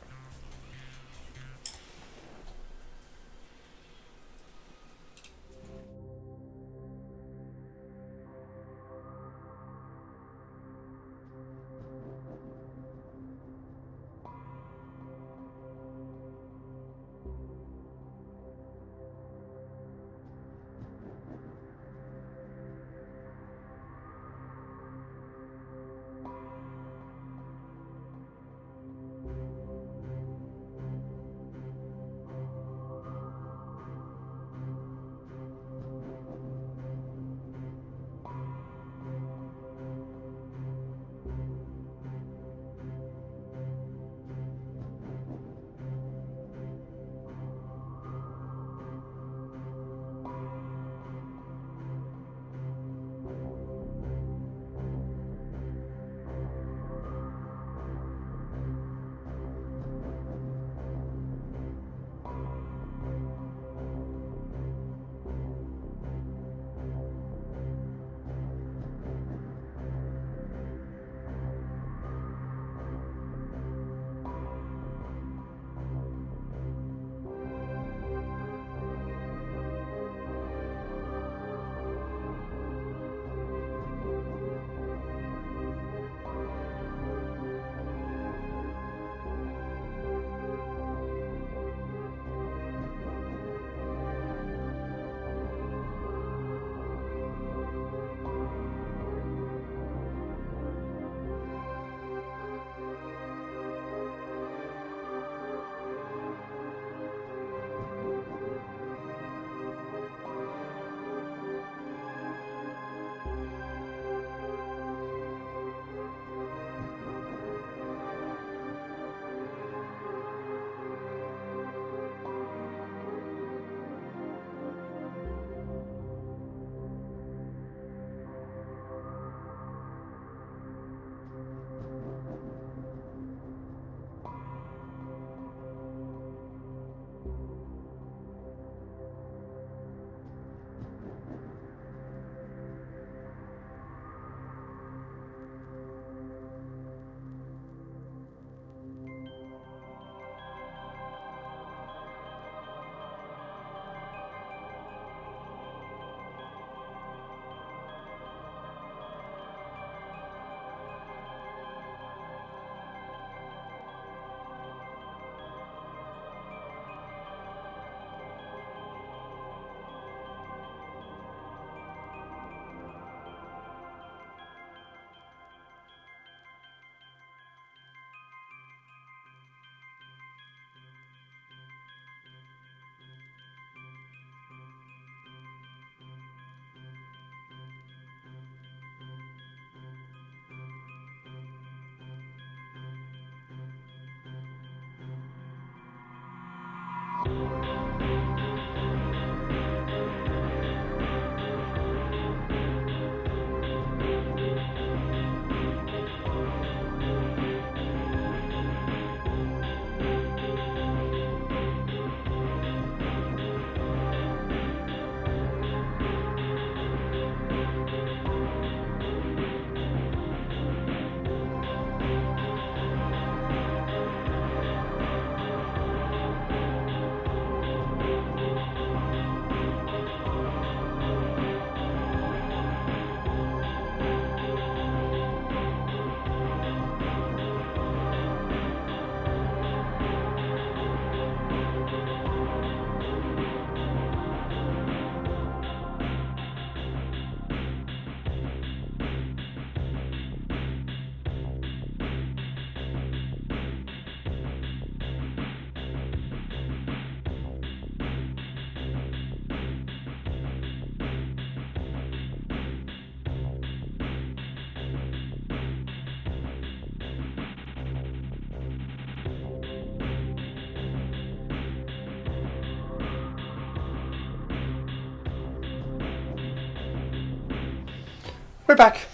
We're back.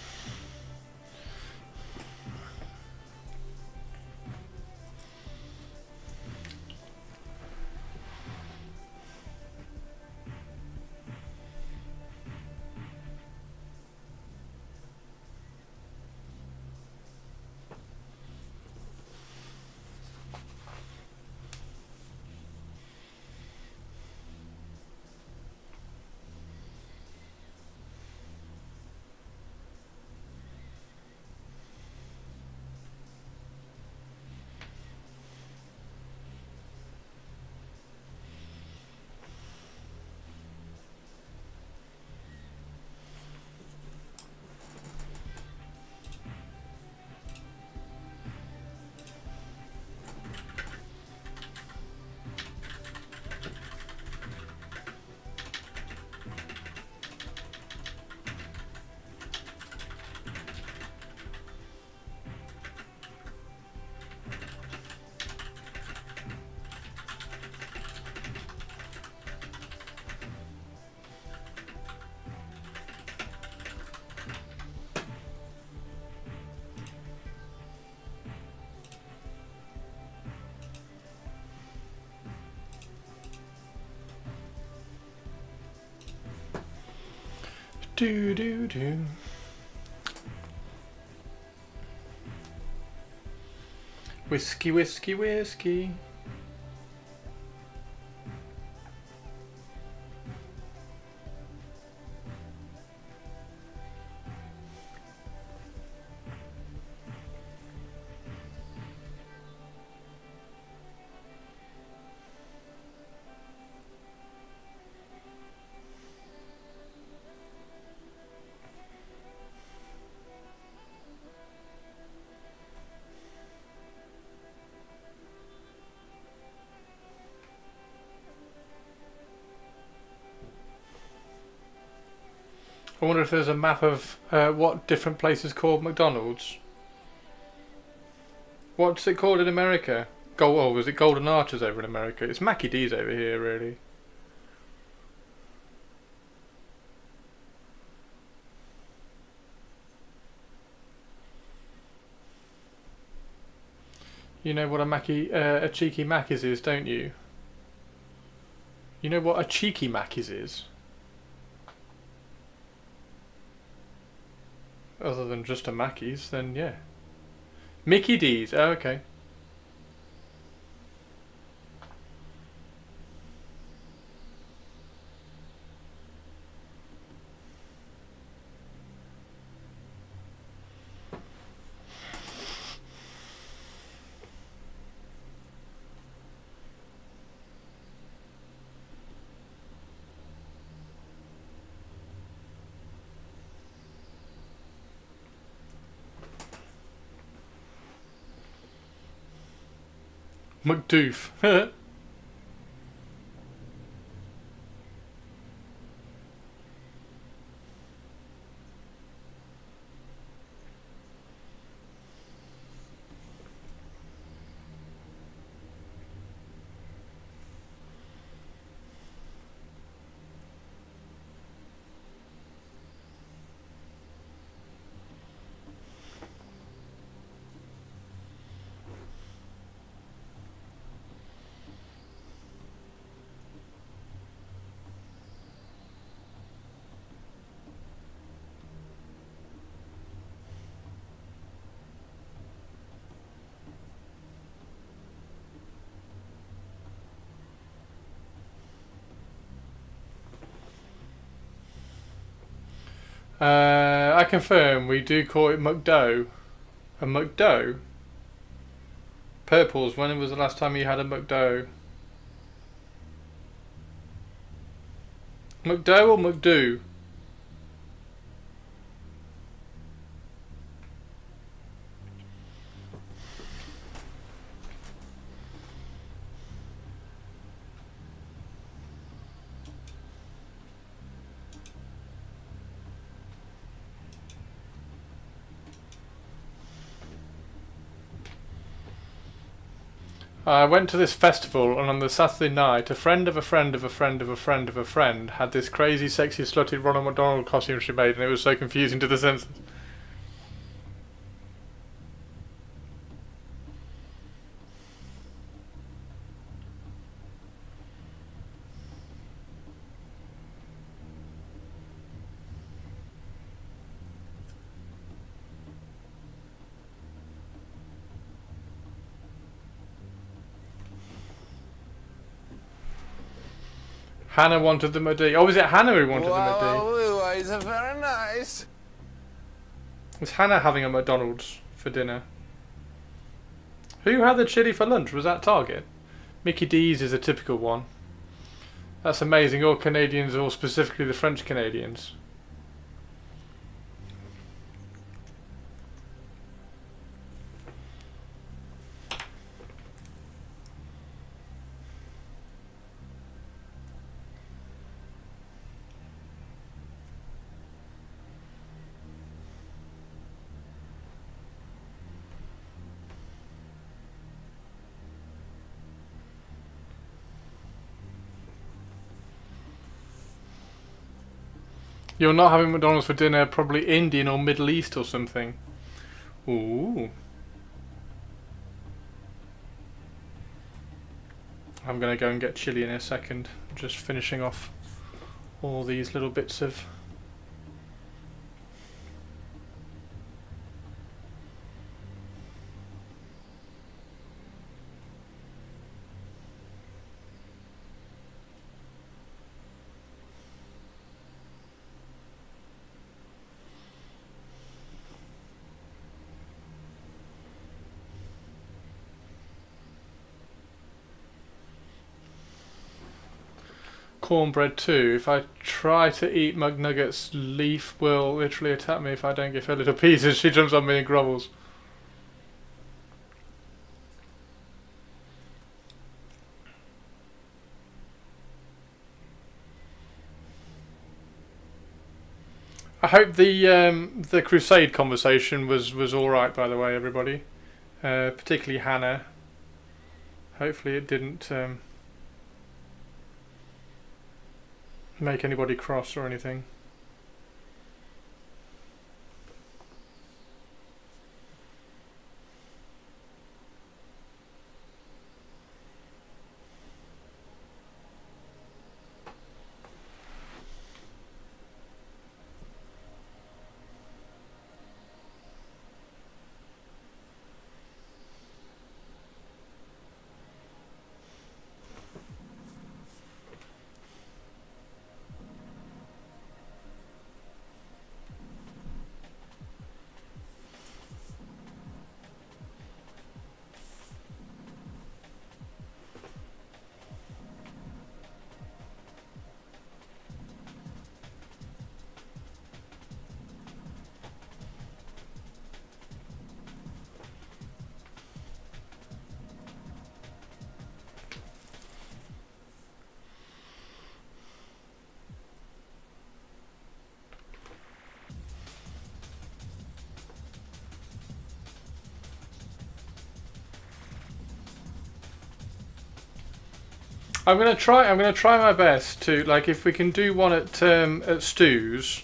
Do do do. Whiskey, whiskey, whiskey. I wonder if there's a map of what different places called McDonald's. What's it called in America? Oh, was it Golden Arches over in America? It's Mackie D's over here, really. You know what a cheeky Macca's is, don't you? You know what a cheeky Macca's is? Other than just a Mackey's, then yeah. Mickey D's, oh, okay. McDoof. I confirm we do call it McDo. A McDo? Purples, when was the last time you had a McDo? McDo or McDo? I went to this festival, and on the Saturday night, a friend of a friend of a friend of a friend of a friend had this crazy, sexy, slutty Ronald McDonald costume she made, and it was so confusing to the senses. Hannah wanted the Madi. Oh, was it Hannah who wanted the Madi? It's very nice. Was Hannah having a McDonald's for dinner? Who had the chili for lunch? Was that Target? Mickey D's is a typical one. That's amazing. All Canadians, or specifically the French Canadians. You're not having McDonald's for dinner, probably Indian or Middle East or something. Ooh. I'm going to go and get chili in a second. Just finishing off all these little bits of... cornbread too. If I try to eat McNuggets, Leaf will literally attack me if I don't give her little pieces. She jumps on me and grovels. I hope the Crusade conversation was all right. By the way, everybody, particularly Hannah. Hopefully, it didn't make anybody cross or anything. I'm gonna try my best to, like, if we can do one at Stu's,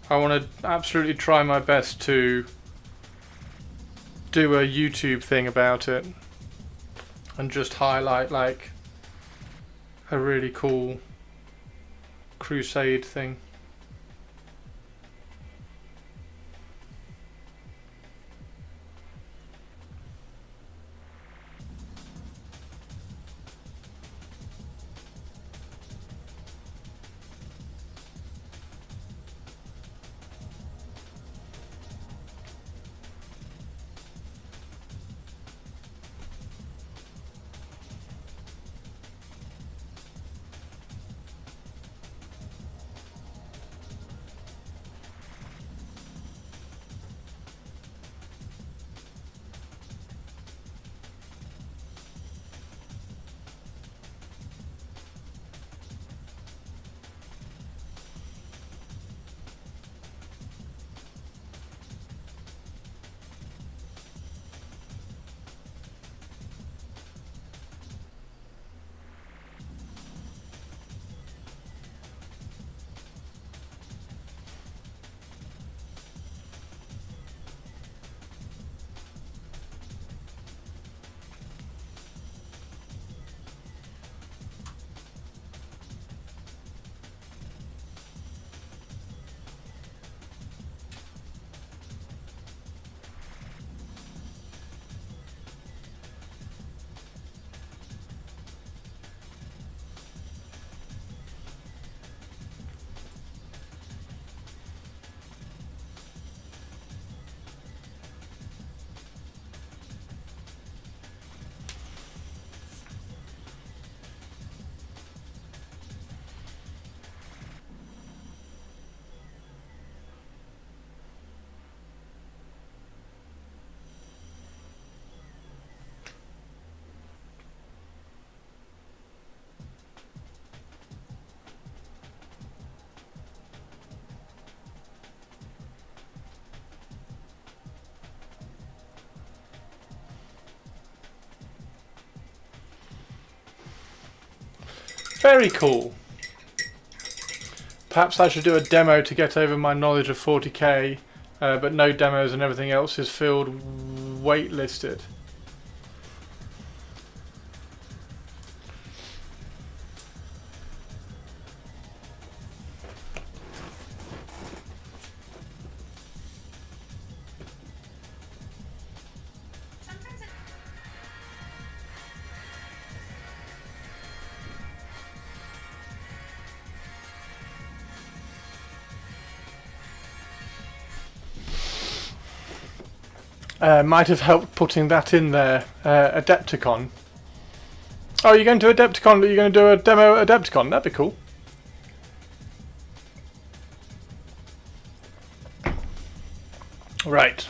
I want to absolutely try my best to do a YouTube thing about it and just highlight like a really cool Crusade thing. Very cool. Perhaps I should do a demo to get over my knowledge of 40k, but no demos and everything else is filled waitlisted. Might have helped putting that in there. Adepticon. Oh, you're going to Adepticon? You're going to do a demo at Adepticon? That'd be cool. Right.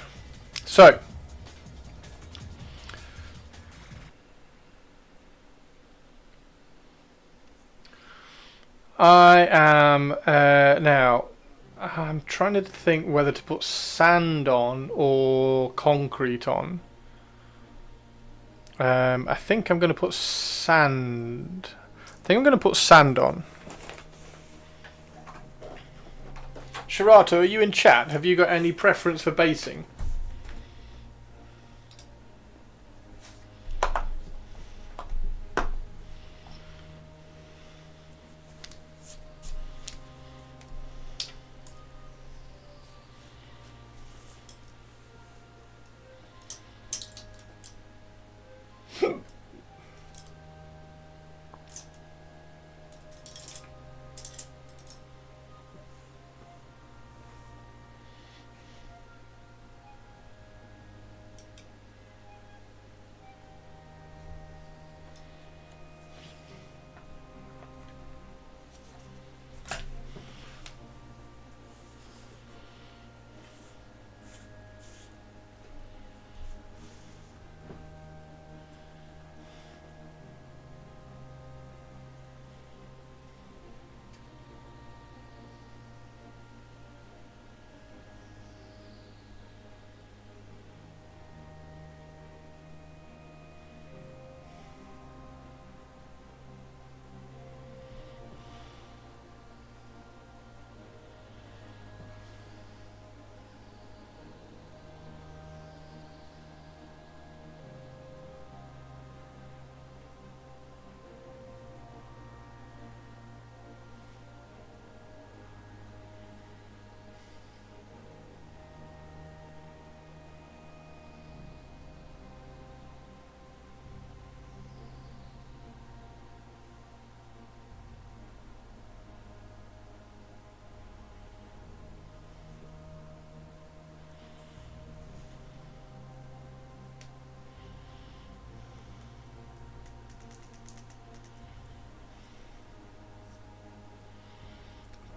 So. I am now. I'm trying to think whether to put sand on or concrete on. I think I'm going to put sand. I think I'm going to put sand on. Shirato, are you in chat? Have you got any preference for basing?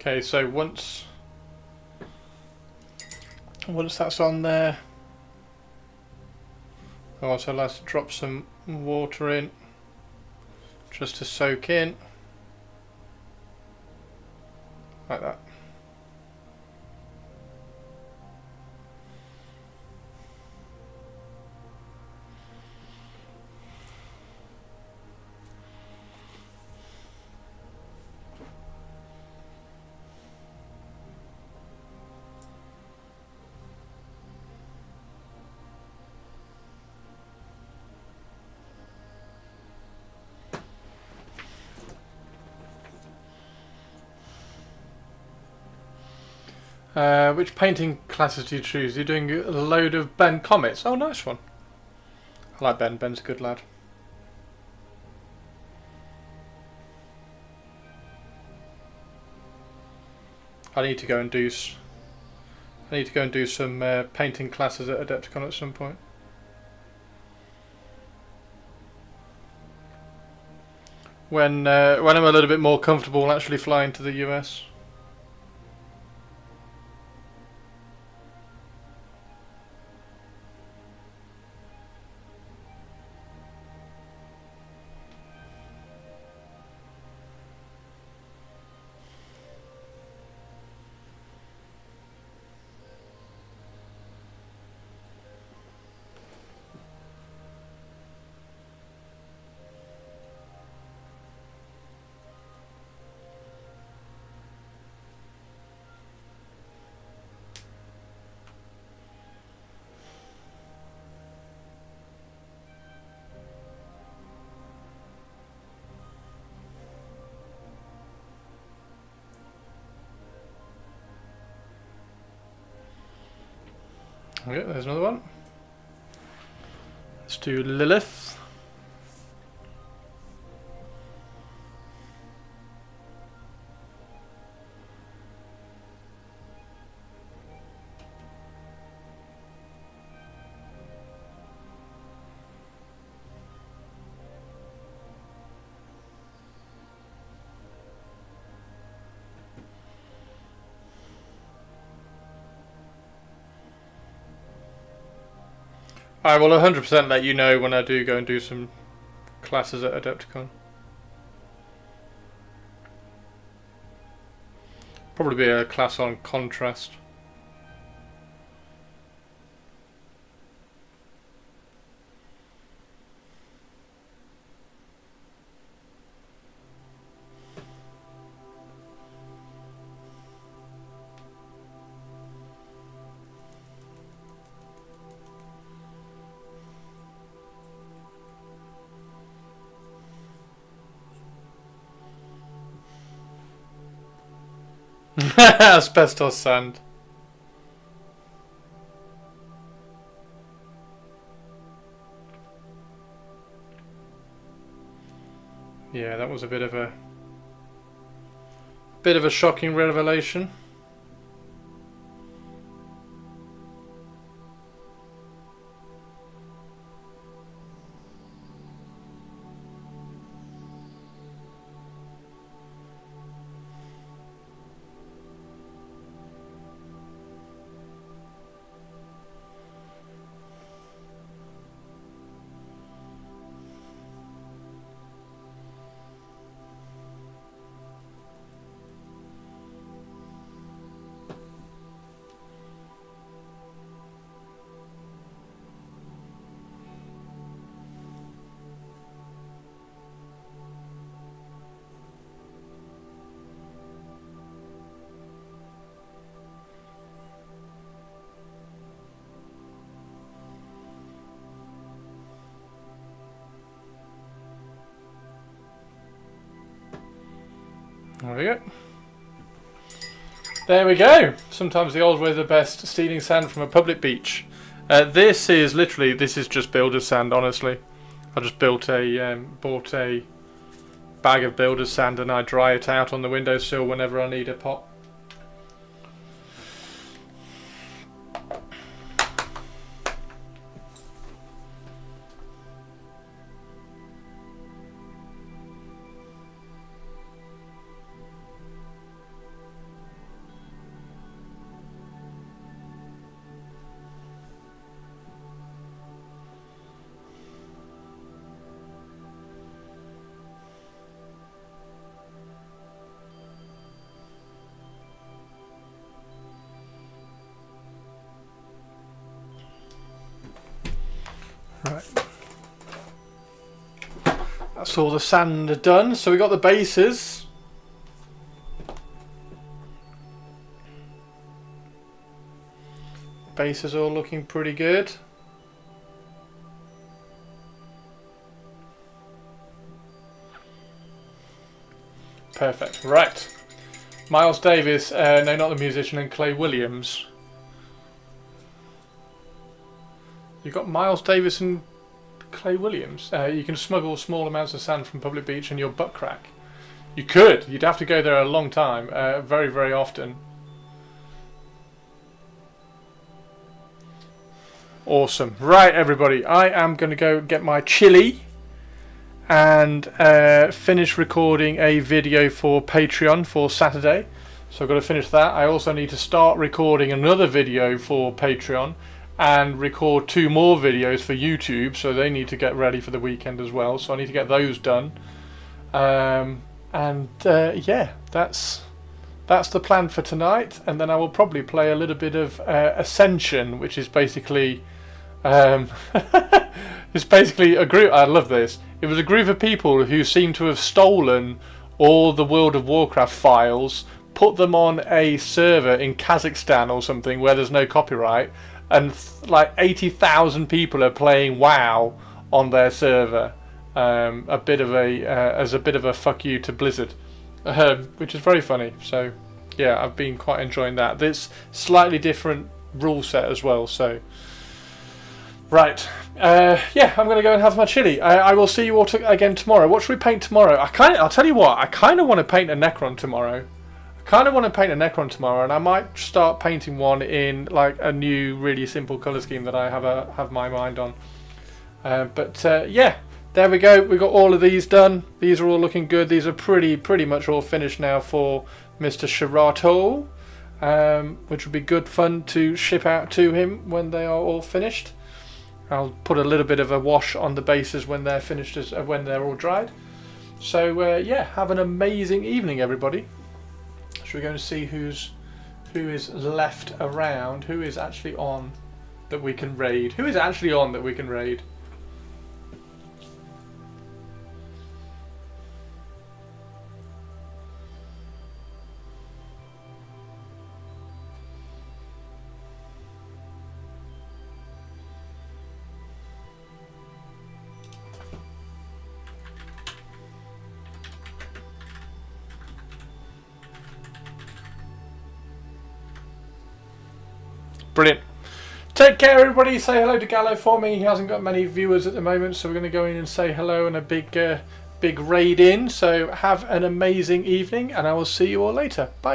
Okay, so once that's on there, I also like to drop some water in just to soak in, like that. Which painting classes do you choose? You're doing a load of Ben Comets. Oh, nice one. I like Ben. Ben's a good lad. I need to go and do some painting classes at Adepticon at some point. When I'm a little bit more comfortable actually flying to the US. Okay, there's another one. Let's do Lilith. I will 100% let you know when I do go and do some classes at Adepticon. Probably be a class on contrast. Asbestos sand. Yeah, that was a bit of a shocking revelation. There we go. There we go. Sometimes the old way is the best. Stealing sand from a public beach. This is just builder's sand. Honestly, I just bought a bag of builder's sand and I dry it out on the windowsill whenever I need a pot. Right. That's all the sand done. So we got the bases. Bases all looking pretty good. Perfect. Right. Miles Davis, no, not the musician, and Clay Williams. You've got Miles Davis and Clay Williams. You can smuggle small amounts of sand from public beach and your butt crack. You could. You'd have to go there a long time. Very, very often. Awesome. Right, everybody. I am going to go get my chili and finish recording a video for Patreon for Saturday. So I've got to finish that. I also need to start recording another video for Patreon and record 2 more videos for YouTube, so they need to get ready for the weekend as well, so I need to get those done. Yeah, that's the plan for tonight, and then I will probably play a little bit of Ascension, which is basically it's basically a group. I love this. It was a group of people who seem to have stolen all the World of Warcraft files, put them on a server in Kazakhstan or something where there's no copyright, and like 80,000 people are playing WoW on their server. As a bit of a fuck you to Blizzard, which is very funny. So yeah, I've been quite enjoying that. This slightly different rule set as well. So, right, yeah, I'm gonna go and have my chili. I will see you all again tomorrow. What should we paint tomorrow? I'll tell you what. I kind of want to paint a Necron tomorrow. And I might start painting one in like a new, really simple color scheme that I have my mind on. Yeah, there we go. We got all of these done. These are all looking good. These are pretty much all finished now for Mr. Shirato, which would be good fun to ship out to him when they are all finished. I'll put a little bit of a wash on the bases when they're finished, when they're all dried. So yeah, have an amazing evening, everybody. Should we go and see who is left around? Who is actually on that we can raid? Who is actually on that we can raid? Brilliant. Take care, everybody. Say hello to Gallo for me. He hasn't got many viewers at the moment, so we're going to go in and say hello and a big raid in. So have an amazing evening, and I will see you all later. Bye.